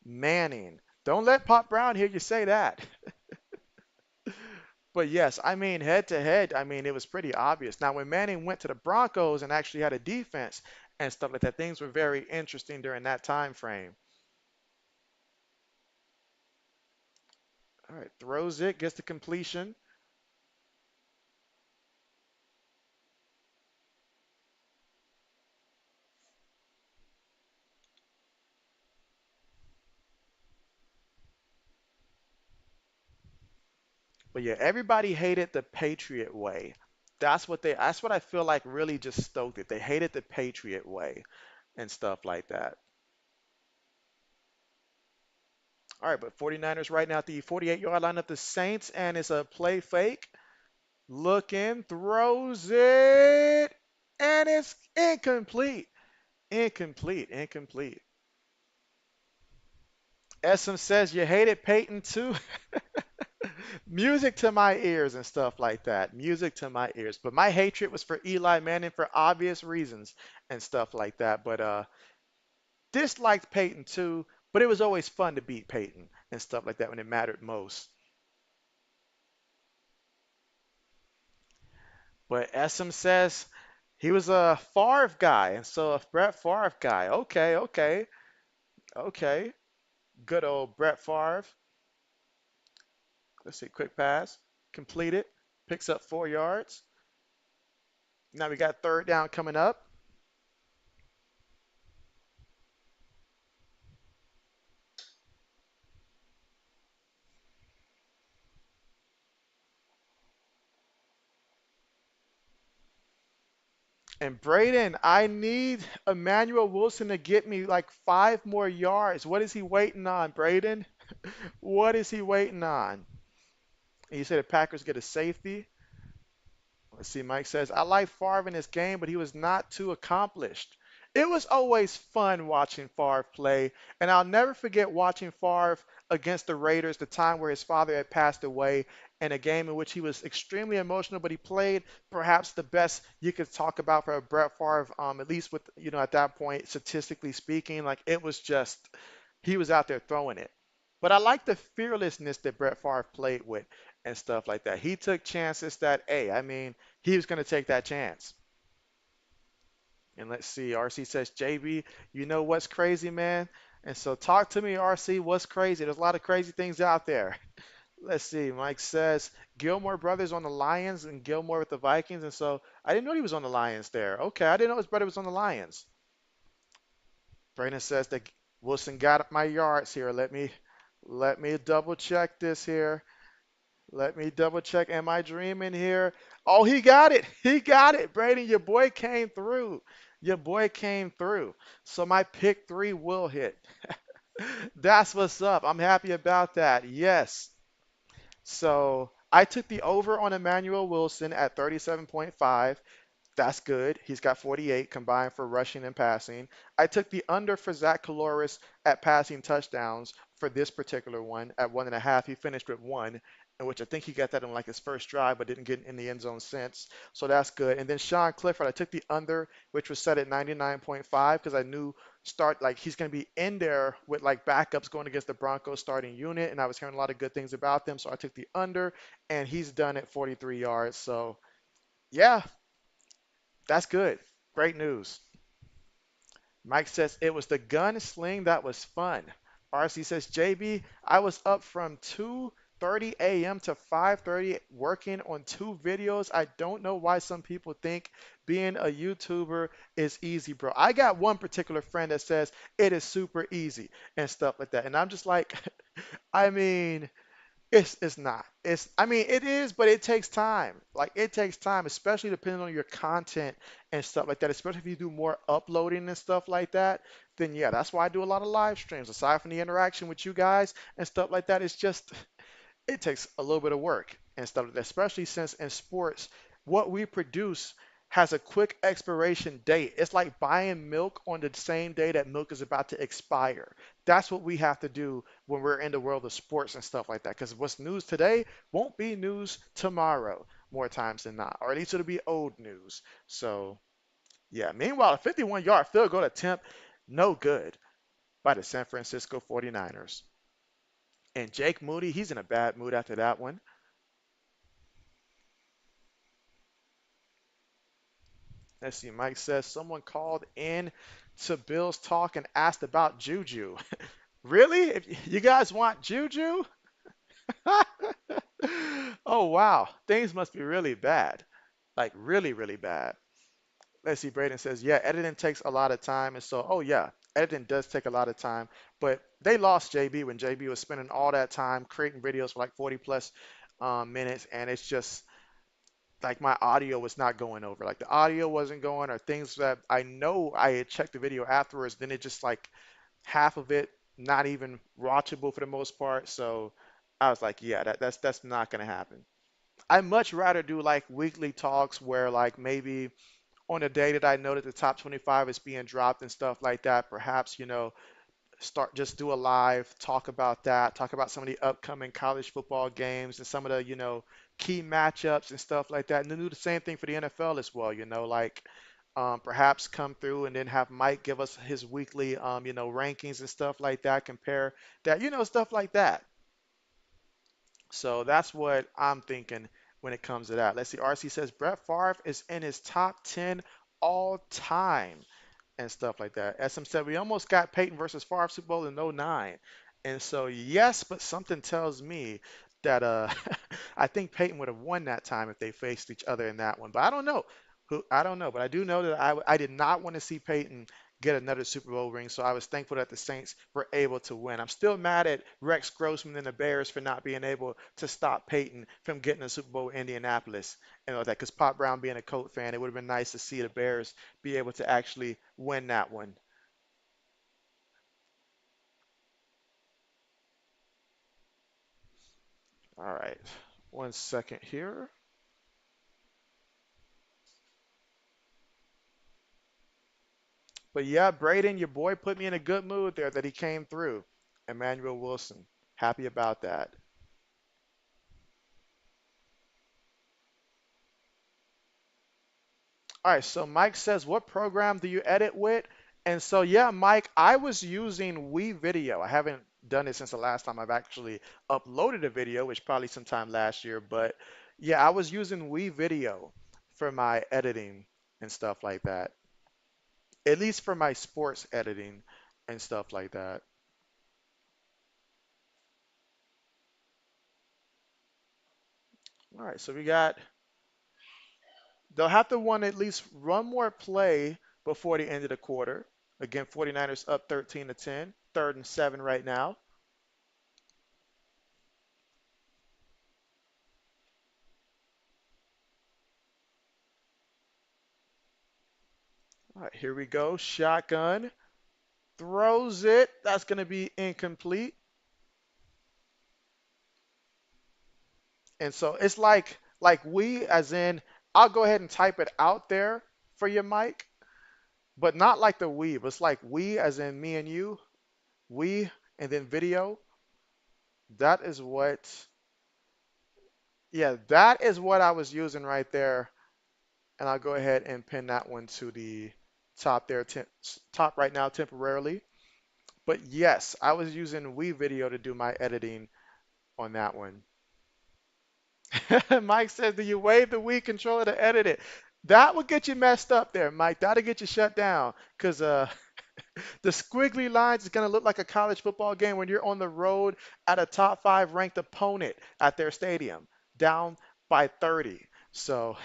Manning. Don't let Pop Brown hear you say that. But yes, I mean head to head, I mean it was pretty obvious. Now when Manning went to the Broncos and actually had a defense and stuff like that, things were very interesting during that time frame. All right, throws it, gets the completion. But yeah, everybody hated the Patriot way. That's what I feel like really just stoked it. They hated the Patriot way and stuff like that. All right, but 49ers right now at the 48-yard line of the Saints, and it's a play fake. Looking, throws it, and it's incomplete. Incomplete. Essam says you hated Peyton too. Music to my ears and stuff like that. Music to my ears. But my hatred was for Eli Manning for obvious reasons and stuff like that. But disliked Peyton too. But it was always fun to beat Peyton and stuff like that when it mattered most. But Essam says he was a Favre guy, and so a Brett Favre guy. Okay. Good old Brett Favre. Let's see, quick pass, completed, picks up 4 yards. Now we got third down coming up. And Braden, I need Emmanuel Wilson to get me like 5 more yards. What is he waiting on, Braden? What is he waiting on? And you say the Packers get a safety. Let's see, Mike says, I like Favre in this game, but he was not too accomplished. It was always fun watching Favre play, and I'll never forget watching Favre against the Raiders, the time where his father had passed away, in a game in which he was extremely emotional, but he played perhaps the best you could talk about for a Brett Favre, at least with, at that point, statistically speaking. Like, it was just, he was out there throwing it. But I like the fearlessness that Brett Favre played with and stuff like that. He took chances that, hey, I mean, he was going to take that chance. And let's see, RC says, JB, you know what's crazy, man? And so talk to me, RC, what's crazy? There's a lot of crazy things out there. Let's see, Mike says, Gilmore brothers on the Lions and Gilmore with the Vikings. And so I didn't know he was on the Lions there. Okay, I didn't know his brother was on the Lions. Brandon says that Wilson got my yards here. Let me double check this here. Let me double check. Am I dreaming here? Oh, he got it. He got it. Braden, your boy came through. Your boy came through. So my pick three will hit. That's what's up. I'm happy about that. Yes. So I took the over on Emmanuel Wilson at 37.5. That's good. He's got 48 combined for rushing and passing. I took the under for Zach Caloris at passing touchdowns for this particular one at 1.5. He finished with one, in which I think he got that in like his first drive, but didn't get in the end zone since. So that's good. And then Sean Clifford, I took the under, which was set at 99.5 because I knew start like he's going to be in there with like backups going against the Broncos starting unit, and I was hearing a lot of good things about them. So I took the under, and he's done at 43 yards. So yeah, that's good. Great news. Mike says it was the gun sling that was fun. RC says, JB, I was up from 2:30 a.m. to 5:30 working on two videos. I don't know why some people think being a YouTuber is easy, bro. I got one particular friend that says it is super easy and stuff like that. And I'm just like, I mean, it's not. It's I mean it is, but it takes time. Like it takes time, especially depending on your content and stuff like that. Especially if you do more uploading and stuff like that, then yeah, that's why I do a lot of live streams. Aside from the interaction with you guys and stuff like that, it's just it takes a little bit of work and stuff like that, especially since in sports, what we produce has a quick expiration date. It's like buying milk on the same day that milk is about to expire. That's what we have to do when we're in the world of sports and stuff like that. Because what's news today won't be news tomorrow more times than not, or at least it'll be old news. So, yeah. Meanwhile, a 51-yard field goal attempt, no good by the San Francisco 49ers. And Jake Moody, he's in a bad mood after that one. Let's see. Mike says someone called in to Bill's talk and asked about Juju. Really? If you guys want Juju? Oh wow, things must be really bad, like really, really bad. Let's see. Braden says, yeah, editing takes a lot of time, and so, oh yeah, editing does take a lot of time. But they lost JB when JB was spending all that time creating videos for like 40 plus minutes, and it's just like my audio was not going over. Like the audio wasn't going, or things that I know I had checked the video afterwards, then it just like half of it not even watchable for the most part. So I was like, yeah, that's not gonna happen. I much rather do like weekly talks where like maybe on a day that I know that the top 25 is being dropped and stuff like that, perhaps, start just do a live, talk about that, talk about some of the upcoming college football games and some of the, key matchups and stuff like that. And then do the same thing for the NFL as well, like perhaps come through and then have Mike give us his weekly, rankings and stuff like that, compare that, stuff like that. So that's what I'm thinking when it comes to that. Let's see. RC says Brett Favre is in his top 10 all time and stuff like that. As some said, we almost got Peyton versus Favre Super Bowl in '09. And so, yes, but something tells me that I think Peyton would have won that time if they faced each other in that one. But I don't know. I don't know. But I do know that I did not want to see Peyton get another Super Bowl ring. So I was thankful that the Saints were able to win. I'm still mad at Rex Grossman and the Bears for not being able to stop Peyton from getting a Super Bowl in Indianapolis and all that. Because Pop Brown being a Colt fan, it would have been nice to see the Bears be able to actually win that one. All right. 1 second here. But yeah, Braden, your boy put me in a good mood there that he came through. Emmanuel Wilson. Happy about that. All right, so Mike says, what program do you edit with? And so, yeah, Mike, I was using Video. I haven't done it since the last time I've actually uploaded a video, which probably sometime last year. But yeah, I was using Video for my editing and stuff like that. At least for my sports editing and stuff like that. All right, so we got, they'll have to win at least one more play before the end of the quarter. Again, 49ers up 13 to 10, 3rd and 7 right now. All right, here we go. Shotgun. Throws it. That's going to be incomplete. And so it's like we as in I'll go ahead and type it out there for your mic, but not like the we, but it's like we as in me and you, we and then video. That is what yeah, that is what I was using right there. And I'll go ahead and pin that one to the top there, top right now temporarily. But yes, I was using Video to do my editing on that one. Mike says, do you wave the Wii controller to edit it? That would get you messed up there, Mike. That'll get you shut down because the squiggly lines is going to look like a college football game when you're on the road at a top five ranked opponent at their stadium, down by 30. So,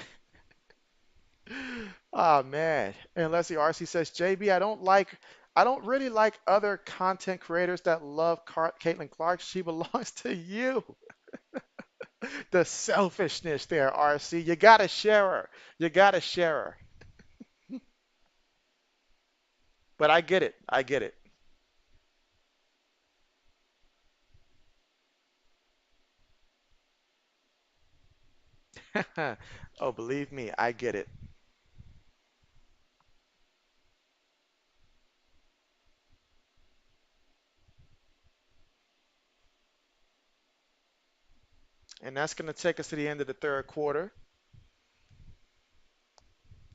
oh man. And Leslie RC says, JB, I don't really like other content creators that love Caitlin Clark. She belongs to you. The selfishness there, RC. You gotta share her. You gotta share her. But I get it. I get it. Oh, believe me, I get it. And that's gonna take us to the end of the third quarter.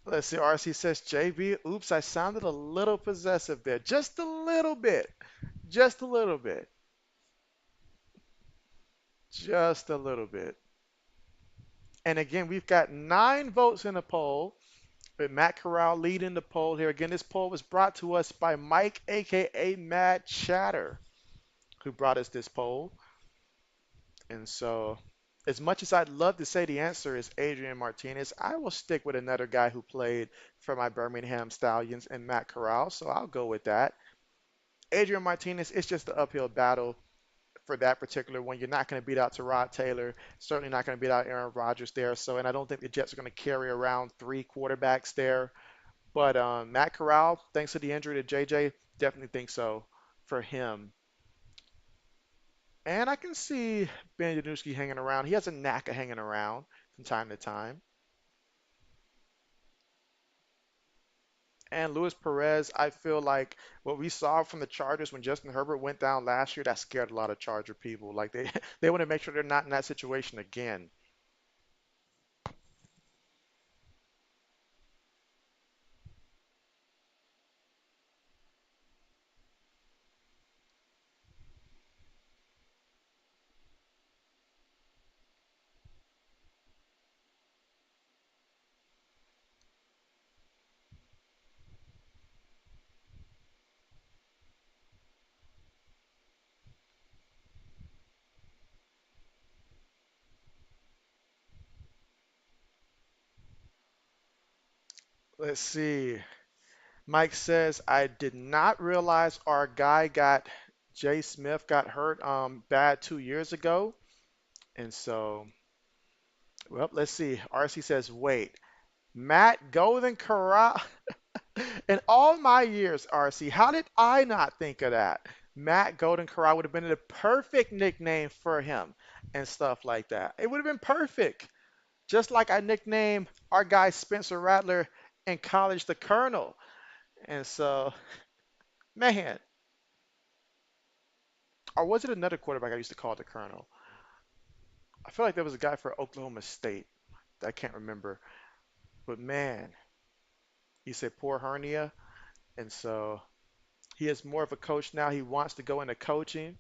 Let's see. RC says, JB, oops, I sounded a little possessive there. Just a little bit. Just a little bit. Just a little bit. And again, we've got 9 votes in the poll, with Matt Corral leading the poll here. Again, this poll was brought to us by Mike, aka Mad Chatter, who brought us this poll. And so, as much as I'd love to say the answer is Adrian Martinez, I will stick with another guy who played for my Birmingham Stallions and Matt Corral. So I'll go with that. Adrian Martinez, it's just an uphill battle for that particular one. You're not going to beat out Tyrod Taylor, certainly not going to beat out Aaron Rodgers there. So, and I don't think the Jets are going to carry around 3 quarterbacks there. But Matt Corral, thanks to the injury to JJ, definitely think so for him. And I can see Ben Januski hanging around. He has a knack of hanging around from time to time. And Luis Perez, I feel like what we saw from the Chargers when Justin Herbert went down last year, that scared a lot of Charger people. Like they they want to make sure they're not in that situation again. Let's see. Mike says, I did not realize our guy got Jay Smith got hurt bad 2 years ago. And so, well, let's see. RC says, wait, Matt Golden Corral. In all my years, RC, how did I not think of that? Matt Golden Corral would have been the perfect nickname for him and stuff like that. It would have been perfect. Just like I nicknamed our guy Spencer Rattler in college the Colonel. And so, man, or was it another quarterback I used to call the Colonel? I feel like there was a guy for Oklahoma State. I can't remember. But man, he said poor hernia. And so he is more of a coach now. He wants to go into coaching.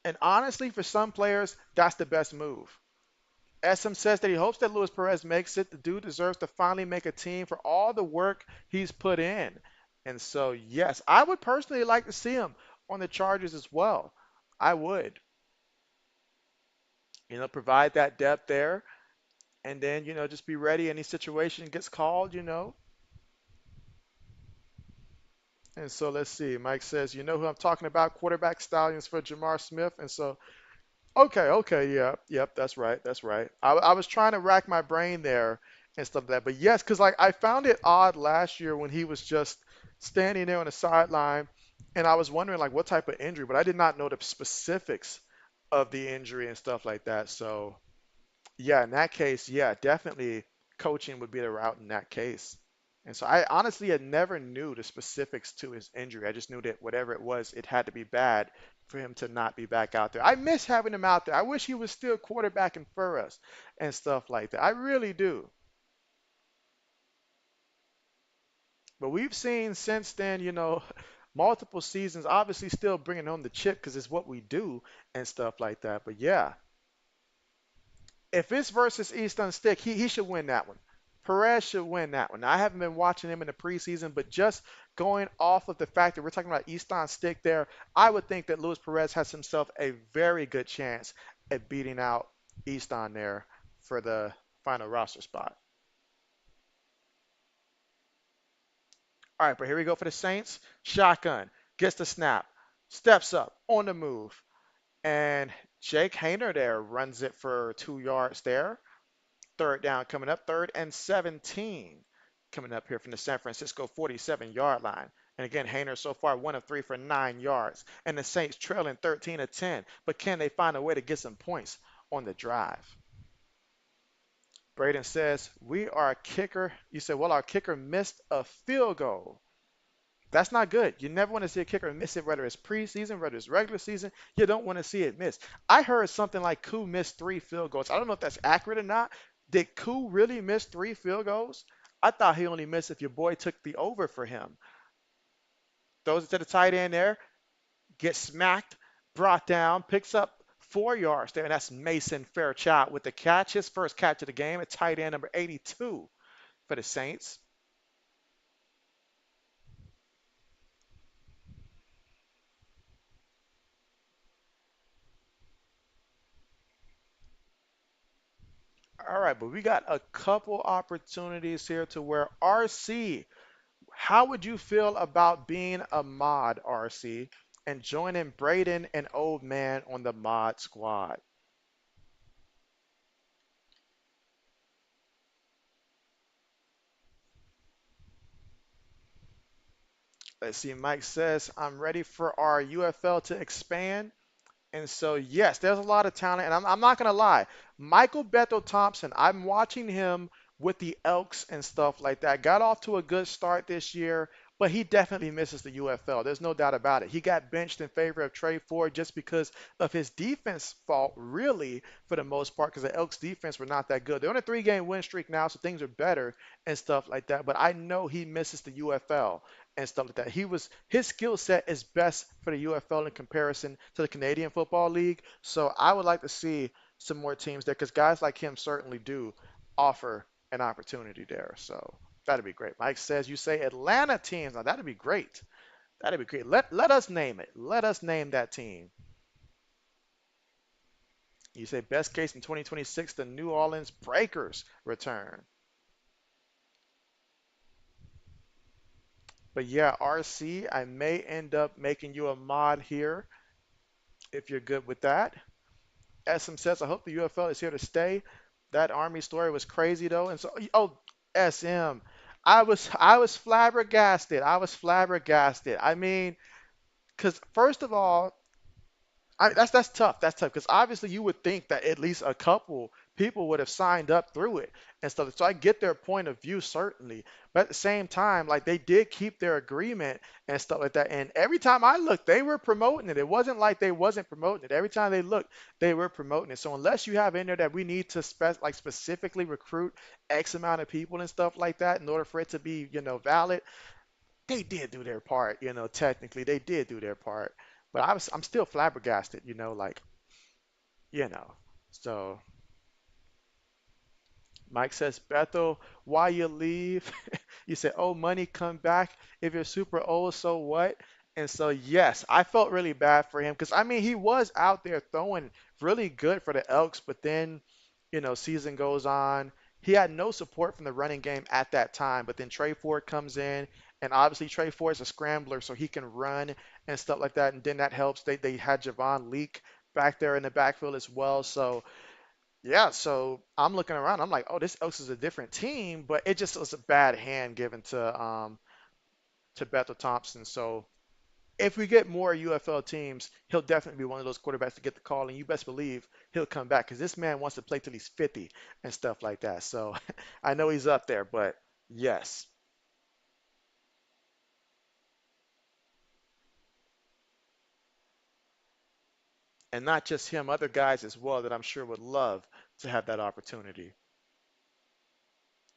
And honestly, for some players, that's the best move. SM says that he hopes that Luis Perez makes it. The dude deserves to finally make a team for all the work he's put in. And so, yes, I would personally like to see him on the Chargers as well. I would. Provide that depth there. And then, just be ready. Any situation gets called, And so let's see. Mike says, you know who I'm talking about? Quarterback stallions for Jamar Smith. And so, okay, okay, yeah, yep, that's right, that's right. I was trying to rack my brain there and stuff like that. But yes, because like I found it odd last year when he was just standing there on the sideline, and I was wondering like what type of injury, but I did not know the specifics of the injury and stuff like that. So yeah, in that case, yeah, definitely coaching would be the route in that case. And so I honestly had never knew the specifics to his injury. I just knew that whatever it was, it had to be bad for him to not be back out there. I miss having him out there. I wish he was still quarterbacking for us and stuff like that. I really do. But we've seen since then, multiple seasons, obviously still bringing home the chip because it's what we do and stuff like that. But yeah, if it's versus Easton Stick, he should win that one. Perez should win that one. Now, I haven't been watching him in the preseason, but just going off of the fact that we're talking about Easton Stick there, I would think that Luis Perez has himself a very good chance at beating out Easton there for the final roster spot. All right, but here we go for the Saints. Shotgun gets the snap, steps up on the move, and Jake Hayner there runs it for 2 yards there. Third down coming up, third and 17 coming up here from the San Francisco 47-yard line. And again, Hayner so far 1 of 3 for 9 yards. And the Saints trailing 13 to 10. But can they find a way to get some points on the drive? Braden says, we are a kicker. You said, well, our kicker missed a field goal. That's not good. You never want to see a kicker miss it, whether it's preseason, whether it's regular season. You don't want to see it miss. I heard something like Koo missed 3 field goals. I don't know if that's accurate or not. Did Koo really miss 3 field goals? I thought he only missed if your boy took the over for him. Throws it to the tight end there, gets smacked, brought down, picks up 4 yards there, and that's Mason Fairchild with the catch, his first catch of the game at tight end number 82 for the Saints. All right, but we got a couple opportunities here to where RC, how would you feel about being a mod, RC, and joining Braden and Old Man on the mod squad? Let's see, Mike says, I'm ready for our UFL to expand. And so, yes, there's a lot of talent. And I'm not going to lie. Michael Bethel Thompson, I'm watching him with the Elks and stuff like that. Got off to a good start this year, but he definitely misses the UFL. There's no doubt about it. He got benched in favor of Trey Ford just because of his defense fault, really, for the most part, because the Elks defense were not that good. They're on a 3-game win streak now, so things are better and stuff like that. But I know he misses the UFL and stuff like that. His skill set is best for the UFL in comparison to the Canadian Football League. So I would like to see some more teams there because guys like him certainly do offer an opportunity there. So that'd be great. Mike says you say Atlanta teams. Now that'd be great. That'd be great. Let us name it. Let us name that team. You say best case in 2026, the New Orleans Breakers return. But yeah, RC, I may end up making you a mod here if you're good with that. SM says, I hope the UFL is here to stay. That Army story was crazy though. And so, oh, SM, I was flabbergasted. I was flabbergasted. I mean, because first of all, that's tough. That's tough because obviously you would think that at least a couple people would have signed up through it and stuff. So I get their point of view certainly, but at the same time, like they did keep their agreement and stuff like that. And every time I looked, they were promoting it. It wasn't like they wasn't promoting it. Every time they looked, they were promoting it. So unless you have in there that we need to like specifically recruit X amount of people and stuff like that in order for it to be valid, they did do their part, technically they did do their part. But I'm still flabbergasted, like, you know. So Mike says, Bethel, why you leave? You said, oh, money come back. If you're super old, so what? And so, yes, I felt really bad for him because I mean, he was out there throwing really good for the Elks, but then, season goes on. He had no support from the running game at that time, but then Trey Ford comes in, and obviously Trey Ford is a scrambler, so he can run and stuff like that, and then that helps. They had Javon Leak back there in the backfield as well, so yeah, so I'm looking around. I'm like, oh, this Elks is a different team, but it just was a bad hand given to Bethel Thompson. So if we get more UFL teams, he'll definitely be one of those quarterbacks to get the call, and you best believe he'll come back because this man wants to play till he's 50 and stuff like that. So I know he's up there, but yes, and not just him, other guys as well that I'm sure would love to have that opportunity.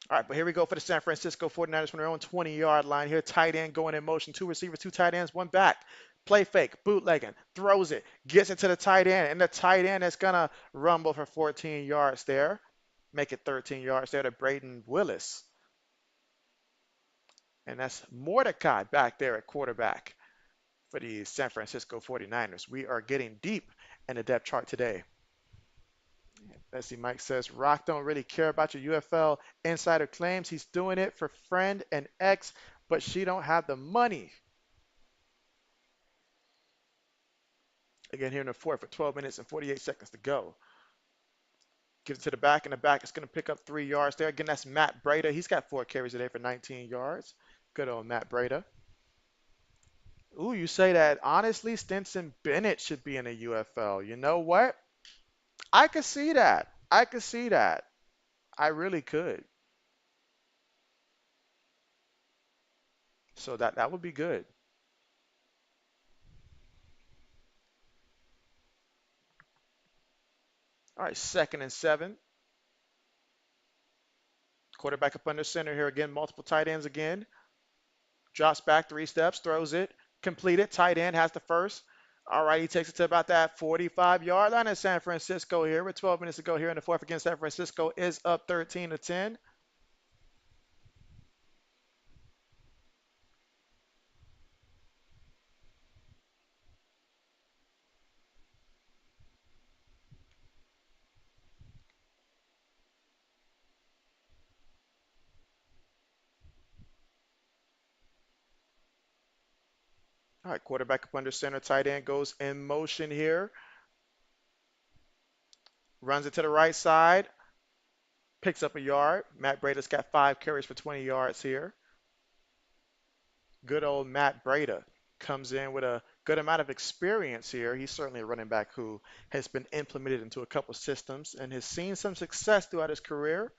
All right, but here we go for the San Francisco 49ers from their own 20-yard line here. Tight end going in motion. Two receivers, two tight ends, one back. Play fake, bootlegging, throws it, gets it to the tight end, and the tight end is going to rumble for 14 yards there. Make it 13 yards there to Braden Willis. And that's Mordecai back there at quarterback for the San Francisco 49ers. We are getting deep in the depth chart today. Let's see, Mike says, Rock don't really care about your UFL insider claims. He's doing it for friend and ex, but she don't have the money. Again, here in the fourth for 12 minutes and 48 seconds to go. Gives it to the back, and the back is going to pick up 3 yards there. Again, that's Matt Breda. He's got 4 carries today for 19 yards. Good old Matt Breda. Ooh, you say that. Honestly, Stinson Bennett should be in a UFL. You know what? I could see that. I could see that. I really could. So that would be good. All right, 2nd and 7. Quarterback up under center here again. Multiple tight ends again. Drops back 3 steps, throws it, completed. Tight end has the first. All right, he takes it to about that 45-yard line in San Francisco here with 12 minutes to go here in the fourth against San Francisco is up 13-10. All right, quarterback up under center. Tight end goes in motion here. Runs it to the right side. Picks up a yard. Matt Breda's got 5 carries for 20 yards here. Good old Matt Breda comes in with a good amount of experience here. He's certainly a running back who has been implemented into a couple systems and has seen some success throughout his career.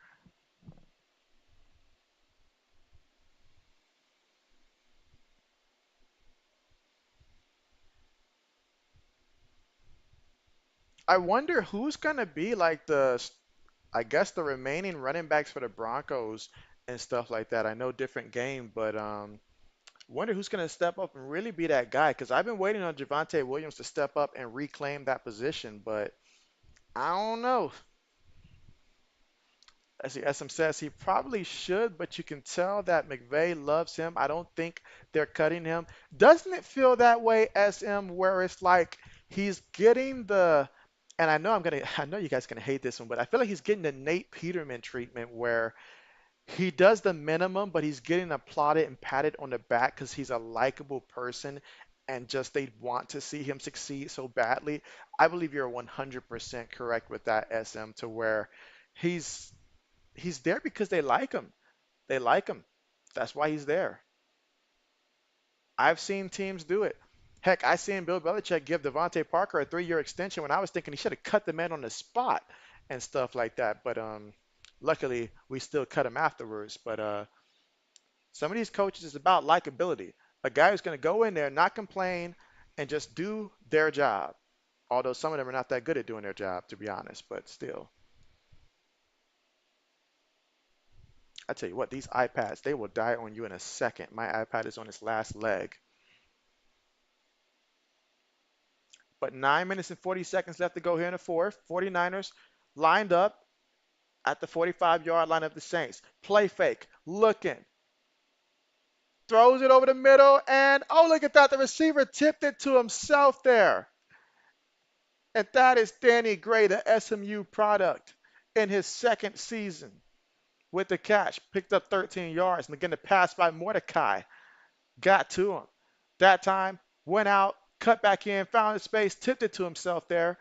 I wonder who's going to be like I guess the remaining running backs for the Broncos and stuff like that. I know different game, but wonder who's going to step up and really be that guy because I've been waiting on Javonte Williams to step up and reclaim that position, but I don't know. As SM says, he probably should, but you can tell that McVay loves him. I don't think they're cutting him. Doesn't it feel that way, SM, where it's like he's getting and I know you guys are gonna hate this one, but I feel like he's getting the Nate Peterman treatment where he does the minimum, but he's getting applauded and patted on the back because he's a likable person and just they want to see him succeed so badly. I believe you're 100% correct with that, SM, to where he's he's there because they like him. They like him. That's why he's there. I've seen teams do it. Heck, I seen Bill Belichick give Devontae Parker a 3-year extension when I was thinking he should have cut the man on the spot and stuff like that. But luckily we still cut him afterwards. But some of these coaches is about likability. A guy who's going to go in there, not complain, and just do their job. Although some of them are not that good at doing their job, to be honest. But still, I tell you what, these iPads, they will die on you in a second. My iPad is on its last leg. But 9 minutes and 40 seconds left to go here in the fourth. 49ers lined up at the 45-yard line of the Saints. Play fake, looking, throws it over the middle, and oh, look at that. The receiver tipped it to himself there. And that is Danny Gray, the SMU product, in his second season with the catch. Picked up 13 yards. And again, the pass by Mordecai got to him. That time, went out, cut back in, found his space, tipped it to himself there.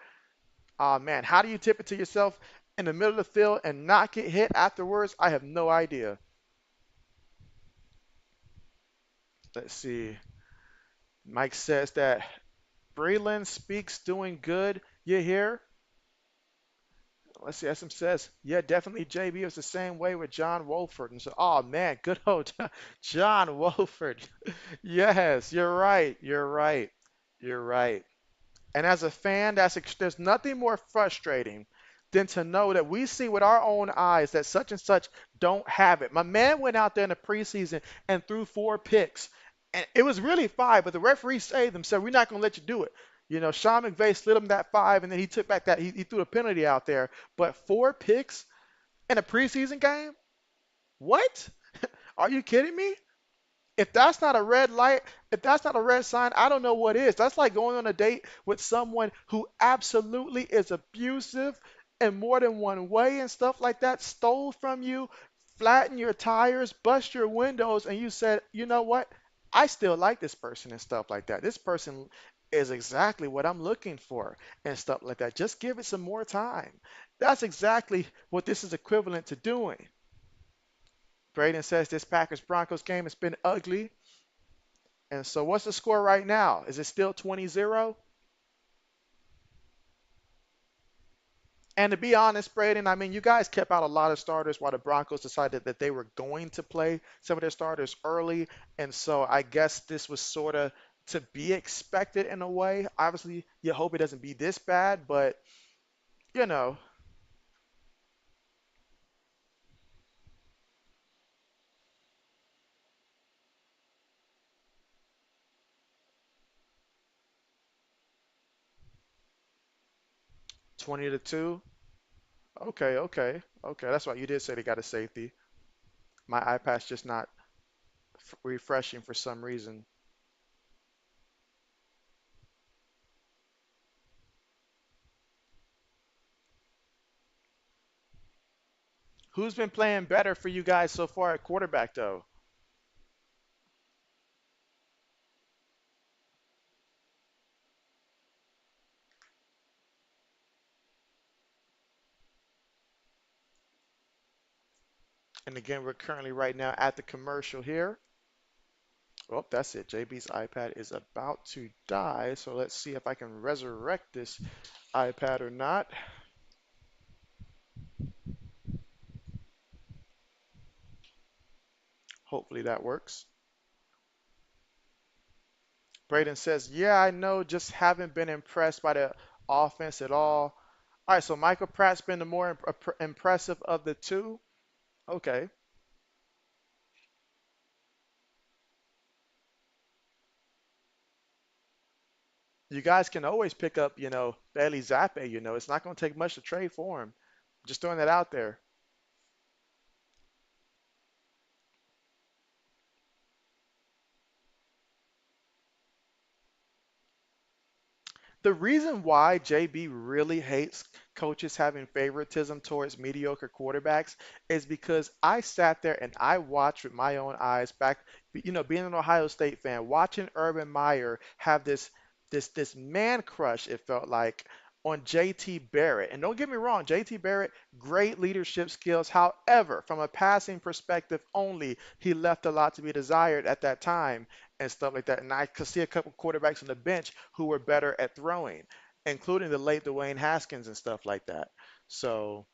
Oh man, how do you tip it to yourself in the middle of the field and not get hit afterwards? I have no idea. Let's see. Mike says that Breland speaks doing good. You hear? Let's see. SM says, yeah, definitely JB was the same way with John Wolford. And so, oh man, good old John Wolford. Yes, you're right. You're right. You're right. And as a fan, there's nothing more frustrating than to know that we see with our own eyes that such and such don't have it. My man went out there in the preseason and threw 4 picks. And it was really 5, but the referee saved them, said, we're not going to let you do it. You know, Sean McVay slid him that 5, and then he took back that. He threw a penalty out there. But 4 picks in a preseason game? What? Are you kidding me? If that's not a red light, if that's not a red sign, I don't know what is. That's like going on a date with someone who absolutely is abusive in more than one way and stuff like that, stole from you, flatten your tires, bust your windows, and you said, you know what? I still like this person and stuff like that. This person is exactly what I'm looking for and stuff like that. Just give it some more time. That's exactly what this is equivalent to doing. Braden says this Packers Broncos game has been ugly. And so what's the score right now? Is it still 20-0? And to be honest, Braden, I mean, you guys kept out a lot of starters while the Broncos decided that they were going to play some of their starters early. And so I guess this was sort of to be expected in a way. Obviously, you hope it doesn't be this bad, but, you know, 20-2. Okay, okay, okay. That's right. You did say they got a safety. My iPad's just not refreshing for some reason. Who's been playing better for you guys so far at quarterback, though? And again, we're currently right now at the commercial here. Oh, that's it. JB's iPad is about to die. So let's see if I can resurrect this iPad or not. Hopefully that works. Braden says, yeah, I know, just haven't been impressed by the offense at all. All right, so Michael Pratt's been the more impressive of the two. Okay. You guys can always pick up, Bailey Zappe, It's not going to take much to trade for him. Just throwing that out there. The reason why JB really hates coaches having favoritism towards mediocre quarterbacks is because I sat there and I watched with my own eyes back, being an Ohio State fan, watching Urban Meyer have this man crush, it felt like, on JT Barrett. And don't get me wrong, JT Barrett, great leadership skills. However, from a passing perspective only, he left a lot to be desired at that time and stuff like that. And I could see a couple quarterbacks on the bench who were better at throwing, including the late Dwayne Haskins and stuff like that. So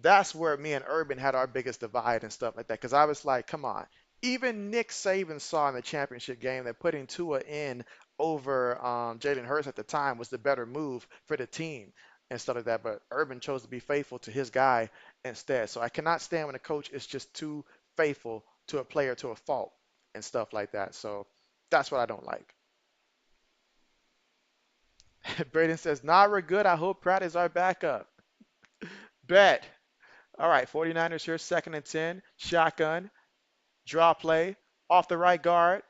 that's where me and Urban had our biggest divide and stuff like that. Because I was like, come on. Even Nick Saban saw in the championship game that putting Tua in over Jalen Hurts at the time was the better move for the team and stuff like that. But Urban chose to be faithful to his guy instead. So I cannot stand when a coach is just too faithful to a player to a fault and stuff like that. So that's what I don't like. Braden says, nah, we're good. I hope Pratt is our backup. Bet. All right, 49ers here, second and 10. Shotgun. Draw play off the right guard.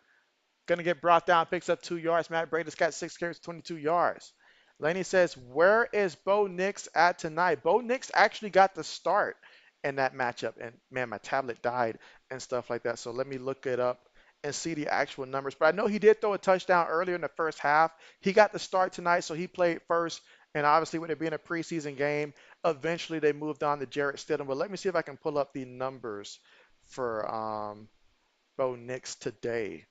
Going to get brought down, picks up 2 yards. Matt Brady's got 6 carries, 22 yards. Laney says, where is Bo Nix at tonight? Bo Nix actually got the start in that matchup. And man, my tablet died and stuff like that. So let me look it up and see the actual numbers. But I know he did throw a touchdown earlier in the first half. He got the start tonight, so he played first. And obviously, with it being a preseason game, eventually they moved on to Jarrett Stidham. But let me see if I can pull up the numbers for Bo Nix today.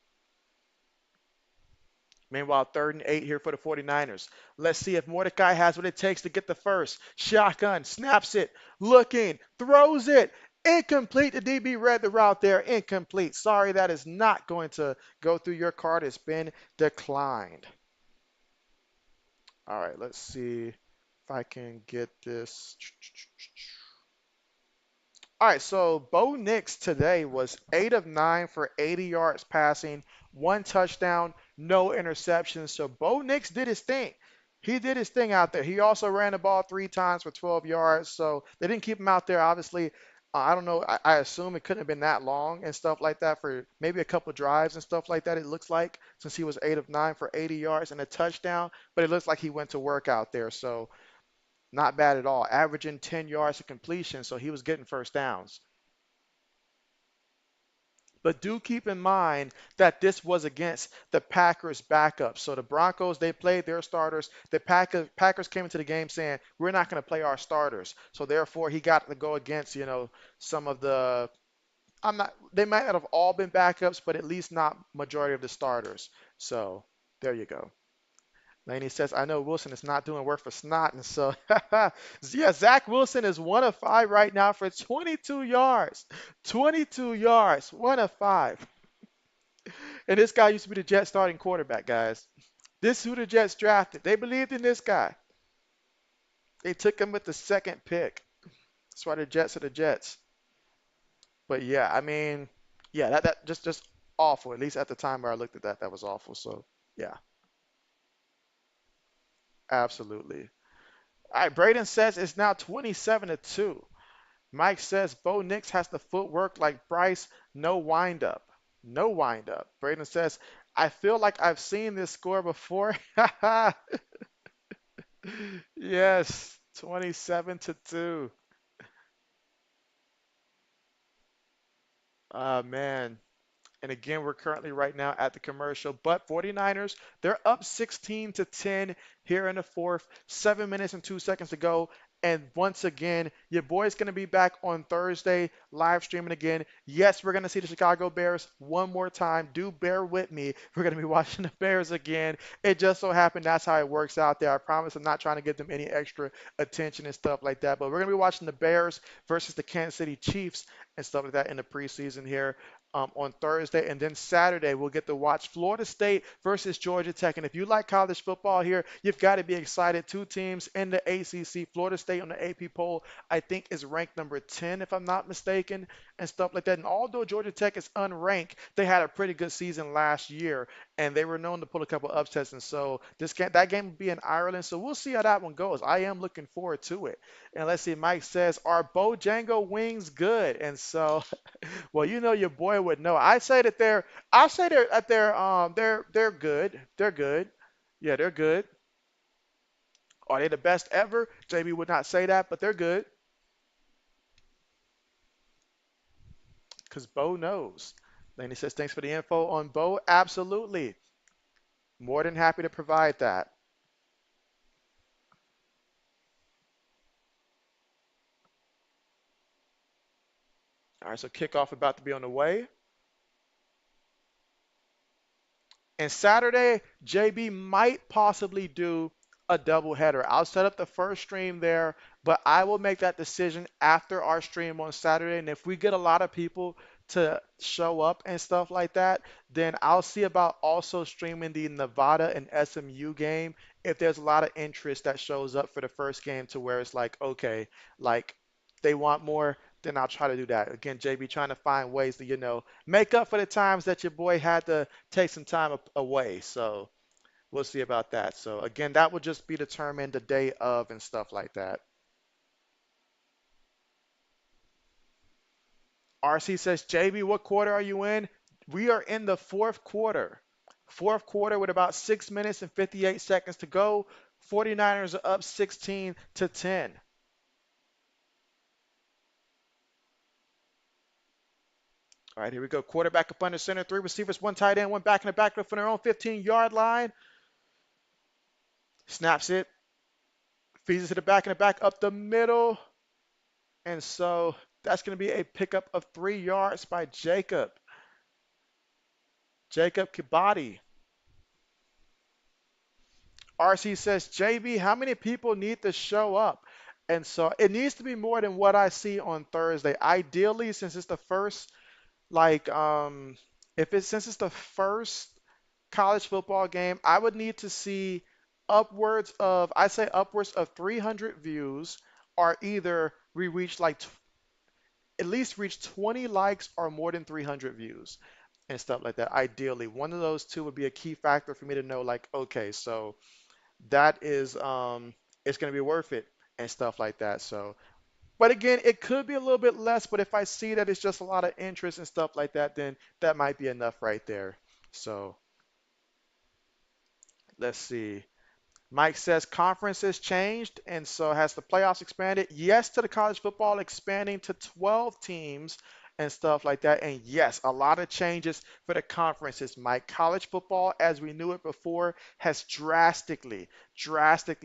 Meanwhile, third and 8 here for the 49ers. Let's see if Mordecai has what it takes to get the first. Shotgun, snaps it, looking, throws it. Incomplete. The DB read the route there. Incomplete. Sorry, that is not going to go through your card. It's been declined. All right, let's see if I can get this. All right, so Bo Nix today was 8 of 9 for 80 yards passing, 1 touchdown, no interceptions. So Bo Nix did his thing. He did his thing out there. He also ran the ball 3 times for 12 yards. So they didn't keep him out there. Obviously, I don't know. I assume it couldn't have been that long and stuff like that for maybe a couple drives and stuff like that. It looks like since he was 8 of 9 for 80 yards and a touchdown, but it looks like he went to work out there. So not bad at all. Averaging 10 yards to completion, so he was getting first downs. But do keep in mind that this was against the Packers backup. So the Broncos, they played their starters. The Packers came into the game saying, we're not going to play our starters. So therefore, he got to go against, some of the, they might not have all been backups, but at least not majority of the starters. So there you go. Laney says, I know Wilson is not doing work for Snot. And so, yeah, Zach Wilson is 1 of 5 right now for 22 yards. 22 yards, 1 of 5. And this guy used to be the Jets starting quarterback, guys. This is who the Jets drafted. They believed in this guy. They took him with the second pick. That's why the Jets are the Jets. But yeah, I mean, yeah, that just awful. At least at the time where I looked at that, that was awful. So yeah, absolutely. All right, Braden says it's now 27-2. Mike says Bo Nix has the footwork like Bryce, no windup. No windup. Braden says, I feel like I've seen this score before. Yes, 27-2. Man. And again, we're currently right now at the commercial. But 49ers, they're up 16-10 here in the fourth. 7 minutes and 2 seconds to go. And once again, your boy's going to be back on Thursday, live streaming again. Yes, we're going to see the Chicago Bears one more time. Do bear with me. We're going to be watching the Bears again. It just so happened that's how it works out there. I promise I'm not trying to give them any extra attention and stuff like that. But we're going to be watching the Bears versus the Kansas City Chiefs and stuff like that in the preseason here on Thursday. And then Saturday, we'll get to watch Florida State versus Georgia Tech. And if you like college football here, you've got to be excited. Two teams in the ACC. Florida State on the AP poll, I think, is ranked number 10, if I'm not mistaken, and stuff like that. And although Georgia Tech is unranked, they had a pretty good season last year, and they were known to pull a couple upsets. And so that game will be in Ireland. So we'll see how that one goes. I am looking forward to it. And let's see, Mike says, are Bojango wings good? And so well, your boy would know. I say they're good. They're good. Yeah, they're good. Are they the best ever? JB would not say that, but they're good because Bo knows. Laney says, thanks for the info on Bo. Absolutely. More than happy to provide that. All right, so kickoff about to be on the way. And Saturday, JB might possibly do a doubleheader. I'll set up the first stream there, but I will make that decision after our stream on Saturday. And if we get a lot of people to show up and stuff like that, then I'll see about also streaming the Nevada and SMU game if there's a lot of interest that shows up for the first game to where it's like, okay, like they want more, then I'll try to do that. Again, JB trying to find ways to, make up for the times that your boy had to take some time away. So we'll see about that. So again, that will just be determined the day of and stuff like that. RC says, JB, what quarter are you in? We are in the fourth quarter. Fourth quarter with about 6 minutes and 58 seconds to go. 49ers are up 16 to 10. All right, here we go. Quarterback up under center, three receivers, one tight end, one back in the backfield from their own 15-yard line. Snaps it, feeds it to the back up the middle. And so that's going to be a pickup of 3 yards by Jacob Kibati. RC says, JB, how many people need to show up? And so it needs to be more than what I see on Thursday. Ideally, since it's the first, like, if it's since it's the first college football game, I would need to see I say upwards of 300 views, or either we reach like at least reach 20 likes or more than 300 views and stuff like that. Ideally, one of those two would be a key factor for me to know, like, okay, so that is it's going to be worth it and stuff like that. So, but again, it could be a little bit less, but if I see that it's just a lot of interest and stuff like that, then that might be enough right there. So, let's see. Mike says conferences changed, and so has the playoffs expanded? Yes, to the college football expanding to 12 teams and stuff like that. And yes, a lot of changes for the conferences, Mike. College football, as we knew it before, has drastically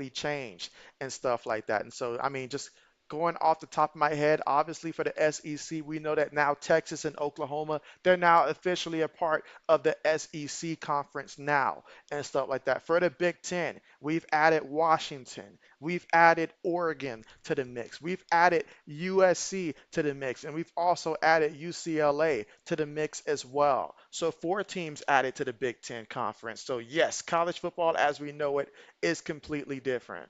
changed and stuff like that. And so, I mean, just going off the top of my head, obviously for the SEC, we know that now Texas and Oklahoma, they're now officially a part of the SEC conference now and stuff like that. For the Big Ten, we've added Washington. We've added Oregon to the mix. We've added USC to the mix. And we've also added UCLA to the mix as well. So four teams added to the Big Ten conference. So yes, college football as we know it is completely different.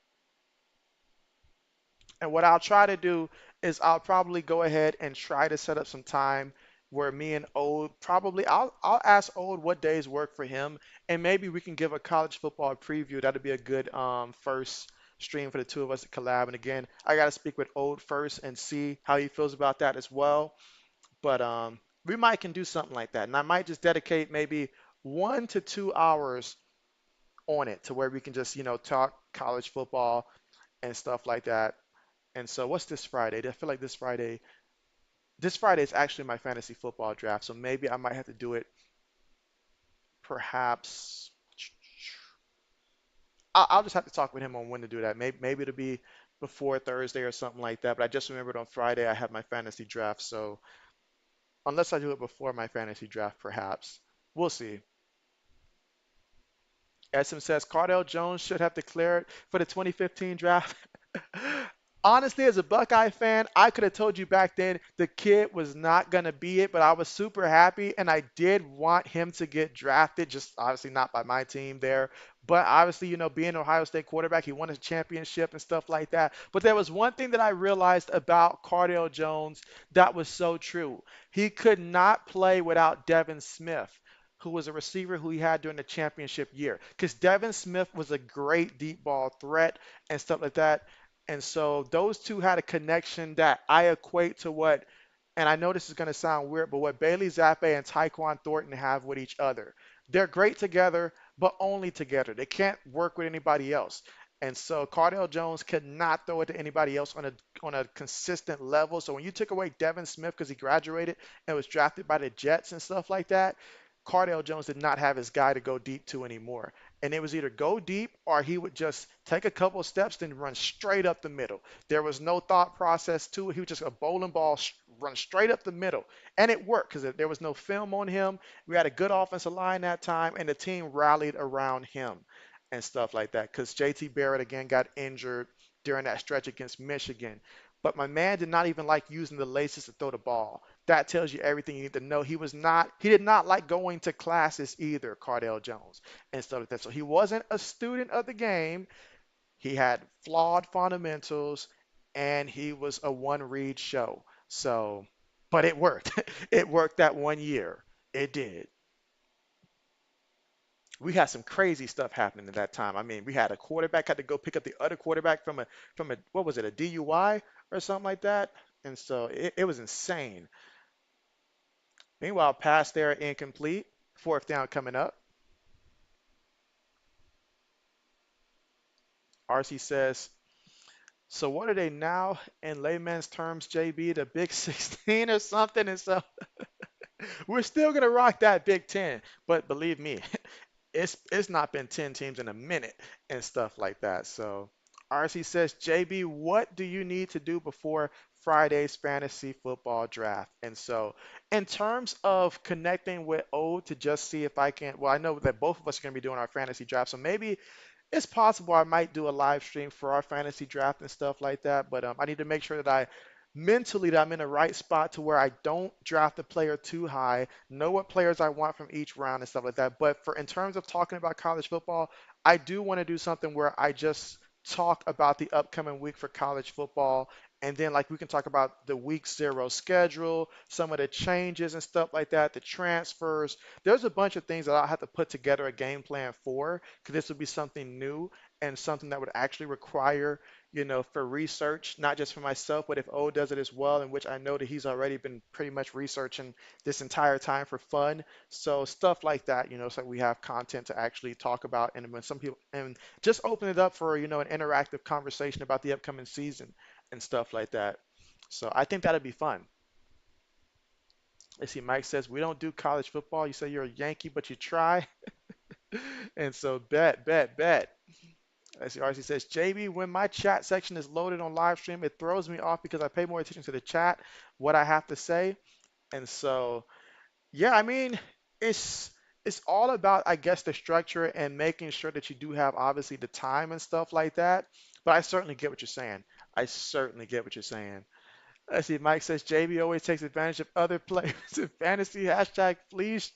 And what I'll try to do is I'll probably go ahead and try to set up some time where me and Ode probably I'll ask Ode what days work for him, and maybe we can give a college football preview. That'd be a good first stream for the two of us to collab. And again, I gotta speak with Ode first and see how he feels about that as well. But we might can do something like that, and I might just dedicate maybe 1 to 2 hours on it to where we can just talk college football and stuff like that. And so what's this Friday? I feel like this Friday is actually my fantasy football draft. So maybe I might have to do it perhaps. I'll just have to talk with him on when to do that. Maybe it'll be before Thursday or something like that. But I just remembered on Friday I have my fantasy draft. So unless I do it before my fantasy draft, perhaps. We'll see. SM says Cardell Jones should have declared for the 2015 draft. Honestly, as a Buckeye fan, I could have told you back then the kid was not going to be it, but I was super happy and I did want him to get drafted, just obviously not by my team there. But obviously, being an Ohio State quarterback, he won his championship and stuff like that. But there was one thing that I realized about Cardale Jones that was so true. He could not play without Devin Smith, who was a receiver who he had during the championship year. Because Devin Smith was a great deep ball threat and stuff like that. And so those two had a connection that I equate to what, and I know this is going to sound weird, but what Bailey Zappe and Tyquan Thornton have with each other. They're great together, but only together. They can't work with anybody else. And so Cardale Jones could not throw it to anybody else on a consistent level. So when you took away Devin Smith because he graduated and was drafted by the Jets and stuff like that, Cardale Jones did not have his guy to go deep to anymore. And it was either go deep or he would just take a couple of steps, then run straight up the middle. There was no thought process to it. He was just a bowling ball run straight up the middle. And it worked because there was no film on him. We had a good offensive line that time, and the team rallied around him and stuff like that. Because JT Barrett again got injured during that stretch against Michigan. But my man did not even like using the laces to throw the ball. That tells you everything you need to know. He did not like going to classes either, Cardell Jones, and stuff like that. So he wasn't a student of the game. He had flawed fundamentals, and he was a one read show. So, but it worked. It worked that 1 year. It did. We had some crazy stuff happening at that time. I mean, we had a quarterback had to go pick up the other quarterback from a what was it, a DUI or something like that, and so it was insane. Meanwhile, pass there incomplete. Fourth down coming up. RC says, so what are they now in layman's terms, JB, the Big 16 or something? And so we're still gonna rock that Big 10, but believe me, it's not been 10 teams in a minute and stuff like that. So RC says, JB, what do you need to do before Friday's fantasy football draft? And so in terms of connecting with O to just see if I can, well, I know that both of us are going to be doing our fantasy draft, so maybe it's possible I might do a live stream for our fantasy draft and stuff like that, but I need to make sure that I mentally that I'm in the right spot to where I don't draft the player too high, know what players I want from each round and stuff like that. But for in terms of talking about college football, I do want to do something where I just talk about the upcoming week for college football. And then, like, we can talk about the week 0 schedule, some of the changes and stuff like that, the transfers. There's a bunch of things that I'll have to put together a game plan for because this would be something new and something that would actually require, for research, not just for myself, but if O does it as well, in which I know that he's already been pretty much researching this entire time for fun. So stuff like that, so we have content to actually talk about, and when some people and just open it up for, an interactive conversation about the upcoming season and stuff like that. So I think that'd be fun. Let's see, Mike says we don't do college football. You say you're a Yankee, but you try. And so bet. As RC says, JB, when my chat section is loaded on live stream, it throws me off because I pay more attention to the chat, what I have to say. And so, yeah, I mean, it's it's all about, I guess, the structure and making sure that you do have obviously the time and stuff like that. But I certainly get what you're saying. I certainly get what you're saying. Let's see, Mike says JB always takes advantage of other players in fantasy. Hashtag please.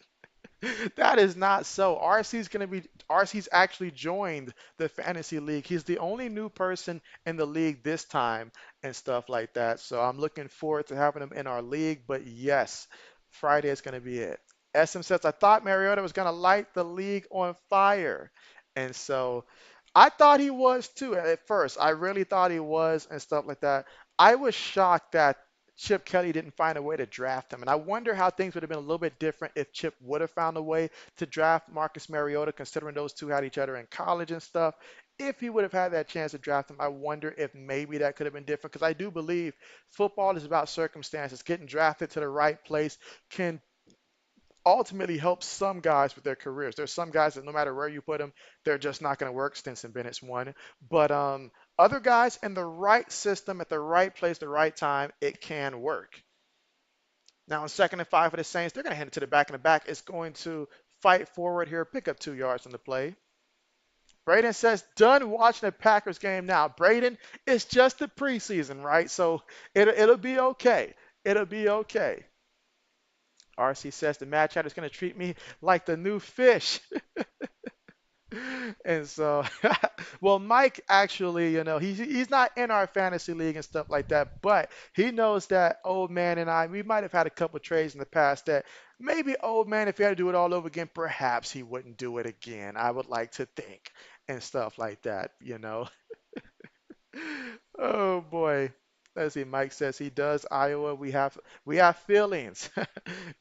That is not so. RC's actually joined the fantasy league. He's the only new person in the league this time and stuff like that. So I'm looking forward to having him in our league. But yes, Friday is going to be it. SM says, I thought Mariota was going to light the league on fire. And so I thought he was too at first. I really thought he was and stuff like that. I was shocked that Chip Kelly didn't find a way to draft him. And I wonder how things would have been a little bit different if Chip would have found a way to draft Marcus Mariota, considering those two had each other in college and stuff. If he would have had that chance to draft him, I wonder if maybe that could have been different. Because I do believe football is about circumstances. Getting drafted to the right place can ultimately help some guys with their careers. There's some guys that no matter where you put them, they're just not going to work. Stinson Bennett's one. But other guys in the right system at the right place, the right time, it can work. Now, on 2nd and 5 for the Saints, they're going to hand it to the back, and the back is going to fight forward here, pick up 2 yards on the play. Braden says, done watching the Packers game now. Braden, it's just the preseason, right? So it'll be okay. It'll be okay. RC says the Mad Chat is going to treat me like the new fish. And so, well, Mike actually, he's not in our fantasy league and stuff like that, but he knows that old man and I, we might have had a couple trades in the past that maybe old man, if he had to do it all over again, perhaps he wouldn't do it again. I would like to think and stuff like that. Oh boy. Let's see. Mike says he does Iowa. We have feelings.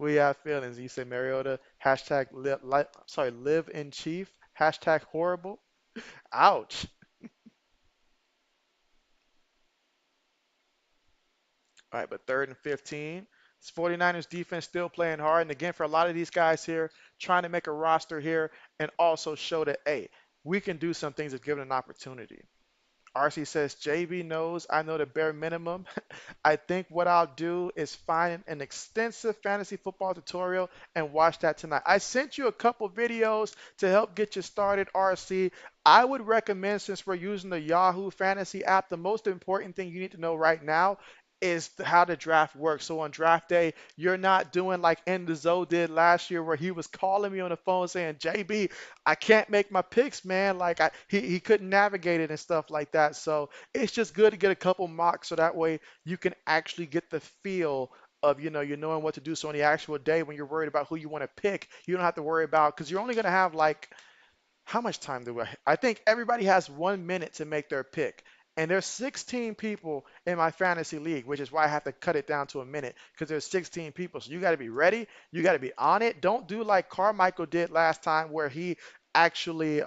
We have feelings. You say Mariota hashtag live in chief hashtag horrible. Ouch. All right, but 3rd and 15. It's 49ers defense still playing hard. And again, for a lot of these guys here, trying to make a roster here and also show that, hey, we can do some things if given an opportunity. RC says, JB knows I know the bare minimum. I think what I'll do is find an extensive fantasy football tutorial and watch that tonight. I sent you a couple videos to help get you started, RC. I would recommend, since we're using the Yahoo Fantasy app, the most important thing you need to know right now is how the draft works. So on draft day, you're not doing like Enzo did last year, where he was calling me on the phone saying, JB, I can't make my picks, man. Like he couldn't navigate it and stuff like that. So it's just good to get a couple mocks so that way you can actually get the feel of, you knowing what to do. So on the actual day when you're worried about who you want to pick, you don't have to worry about, because you're only going to have like, how much time do I think everybody has 1 minute to make their pick. And there's 16 people in my fantasy league, which is why I have to cut it down to a minute, because there's 16 people. So you got to be ready. You got to be on it. Don't do like Carmichael did last time, where he actually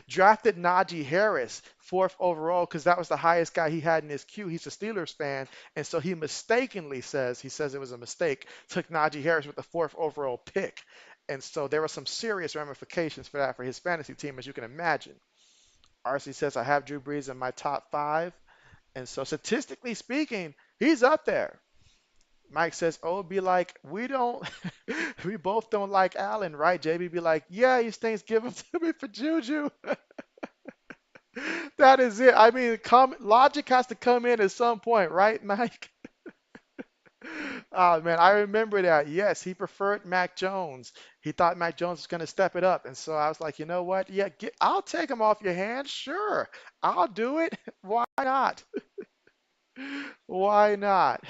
drafted Najee Harris fourth overall because that was the highest guy he had in his queue. He's a Steelers fan, and so he mistakenly says it was a mistake, took Najee Harris with the fourth overall pick. And so there were some serious ramifications for that for his fantasy team, as you can imagine. RC says, I have Drew Brees in my top five. And so statistically speaking, he's up there. Mike says, oh, be like, we don't, we both don't like Allen, right? JB be like, yeah, these things give them to me for Juju. That is it. I mean, logic has to come in at some point, right, Mike? Oh man, I remember that. Yes, he preferred Mac Jones. He thought Mac Jones was going to step it up, and so I was like, you know what? Yeah, I'll take him off your hands. Sure, I'll do it. Why not? Why not?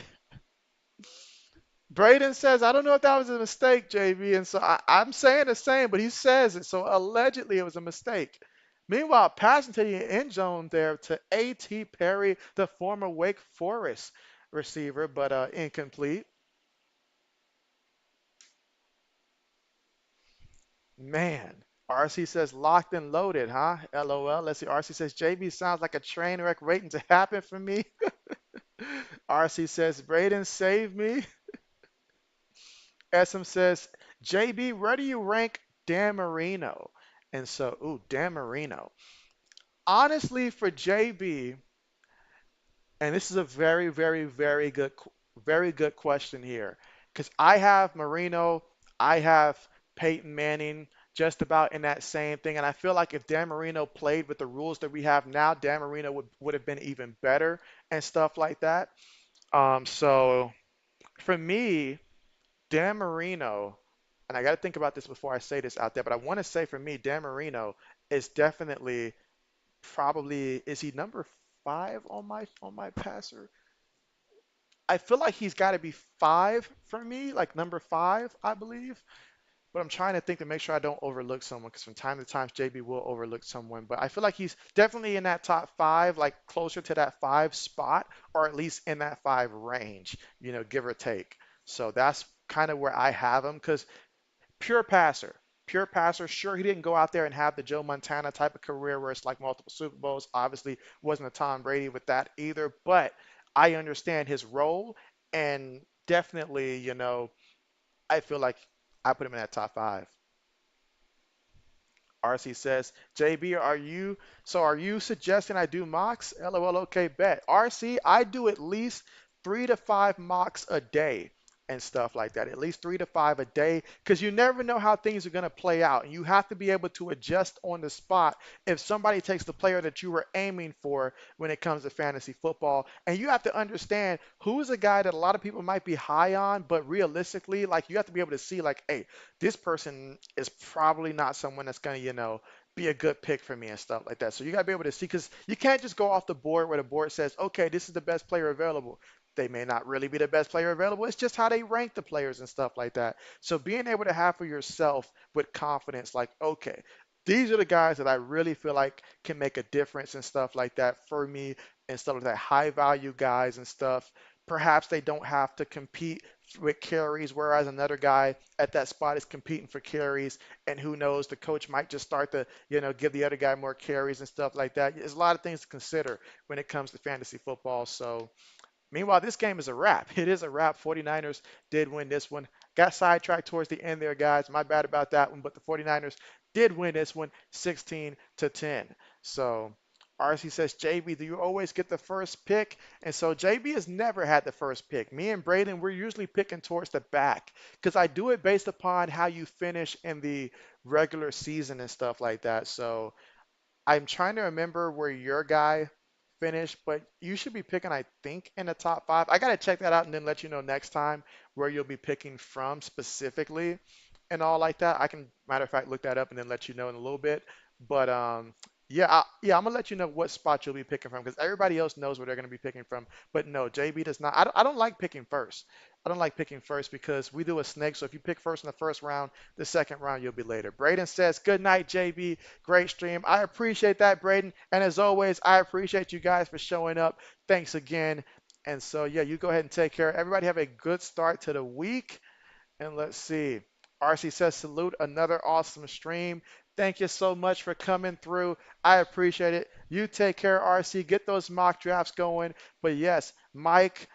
Braden says, I don't know if that was a mistake, JV, and so I'm saying the same, but he says it, so allegedly it was a mistake. Meanwhile, passing to the end zone there to A.T. Perry, the former Wake Forest receiver, but incomplete. Man, RC says locked and loaded, huh? LOL. Let's see. RC says JB sounds like a train wreck waiting to happen for me. RC says Braden save me. SM says JB, where do you rank Dan Marino? And so, ooh, Dan Marino. Honestly, for JB, and this is a very, very, very good question here, because I have Marino, I have Peyton Manning, just about in that same thing, and I feel like if Dan Marino played with the rules that we have now, Dan Marino would have been even better and stuff like that. So for me, Dan Marino, and I got to think about this before I say this out there, but I want to say for me, Dan Marino is definitely probably, is he number five on my passer? I feel like he's got to be five for me, like number five, I believe. But I'm trying to think to make sure I don't overlook someone, because from time to time JB will overlook someone. But I feel like he's definitely in that top five, like closer to that five spot, or at least in that five range, give or take. So that's kind of where I have him, because pure passer. Pure passer. Sure, he didn't go out there and have the Joe Montana type of career where it's like multiple Super Bowls. Obviously, wasn't a Tom Brady with that either. But I understand his role, and definitely, I feel like I put him in that top five. RC says, JB, are you suggesting I do mocks? LOL, okay, bet. RC, I do at least 3 to 5 mocks a day and stuff like that. At least 3 to 5 a day, because you never know how things are going to play out. And you have to be able to adjust on the spot if somebody takes the player that you were aiming for when it comes to fantasy football. And you have to understand who's a guy that a lot of people might be high on, but realistically, like you have to be able to see, like, hey, this person is probably not someone that's going to, be a good pick for me and stuff like that. So you got to be able to see, because you can't just go off the board where the board says, okay, this is the best player available. They may not really be the best player available. It's just how they rank the players and stuff like that. So being able to have for yourself with confidence, like, okay, these are the guys that I really feel like can make a difference and stuff like that for me and stuff like that. High value guys and stuff. Perhaps they don't have to compete with carries, whereas another guy at that spot is competing for carries, and who knows, the coach might just start to, give the other guy more carries and stuff like that. There's a lot of things to consider when it comes to fantasy football. So, meanwhile, this game is a wrap. It is a wrap. 49ers did win this one. Got sidetracked towards the end there, guys. My bad about that one, but the 49ers did win this one 16 to 10. So, RC says, JB, do you always get the first pick? And so JB has never had the first pick. Me and Braden, we're usually picking towards the back because I do it based upon how you finish in the regular season and stuff like that. So I'm trying to remember where your guy finished, but you should be picking, I think, in the top five. I gotta check that out and then let you know next time where you'll be picking from specifically and all like that. I can, matter of fact, look that up and then let you know in a little bit. But yeah, yeah, I'm gonna let you know what spot you'll be picking from because everybody else knows where they're gonna be picking from. But no, JB does not. I don't like picking first. I don't like picking first because we do a snake. So if you pick first in the first round, the second round you'll be later. Braden says, "Good night, JB. Great stream." I appreciate that, Braden. And as always, I appreciate you guys for showing up. Thanks again. And so, yeah, you go ahead and take care. Everybody have a good start to the week. And let's see. RC says, salute, another awesome stream. Thank you so much for coming through. I appreciate it. You take care, RC. Get those mock drafts going. But yes, Mike,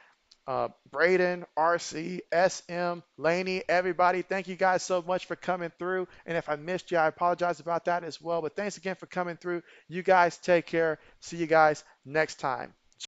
Braden, RC, SM, Laney, everybody, thank you guys so much for coming through. And if I missed you, I apologize about that as well. But thanks again for coming through. You guys take care. See you guys next time.